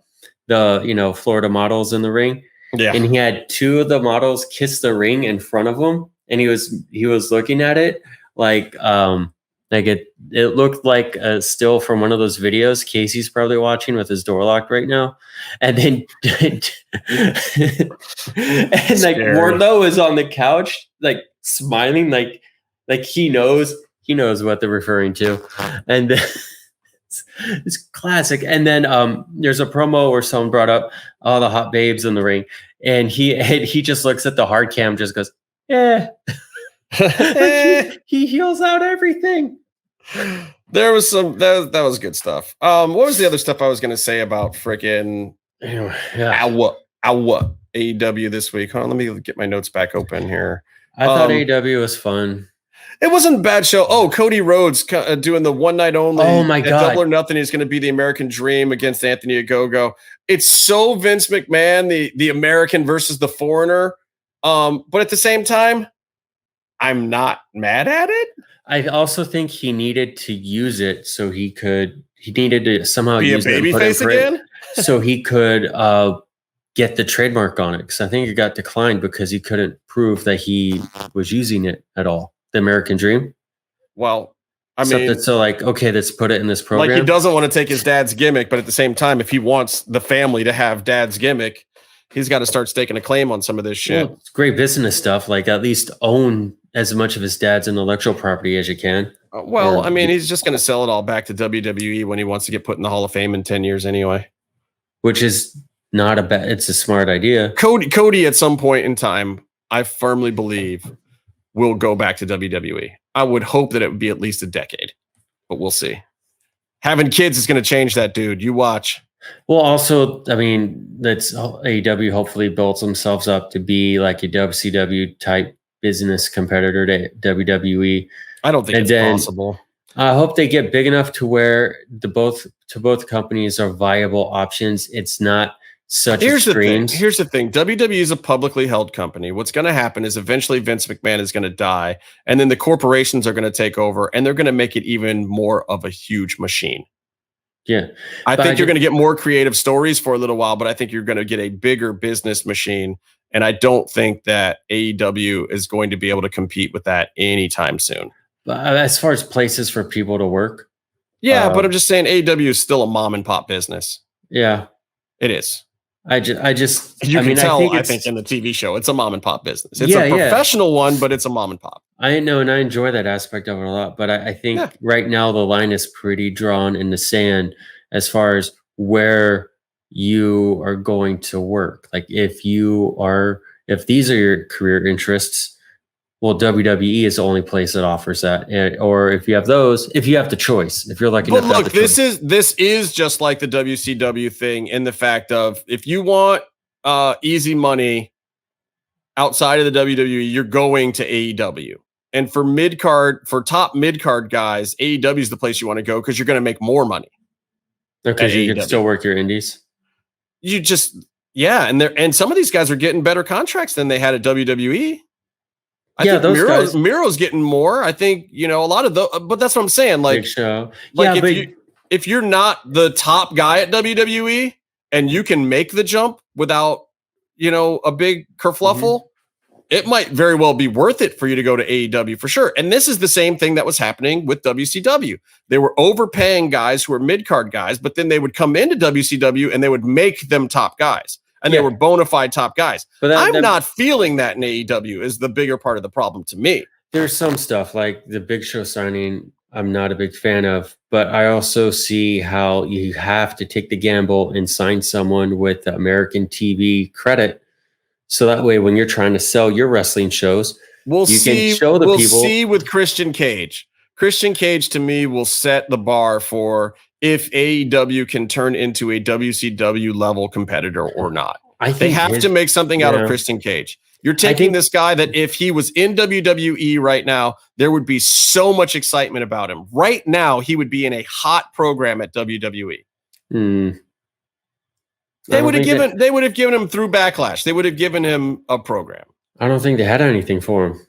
Florida models in the ring. Yeah. And he had 2 of the models kiss the ring in front of him. And he was looking at it like it looked like a still from one of those videos Casey's probably watching with his door locked right now. And then Wardlow is on the couch, like smiling, like he knows what they're referring to. And it's classic. And then there's a promo where someone brought up all the hot babes in the ring. And he just looks at the hard cam, just goes, yeah. He heals out everything. There was some that was good stuff. What was the other stuff I was going to say about freaking AEW this week? Hold on, let me get my notes back open here. I thought AEW was fun. It wasn't a bad show. Oh, Cody Rhodes doing the one night only. Oh my God. Double or Nothing. He's going to be the American Dream against Anthony Ogogo. It's so Vince McMahon, the American versus the foreigner. But at the same time, I'm not mad at it. I also think he needed to use it so he needed to somehow be use a babyface again, so he could get the trademark on it. Because I think it got declined because he couldn't prove that he was using it at all. The American Dream. Well, I mean, let's put it in this program. Like he doesn't want to take his dad's gimmick, but at the same time, if he wants the family to have dad's gimmick, he's got to start staking a claim on some of this shit. Well, it's great business stuff. Like at least own as much of his dad's intellectual property as you can. I mean, he's just going to sell it all back to WWE when he wants to get put in the Hall of Fame in 10 years anyway. Which is not it's a smart idea. Cody at some point in time, I firmly believe, will go back to WWE. I would hope that it would be at least a decade, but we'll see. Having kids is going to change that, dude. You watch. Well, also, I mean, that's AEW hopefully builds themselves up to be like a WCW type business competitor to WWE. I don't think it's possible. I hope they get big enough to where both companies are viable options. It's not such extremes. Here's the thing. WWE is a publicly held company. What's going to happen is eventually Vince McMahon is going to die, and then the corporations are going to take over, and they're going to make it even more of a huge machine. Yeah. I think you're going to get more creative stories for a little while, but I think you're going to get a bigger business machine. And I don't think that AEW is going to be able to compete with that anytime soon. As far as places for people to work. Yeah, but I'm just saying AEW is still a mom and pop business. Yeah. It is. I just you can tell, I think in the TV show, it's a mom and pop business. It's a professional one, but it's a mom and pop. I know, and I enjoy that aspect of it a lot. But I think right now the line is pretty drawn in the sand as far as where you are going to work. Like if these are your career interests, well, WWE is the only place that offers that. Or if you have the choice, if you're lucky enough to have the choice. This is just like the WCW thing in the fact of if you want easy money outside of the WWE, you're going to AEW. And for top mid-card guys, AEW is the place you want to go because you're going to make more money. Okay, so you can still work your indies. You just Yeah, and some of these guys are getting better contracts than they had at WWE. I think those Miro's getting more. I think, a lot of but that's what I'm saying. Like, Big Show. Like if you're not the top guy at WWE and you can make the jump without, a big kerfluffle, it might very well be worth it for you to go to AEW for sure. And this is the same thing that was happening with WCW. They were overpaying guys who were mid-card guys, but then they would come into WCW and they would make them top guys. And they were bona fide top guys. But I'm not feeling that in AEW is the bigger part of the problem to me. There's some stuff like the Big Show signing I'm not a big fan of, but I also see how you have to take the gamble and sign someone with the American TV credit. So that way, when you're trying to sell your wrestling shows, can show the people. We'll see with Christian Cage. Christian Cage, to me, will set the bar for if AEW can turn into a WCW level competitor or not. They have to make something out of Christian Cage. You're taking this guy that if he was in WWE right now, there would be so much excitement about him. Right now, he would be in a hot program at WWE. They would have given him through Backlash. They would have given him a program. I don't think they had anything for him.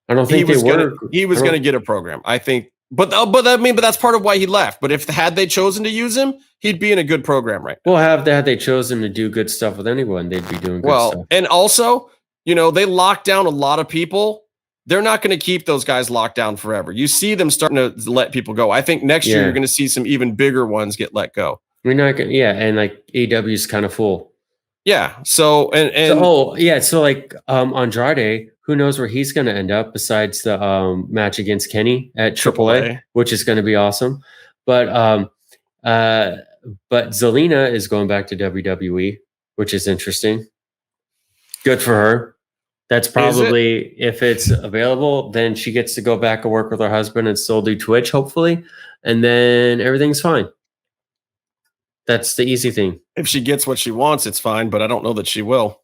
I don't think he was going to get a program. I think, but that's part of why he left. But had they chosen to use him, he'd be in a good program right now. Well, had they chosen to do good stuff with anyone, they'd be doing good stuff. And also, they locked down a lot of people. They're not going to keep those guys locked down forever. You see them starting to let people go. I think next year you're going to see some even bigger ones get let go. We're not going and like AEW is kind of full. Yeah. So Andrade, who knows where he's going to end up besides the match against Kenny at AAA, which is going to be awesome. But Zelina is going back to WWE, which is interesting. Good for her. That's probably, if it's available, then she gets to go back and work with her husband and still do Twitch, hopefully. And then everything's fine. That's the easy thing. If she gets what she wants, it's fine, but I don't know that she will.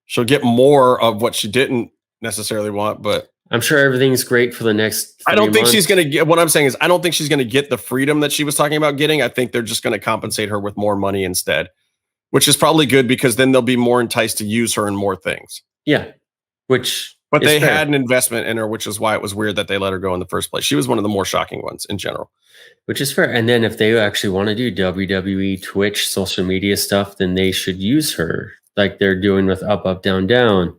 She'll get more of what she didn't necessarily want, but I'm sure everything's great for the next 3 I don't think months. She's going to get, what I'm saying is I don't think she's going to get the freedom that she was talking about getting. I think they're just going to compensate her with more money instead, which is probably good because then they'll be more enticed to use her in more things. Yeah. But they had an investment in her, which is why it was weird that they let her go in the first place. She was one of the more shocking ones in general. Which is fair. And then if they actually want to do WWE, Twitch, social media stuff, then they should use her like they're doing with Up, Up, Down, Down.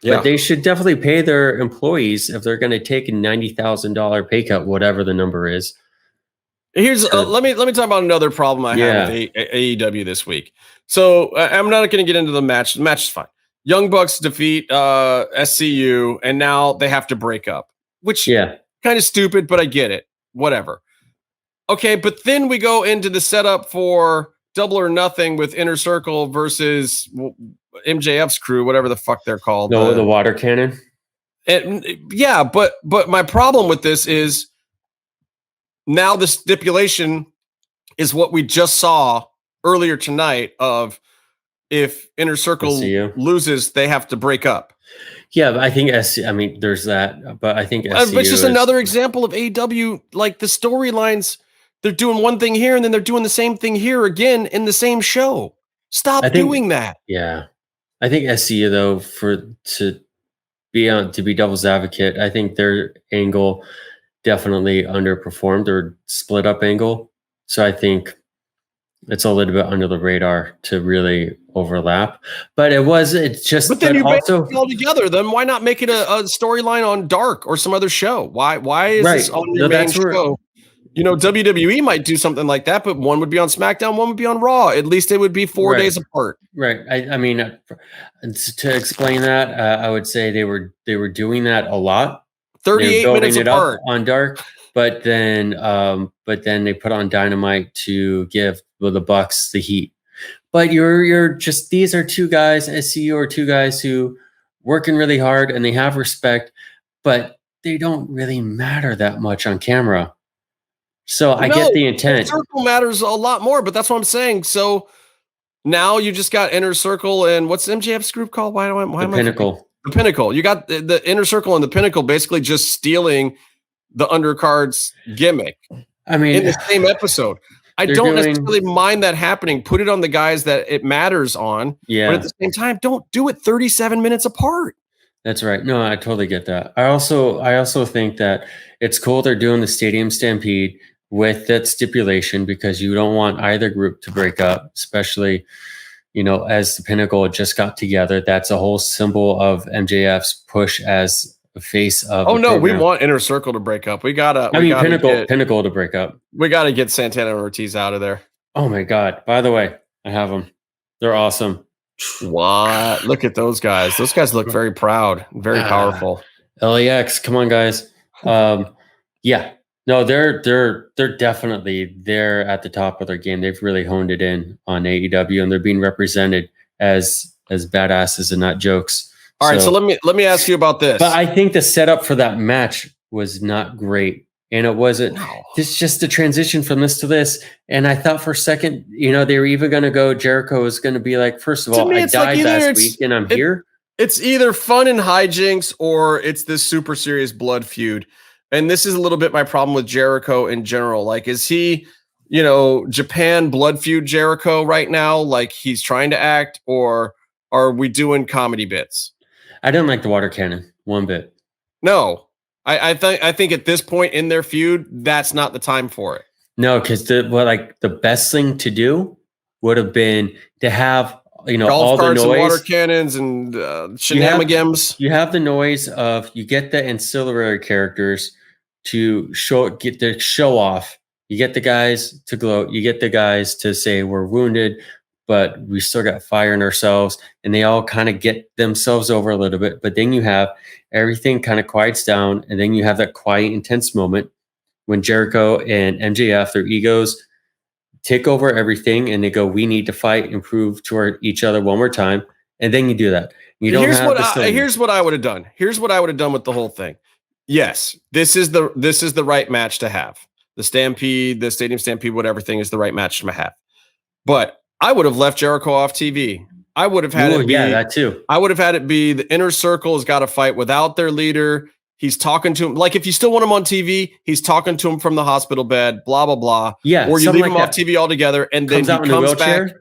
Yeah. But they should definitely pay their employees if they're going to take a $90,000 pay cut, whatever the number is. Here's let me talk about another problem I have with AEW this week. So I'm not going to get into the match. The match is fine. Young Bucks defeat SCU, and now they have to break up, which kind of stupid, but I get it. Whatever. Okay, but then we go into the setup for Double or Nothing with Inner Circle versus MJF's crew, whatever the fuck they're called. No, the Water Cannon. And but my problem with this is now the stipulation is what we just saw earlier tonight of if Inner Circle loses, they have to break up. Yeah, but I think there's that, but I think SCU it's just another example of AEW, like the storylines, they're doing one thing here and then they're doing the same thing here again in the same show. Stop doing that. Yeah. I think SCU though, to be devil's advocate, I think their angle definitely underperformed or split up angle. So I think it's a little bit under the radar to really overlap, but But then you also it all together. Then why not make it a storyline on Dark or some other show? Why is this on your main show? WWE might do something like that, but one would be on SmackDown, one would be on Raw. At least it would be 4 days apart. Right. I mean, to explain that, I would say they were doing that a lot. 38 minutes apart on Dark. But then they put on Dynamite to give the Bucks the heat. But you're just, these are two guys, SCU are two guys who working really hard and they have respect, but they don't really matter that much on camera. So I get the intent. Inner Circle matters a lot more, but that's what I'm saying. So now you just got Inner Circle and what's MJF's group called? Why am Pinnacle. The Pinnacle. You got the Inner Circle and the Pinnacle basically just stealing the undercard's gimmick. I mean, in the same episode. I don't necessarily mind that happening. Put it on the guys that it matters on. Yeah. But at the same time, don't do it 37 minutes apart. That's right. No, I totally get that. I also think that it's cool they're doing the Stadium Stampede with that stipulation because you don't want either group to break up, especially, as the Pinnacle just got together. That's a whole symbol of MJF's push as the face of. Oh no, we want Inner Circle to break up. Pinnacle to break up. We got to get Santana and Ortiz out of there. Oh my God! By the way, I have them. They're awesome. What? Look at those guys. Those guys look very proud, very powerful. LAX, come on, guys. Yeah. No, they're definitely at the top of their game. They've really honed it in on AEW, and they're being represented as badasses and not jokes. All right, so let me ask you about this. But I think the setup for that match was not great. And it wasn't. It's just the transition from this to this. And I thought for a second, they were even going to go. Jericho was going to be like, first of all, I died last week and I'm here. It's either fun and hijinks or it's this super serious blood feud. And this is a little bit my problem with Jericho in general. Like, is he, Japan blood feud Jericho right now? Like he's trying to act, or are we doing comedy bits? I didn't like the water cannon one bit. No. I think at this point in their feud, that's not the time for it. No, because the best thing to do would have been to have golf all the noise, and water cannons, and shenanigans. You have the noise of you get the ancillary characters to show off. You get the guys to gloat. You get the guys to say we're wounded, but we still got fire in ourselves, and they all kind of get themselves over a little bit. But then you have everything kind of quiets down, and then you have that quiet, intense moment when Jericho and MJF, their egos take over everything, and they go, we need to fight and prove to each other one more time. And then you do that. Here's what I would have done. Here's what I would have done with the whole thing. Yes, this is the right match to have. The Stampede, the Stadium Stampede, whatever thing is the right match to have. But I would have left Jericho off TV. I would have had that too. I would have had it be the Inner Circle has got to fight without their leader. He's talking to him. Like, if you still want him on TV, he's talking to him from the hospital bed, blah, blah, blah. Yeah. Or you leave him off TV altogether, and then he comes back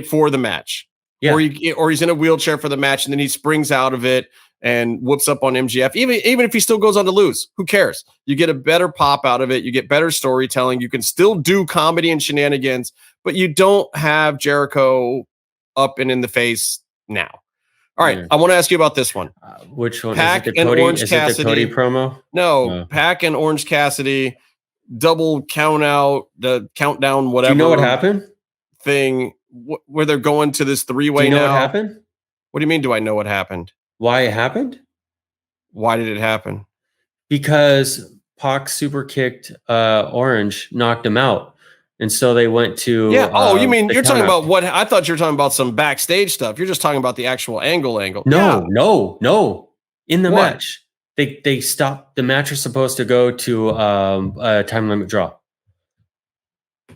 for the match. Yeah. Or he's in a wheelchair for the match, and then he springs out of it and whoops up on MJF. Even if he still goes on to lose, who cares? You get a better pop out of it. You get better storytelling. You can still do comedy and shenanigans, but you don't have Jericho up and in the face now. All right, I want to ask you about this one. Which one? Pac is it and Cody, Orange is Cassidy. It the Cody promo? No, Pac and Orange Cassidy, double count out, the countdown, whatever. Do you know what happened? Thing where they're going to this three-way now. Do you know now. what happened? What do you mean, do I know what happened? Why it happened? Why did it happen? Because Pac super kicked Orange, knocked him out. And so they went to you mean you're talking about what? I thought you were talking about some backstage stuff. You're just talking about the actual angle. No. In the match, they stopped. The match was supposed to go to a time limit draw.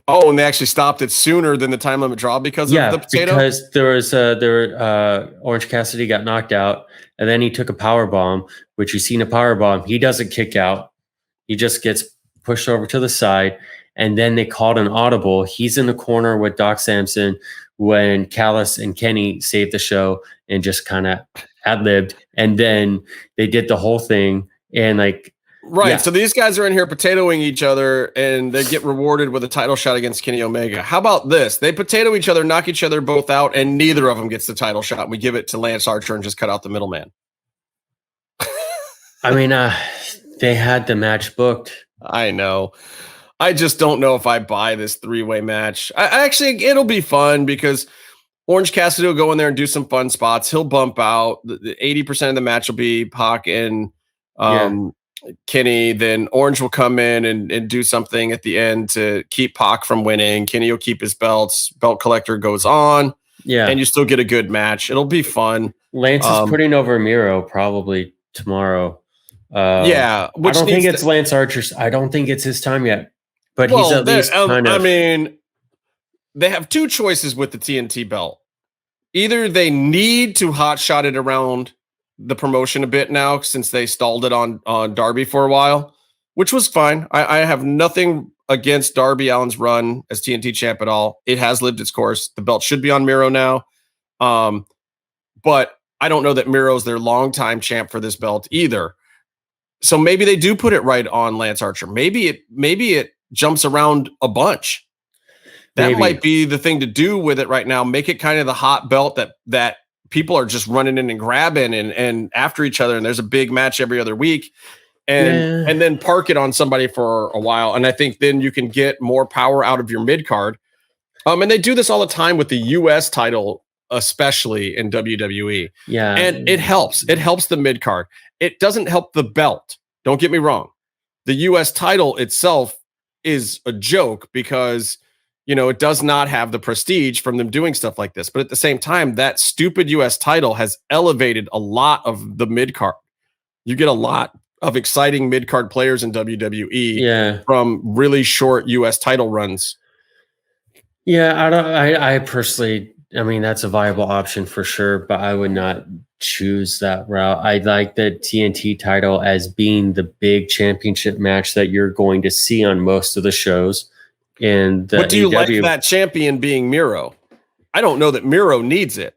Oh, and they actually stopped it sooner than the time limit draw because of the potato. Because Orange Cassidy got knocked out, and then he took a power bomb, which you've seen a power bomb. He doesn't kick out. He just gets pushed over to the side. And then they called an audible. He's in the corner with Doc Samson when Callis and Kenny saved the show and just kind of ad-libbed. And then they did the whole thing. And so these guys are in here potatoing each other, and they get rewarded with a title shot against Kenny Omega. How about this? They potato each other, knock each other both out, and neither of them gets the title shot. And we give it to Lance Archer and just cut out the middleman. I mean, they had the match booked. I know. I just don't know if I buy this three-way match. It'll be fun because Orange Cassidy will go in there and do some fun spots. He'll bump out. The 80% of the match will be Pac and Kenny. Then Orange will come in and do something at the end to keep Pac from winning. Kenny will keep his belts. Belt collector goes on. Yeah. And you still get a good match. It'll be fun. Lance is putting over Miro probably tomorrow. I don't think it's Lance Archer's. I don't think it's his time yet. But he's at least kind of. I mean, they have two choices with the TNT belt. Either they need to hotshot it around the promotion a bit now since they stalled it on Darby for a while, which was fine. I have nothing against Darby Allin's run as TNT champ at all. It has lived its course. The belt should be on Miro now. But I don't know that Miro's their longtime champ for this belt either. So maybe they do put it right on Lance Archer. Maybe it jumps around a bunch. That might be the thing to do with it right now. Make it kind of the hot belt that people are just running in and grabbing and after each other. And there's a big match every other week. And then park it on somebody for a while. And I think then you can get more power out of your mid card. And they do this all the time with the US title, especially in WWE. Yeah. And it helps. It helps the mid card. It doesn't help the belt. Don't get me wrong. The US title itself is a joke because, it does not have the prestige from them doing stuff like this. But at the same time, that stupid US title has elevated a lot of the mid card. You get a lot of exciting mid-card players in WWE from really short US title runs. Yeah, I personally, that's a viable option for sure, but I would not choose that route. I like the TNT title as being the big championship match that you're going to see on most of the shows. But do you like that champion being Miro? I don't know that Miro needs it.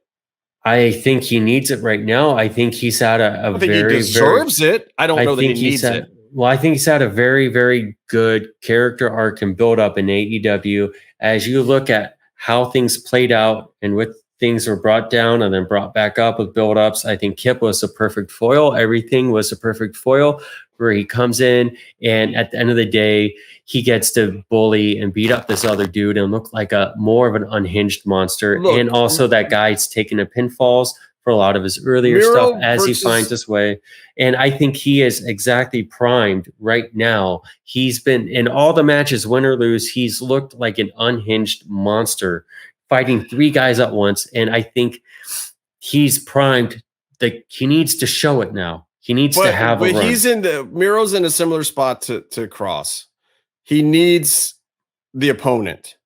I think he needs it right now. I think he's had I think he deserves it. I don't know that he needs it. Well, I think he's had a very, very good character arc and build up in AEW. As you look at how things played out and with things were brought down and then brought back up with build ups, I think Kip was a perfect foil. Everything was a perfect foil where he comes in and at the end of the day, he gets to bully and beat up this other dude and look like a more of an unhinged monster. And also that guy's taking a pinfalls for a lot of his earlier stuff as he finds his way. And I think he is exactly primed right now. He's been in all the matches, win or lose, he's looked like an unhinged monster fighting 3 guys at once. And I think he's primed that he needs to show it now. He needs to have a run. Miro's in a similar spot to Cross. He needs the opponent.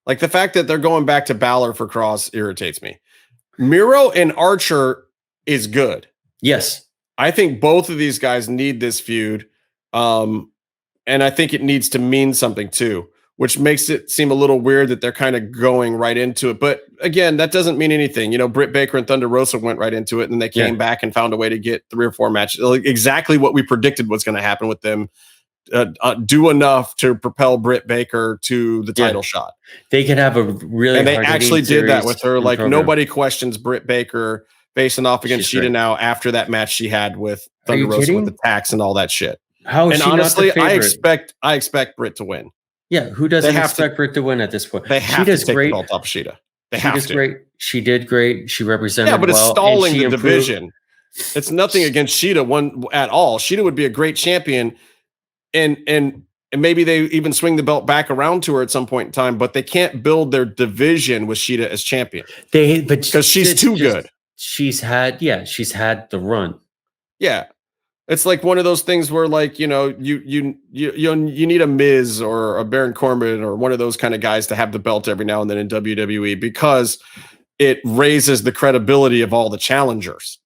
Like the fact that they're going back to Balor for Cross irritates me. Miro and Archer is good. Yes. I think both of these guys need this feud. And I think it needs to mean something too, which makes it seem a little weird that they're kind of going right into it. But again, that doesn't mean anything. Britt Baker and Thunder Rosa went right into it, and they came back and found a way to get 3 or 4 matches. Like exactly what we predicted was going to happen with them. Do enough to propel Britt Baker to the title shot. They could have a really, and they actually did that with her. Like nobody questions Britt Baker facing off against Sheeta now after that match she had with Thunder Rosa with the tax and all that shit. How is she honestly, not the favorite? I expect Britt to win. Yeah, who doesn't expect Britt to win at this point? They have to take the belt off Sheeta. They have to. Great. She did great. She represented but it's stalling the improved. division. It's nothing against Sheeta at all. Sheeta would be a great champion. And maybe they even swing the belt back around to her at some point in time, but they can't build their division with Sheeta as champion. Because she's too good. She's had the run. Yeah. It's like one of those things where like, you need a Miz or a Baron Corbin or one of those kind of guys to have the belt every now and then in WWE because it raises the credibility of all the challengers.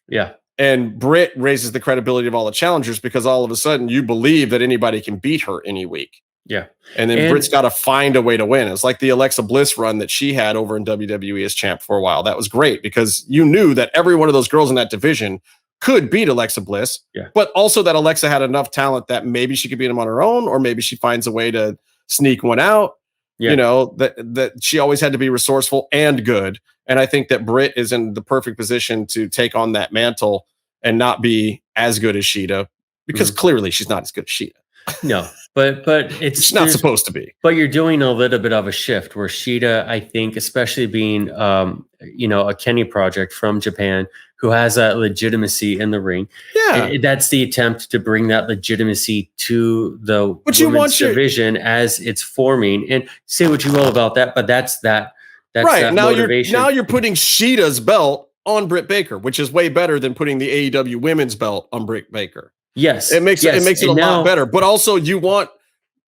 Yeah. And Britt raises the credibility of all the challengers because all of a sudden you believe that anybody can beat her any week. Yeah. And then Britt's got to find a way to win. It's like the Alexa Bliss run that she had over in WWE as champ for a while. That was great because you knew that every one of those girls in that division could beat Alexa Bliss, but also that Alexa had enough talent that maybe she could beat him on her own, or maybe she finds a way to sneak one out. Yeah. That she always had to be resourceful and good. And I think that Britt is in the perfect position to take on that mantle and not be as good as Sheeta because clearly she's not as good as Sheeta. No, but it's not supposed to be. But you're doing a little bit of a shift where Sheeta, I think, especially being a Kenny project from Japan who has that legitimacy in the ring. Yeah, that's the attempt to bring that legitimacy to the women's division as it's forming. And say what you will about that, but that's right that now motivation. You're putting Sheeta's belt on Britt Baker, which is way better than putting the AEW women's belt on Britt Baker. Yes, it makes it a lot better. But also, you want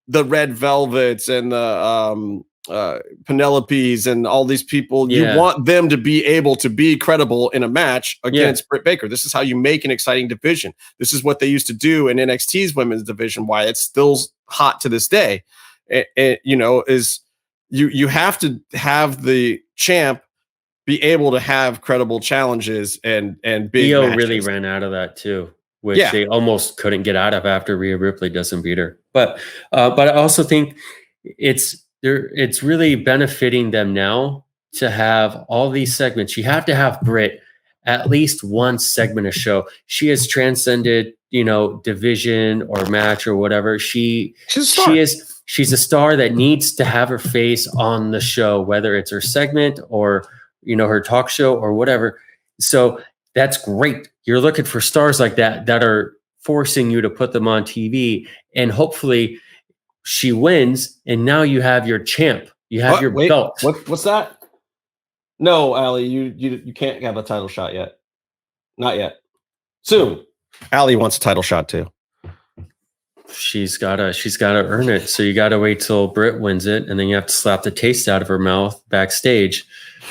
the Red Velvets and the Penelopes and all these people. Yeah. You want them to be able to be credible in a match against Britt Baker. This is how you make an exciting division. This is what they used to do in NXT's women's division. Why it's still hot to this day. Is you have to have the champ be able to have credible challenges and big Io matches. really ran out of that too, which they almost couldn't get out of after Rhea Ripley doesn't beat her. But I also think it's really benefiting them now to have all these segments. You have to have Britt at least one segment of show. She has transcended, division or match or whatever. She's a star that needs to have her face on the show, whether it's her segment or her talk show or whatever. So that's great. You're looking for stars like that are forcing you to put them on TV, and hopefully she wins. And now you have your champ. You have your belt. What's that? No, Allie, you can't have a title shot yet. Not yet. Soon. Allie wants a title shot too. She's gotta earn it. So you gotta wait till Britt wins it, and then you have to slap the taste out of her mouth backstage.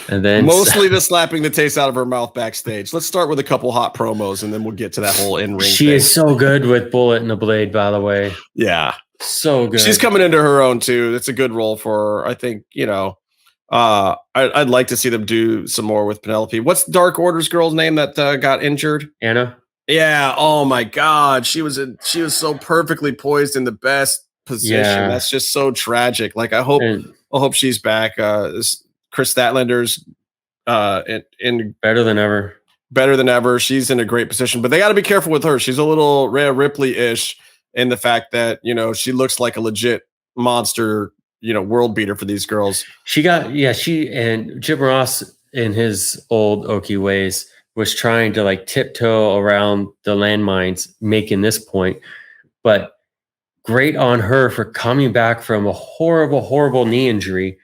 And then mostly the slapping the taste out of her mouth backstage. Let's start with a couple hot promos, and then we'll get to that whole in-ring. She is so good with Bullet and the Blade, by the way. Yeah. So good. She's coming into her own too. It's a good role for her. I think, I'd like to see them do some more with Penelope. What's Dark Order's girl's name that got injured? Anna. Yeah. Oh my God. She was so perfectly poised in the best position. Yeah. That's just so tragic. Like I hope she's back. Chris Statlander's in better than ever. She's in a great position, but they got to be careful with her. She's a little Rhea Ripley-ish in the fact that, she looks like a legit monster, world beater for these girls. She and Jim Ross in his old Okie ways was trying to like tiptoe around the landmines, making this point, but great on her for coming back from a horrible, horrible knee injury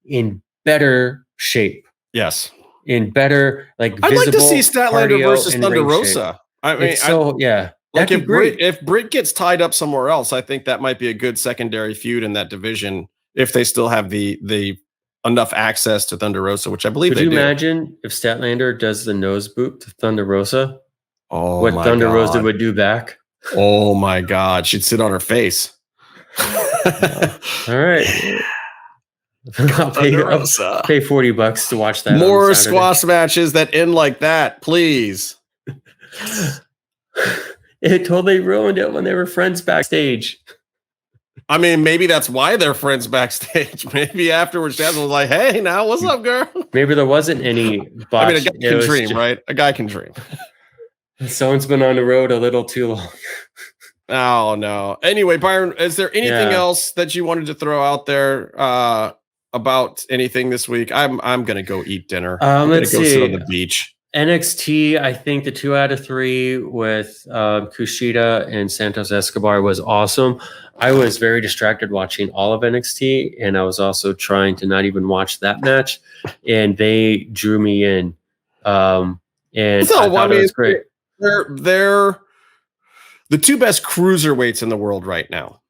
in better shape. Yes. In better, I'd like to see Statlander versus Thunder Rosa. I mean, like if Britt gets tied up somewhere else, I think that might be a good secondary feud in that division if they still have the enough access to Thunder Rosa, which I believe they do. Could you imagine if Statlander does the nose boot to Thunder Rosa? Oh, what Thunder Rosa would do back? Oh my God, she'd sit on her face. All right. I'll pay $40 to watch that. More squash matches that end like that, please. It totally ruined it when they were friends backstage. I mean, maybe that's why they're friends backstage. Maybe afterwards, Jasmine was like, "Hey, now what's up, girl?" Maybe there wasn't any botch. I mean, a guy can dream, right? A guy can dream. Someone's been on the road a little too long. Oh no. Anyway, Byron, is there anything else that you wanted to throw out there about anything this week? I'm gonna go eat dinner. I'm gonna go sit on the beach. NXT, I think the 2 out of 3 with Kushida and Santos Escobar was awesome. I was very distracted watching all of NXT, and I was also trying to not even watch that match, and they drew me in. And I thought it was great. They're the 2 best cruiserweights in the world right now.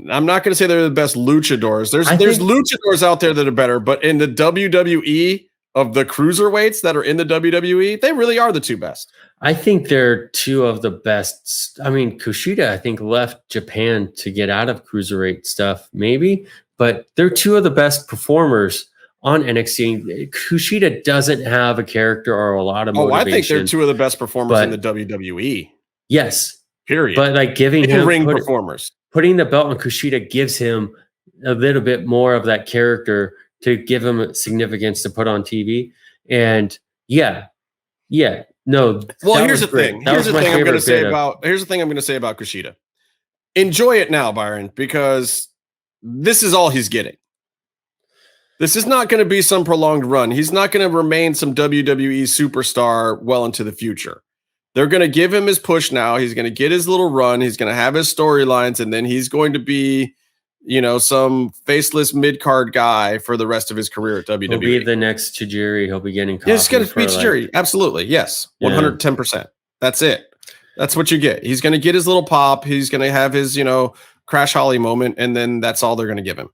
I'm not going to say they're the best luchadors. There's luchadors out there that are better, but in the WWE, of the cruiserweights that are in the WWE, they really are the 2 best. I think they're 2 of the best. I mean, Kushida, I think, left Japan to get out of cruiserweight stuff, maybe, but they're 2 of the best performers on NXT. Kushida doesn't have a character or a lot of motivation. I think they're 2 of the best performers in the WWE. Yes. Period. But like giving him ring performers. Putting the belt on Kushida gives him a little bit more of that character to give him significance to put on TV. And no. Well, here's the thing. Here's the thing I'm going to say about Kushida. Enjoy it now, Byron, because this is all he's getting. This is not going to be some prolonged run. He's not going to remain some WWE superstar well into the future. They're going to give him his push now. He's going to get his little run. He's going to have his storylines, and then he's going to be some faceless mid-card guy for the rest of his career at WWE. He'll be the next Tajiri. He'll be getting coffee. He's going to be Tajiri. Absolutely. Yes. 110%. That's it. That's what you get. He's going to get his little pop. He's going to have his, Crash Holly moment, and then that's all they're going to give him.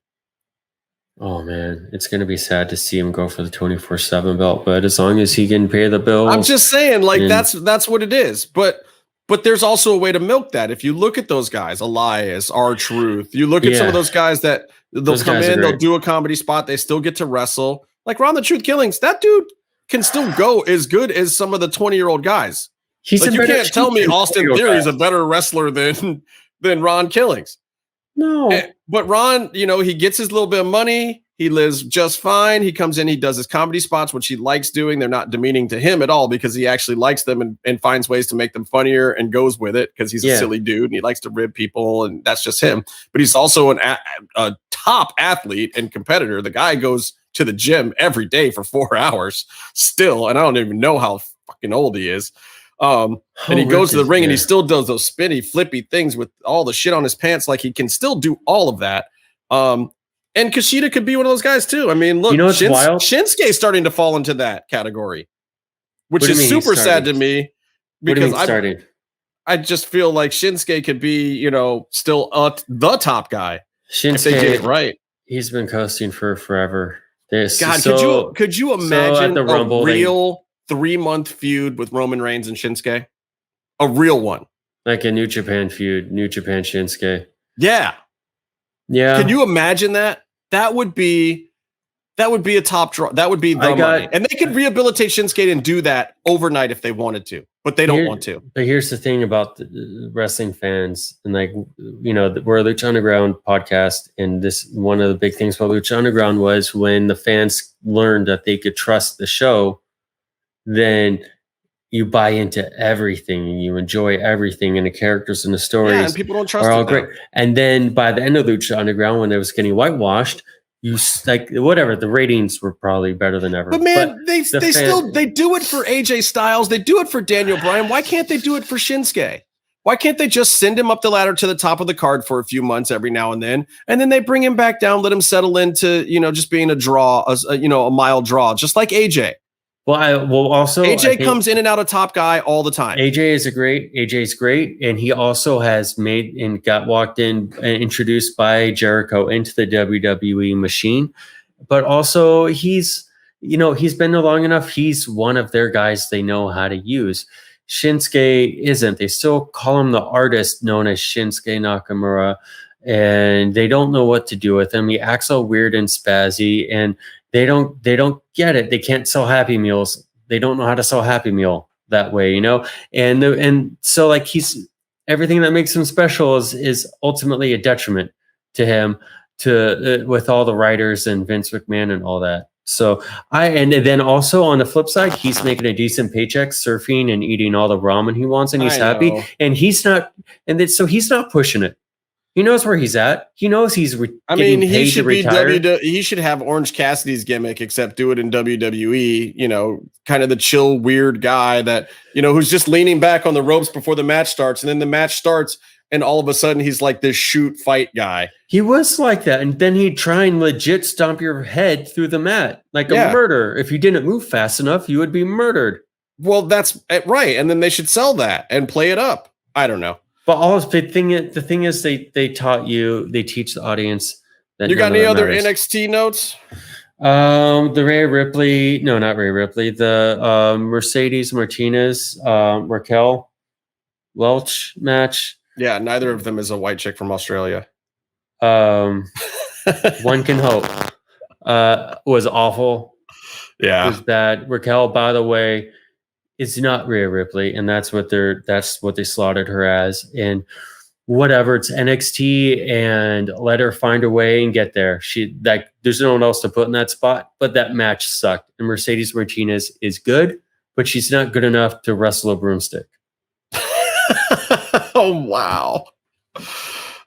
Oh, man. It's going to be sad to see him go for the 24/7 belt, but as long as he can pay the bills. I'm just saying, that's what it is. But But there's also a way to milk that. If you look at those guys, Elias, R-Truth, you look at some of those guys that they'll come in, they'll do a comedy spot, they still get to wrestle. Like Ron the Truth Killings, that dude can still go as good as some of the 20-year-old guys. You can't tell me Austin Theory is a better wrestler than Ron Killings. No. But Ron, he gets his little bit of money. He lives just fine. He comes in, he does his comedy spots, which he likes doing. They're not demeaning to him at all because he actually likes them and finds ways to make them funnier and goes with it because he's a silly dude and he likes to rib people and that's just him. But he's also a top athlete and competitor. The guy goes to the gym every day for 4 hours still, and I don't even know how fucking old he is. And he goes to the ring and he still does those spinny, flippy things with all the shit on his pants. Like he can still do all of that. And Kushida could be one of those guys too. I mean, look, what's wild? Shinsuke's starting to fall into that category, which is super sad to me because I just feel like Shinsuke could be, still the top guy. Shinsuke, if they get it right. He's been coasting for forever. Could you imagine a real 3-month feud with Roman Reigns and Shinsuke? A real one. Like a New Japan feud, New Japan Shinsuke. Yeah. Yeah. Can you imagine that? That would be a top draw. That would be the money. And they could rehabilitate Shinsuke and do that overnight if they wanted to, but they don't want to. But here's the thing about the wrestling fans, and we're a Lucha Underground podcast, and this one of the big things about Lucha Underground was when the fans learned that they could trust the show, then you buy into everything and you enjoy everything, and the characters and the stories and people don't trust are all great. And then by the end of Lucha Underground, when it was getting whitewashed, the ratings were probably better than ever. But man, they do it for AJ Styles, they do it for Daniel Bryan. Why can't they do it for Shinsuke? Why can't they just send him up the ladder to the top of the card for a few months every now and then they bring him back down, let him settle into just being a draw, a mild draw, just like AJ. Also AJ comes in and out of top guy all the time. AJ's great, and he also has made and got walked in and introduced by Jericho into the WWE machine. But also he's been there long enough. He's one of their guys they know how to use. Shinsuke isn't. They still call him the artist known as Shinsuke Nakamura, and they don't know what to do with him. He acts all weird and spazzy, and they don't get it. They can't sell Happy Meals. They don't know how to sell Happy Meal that way, And so he's everything that makes him special is ultimately a detriment to him with all the writers and Vince McMahon and all that. So and then also on the flip side, he's making a decent paycheck surfing and eating all the ramen he wants, and he's happy. And he's not, so he's not pushing it. He knows where he's at. He knows he's getting paid to retire. He should have Orange Cassidy's gimmick, except do it in WWE. Kind of the chill, weird guy that who's just leaning back on the ropes before the match starts, and then the match starts, and all of a sudden he's like this shoot fight guy. He was like that, and then he'd try and legit stomp your head through the mat like a murder. If you didn't move fast enough, you would be murdered. Well, that's right, and then they should sell that and play it up. I don't know. But the thing is, they teach the audience that. You got any other NXT notes? The Rhea Ripley, no, not Rhea Ripley. The Mercedes Martinez, Raquel Welch match. Yeah, neither of them is a white chick from Australia. One can hope. Was awful. Yeah, was bad. Raquel, by the way, is not Rhea Ripley, and that's what they slaughtered her as. And whatever, it's NXT, and let her find a way and get there. There's no one else to put in that spot, but that match sucked. And Mercedes Martinez is good, but she's not good enough to wrestle a broomstick. Oh, wow.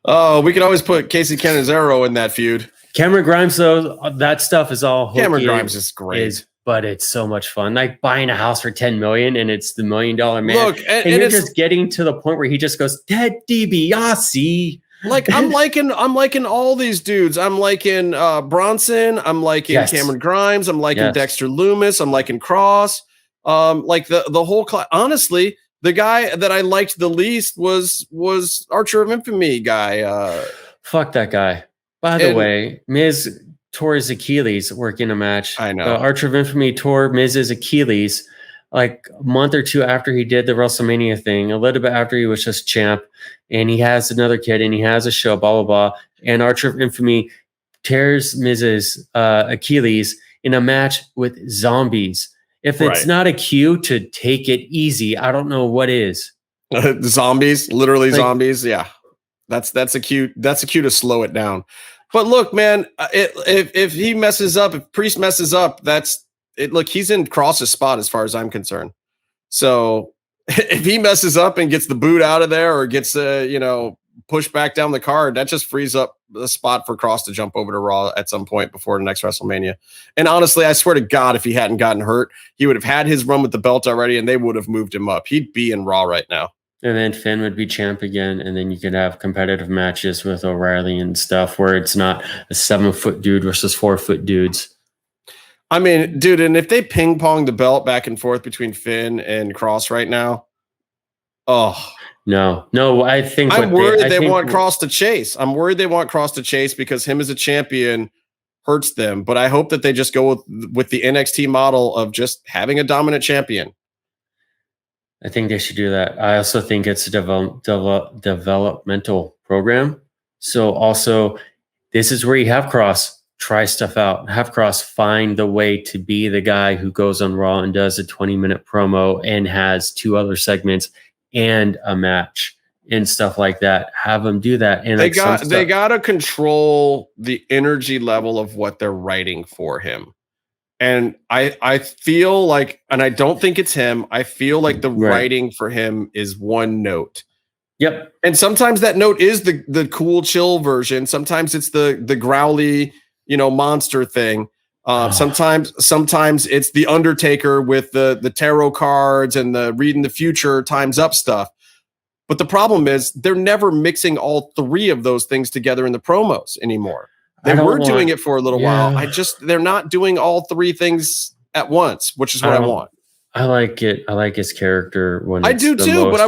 Oh, we could always put Casey Canizaro in that feud. Cameron Grimes, though, that stuff is all hokey. Cameron Grimes is great. But it's so much fun. Like buying a house for $10 million and it's the $1 Million Man. Look, and you're just getting to the point where he just goes, Ted DiBiase. Like I'm liking all these dudes. I'm liking Bronson. I'm liking Cameron Grimes. I'm liking Dexter Loomis. I'm liking Cross. Like the whole class. Honestly, the guy that I liked the least was Archer of Infamy guy. Fuck that guy. By the way, Miz tore his Achilles working a match. I know. Archer of Infamy tore Miz's Achilles like a month or two after he did the WrestleMania thing, a little bit after he was just champ, and he has another kid and he has a show, blah, blah, blah. And Archer of Infamy tears Mrs. Achilles in a match with zombies. If it's not a cue to take it easy, I don't know what is. Zombies, literally zombies. Yeah, that's a cue. That's a cue to slow it down. But look, man, if he messes up, if Priest messes up, that's it. Look, he's in Cross's spot as far as I'm concerned. So if he messes up and gets the boot out of there or gets pushed back down the card, that just frees up the spot for Cross to jump over to Raw at some point before the next WrestleMania. And honestly, I swear to God, if he hadn't gotten hurt, he would have had his run with the belt already, and they would have moved him up. He'd be in Raw right now. And then Finn would be champ again, and then you could have competitive matches with O'Reilly and stuff where it's not a 7-foot dude versus 4-foot dudes. I mean, dude, and if they ping pong the belt back and forth between Finn and Cross right now, No, I think I'm worried they want Cross to chase. I'm worried they want Cross to chase because him as a champion hurts them. But I hope that they just go with the NXT model of just having a dominant champion. I think they should do that. I also think it's a developmental program. So also, this is where you have Cross try stuff out. Have Cross find the way to be the guy who goes on Raw and does a 20-minute promo and has 2 other segments and a match and stuff like that. Have them do that. And they got to control the energy level of what they're writing for him. And I feel like, and I don't think it's him, I feel like the writing for him is one note. Yep. And sometimes that note is the cool, chill version. Sometimes it's the growly, monster thing. Sometimes it's the Undertaker with the tarot cards and the reading the future times up stuff. But the problem is they're never mixing all 3 of those things together in the promos anymore. They were doing it for a little while. They're not doing all 3 things at once, which is what I want. I like it. I like his character when I do too, but I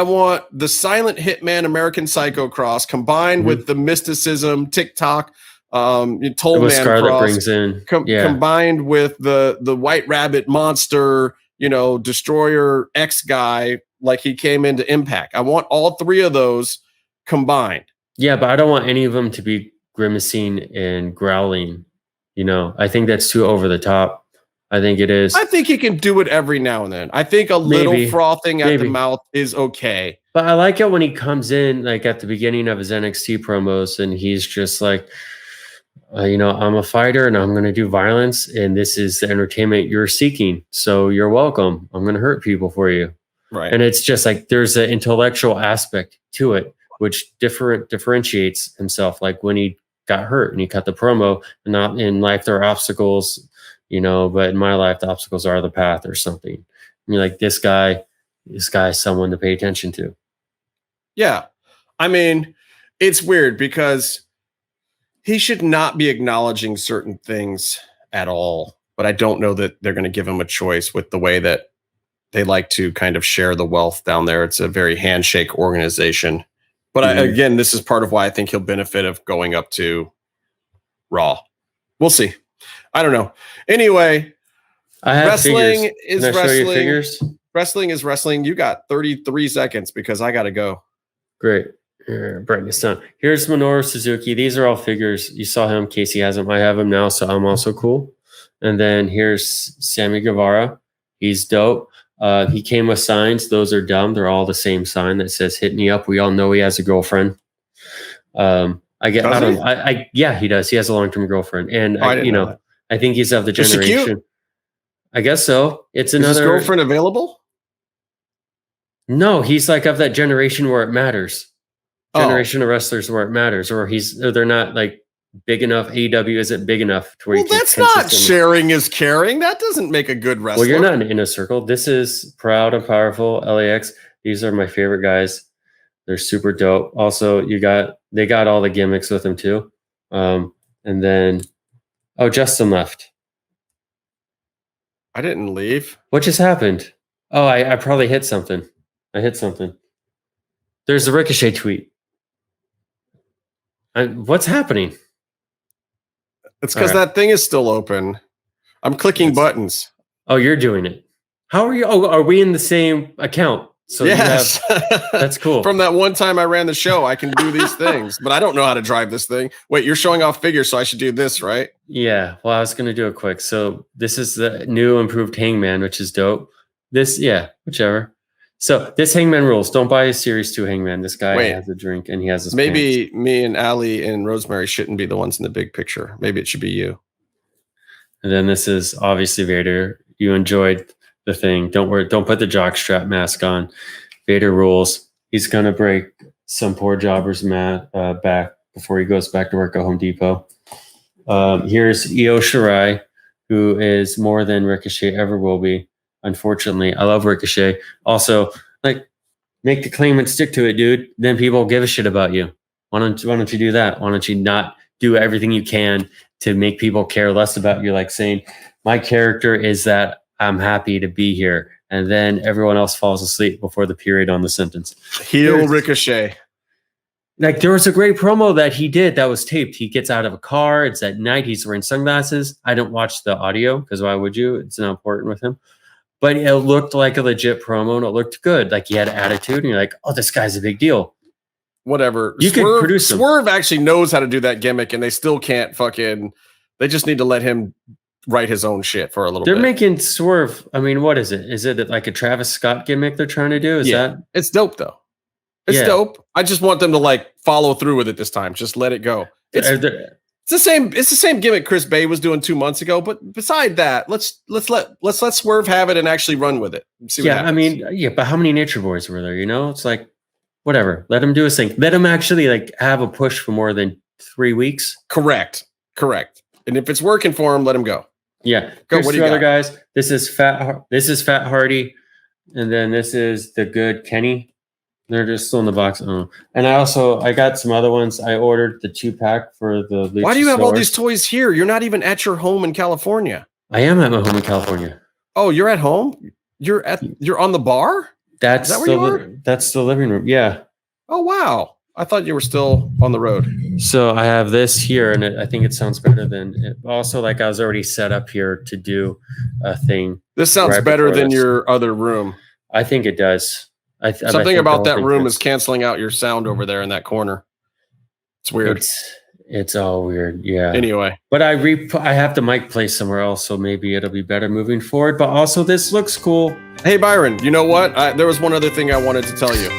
want the silent hitman American Psycho Cross combined with the mysticism TikTok Toll Man Cross brings in combined with the White Rabbit monster, Destroyer X guy like he came into Impact. I want all 3 of those combined. Yeah, but I don't want any of them to be grimacing and growling. I think that's too over the top. I think it is. I think he can do it every now and then. I think a little frothing at the mouth is okay. But I like it when he comes in, like at the beginning of his NXT promos, and he's just like, I'm a fighter and I'm going to do violence, and this is the entertainment you're seeking. So you're welcome. I'm going to hurt people for you. Right. And it's just like there's an intellectual aspect to it, which differentiates himself. Like when he got hurt and he cut the promo, and not in life there are obstacles, but in my life the obstacles are the path or something. And you're like, this guy is someone to pay attention to. Yeah. I mean, it's weird because he should not be acknowledging certain things at all, but I don't know that they're going to give him a choice with the way that they like to kind of share the wealth down there. It's a very handshake organization. But again, this is part of why I think he'll benefit of going up to Raw. We'll see. I don't know. Anyway, wrestling is wrestling. Wrestling is wrestling. You got 33 seconds because I got to go. Great. Brightness down. Here's Minoru Suzuki. These are all figures. You saw him. Casey has him. I have him now, so I'm also cool. And then here's Sammy Guevara. He's dope. He came with signs. Those are dumb. They're all the same sign that says "Hit me up." We all know he has a girlfriend. Yeah, he does. He has a long-term girlfriend, and I think he's of the generation. I guess so. Is his girlfriend available? No, he's like of that generation where it matters. Generation of wrestlers where it matters, or they're not like big enough. AEW isn't big enough to where that's not sharing is caring. That doesn't make a good wrestler. Well, you're not in Inner Circle. This is Proud and Powerful, LAX. These are my favorite guys. They're super dope. Also, they got all the gimmicks with them too. And then Justin left. I didn't leave. What just happened? Oh, I probably hit something. I hit something. There's a Ricochet tweet. What's happening? It's because that thing is still open. I'm clicking buttons. Oh, you're doing it. How are you? Oh, are we in the same account? So yes, that's cool. From that one time I ran the show, I can do these things, but I don't know how to drive this thing. Wait, you're showing off figures, so I should do this, right? Yeah. Well, I was going to do it quick. So this is the new improved Hangman, which is dope. Whichever. So this Hangman rules. Don't buy a Series 2 Hangman. This guy has a drink and he has his Maybe pants. Me and Allie and Rosemary shouldn't be the ones in the big picture. Maybe it should be you. And then this is obviously Vader. You enjoyed the thing. Don't worry. Don't put the jockstrap mask on. Vader rules. He's going to break some poor jobber's back before he goes back to work at Home Depot. Here's Io Shirai, who is more than Ricochet ever will be. Unfortunately, I love Ricochet. Also, like, make the claim and stick to it, dude. Then people will give a shit about you. Why don't you do that? Why don't you not do everything you can to make people care less about you? Like saying, my character is that I'm happy to be here. And then everyone else falls asleep before the period on the sentence. Heel Ricochet. Like, there was a great promo that he did that was taped. He gets out of a car. It's at night. He's wearing sunglasses. I don't watch the audio because why would you? It's not important with him. But it looked like a legit promo and it looked good. Like he had attitude and you're like, oh, this guy's a big deal. Whatever. You could produce him. Swerve actually knows how to do that gimmick and they still can't they just need to let him write his own shit for a little bit. They're making Swerve. I mean, what is it? Is it like a Travis Scott gimmick they're trying to do? It's dope though. It's dope. I just want them to like follow through with it this time. Just let it go. It's the same. It's the same gimmick Chris Bay was doing 2 months ago. But beside that, let's let Swerve have it and actually run with it. See what happens. I mean, but how many Nature Boys were there? You know, it's like whatever. Let him do his thing. Let him actually like have a push for more than 3 weeks. Correct. And if it's working for him, let him go. Yeah. Go. Here's What do you other got? guys? This is Fat Hardy, and then this is the Good Kenny. They're just still in the box. Oh. And I got some other ones. I ordered the 2-pack for the Lucha Why do you have all store. these toys here? You're not even at your home in California. I am at my home in California. Oh, you're at home? You're on the bar? That's Is that where you are? That's the living room. Yeah. Oh, wow. I thought you were still on the road. So I have this here, and I think it sounds better than it. Also, like I was already set up here to do a thing. This sounds better than your other room. I think it does. Something about that room is canceling out your sound over there in that corner. It's weird. It's all weird. Yeah. Anyway. But I have the mic placed somewhere else, so maybe it'll be better moving forward. But also, this looks cool. Hey, Byron, you know what? There was one other thing I wanted to tell you.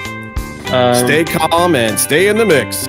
Stay calm and stay in the mix.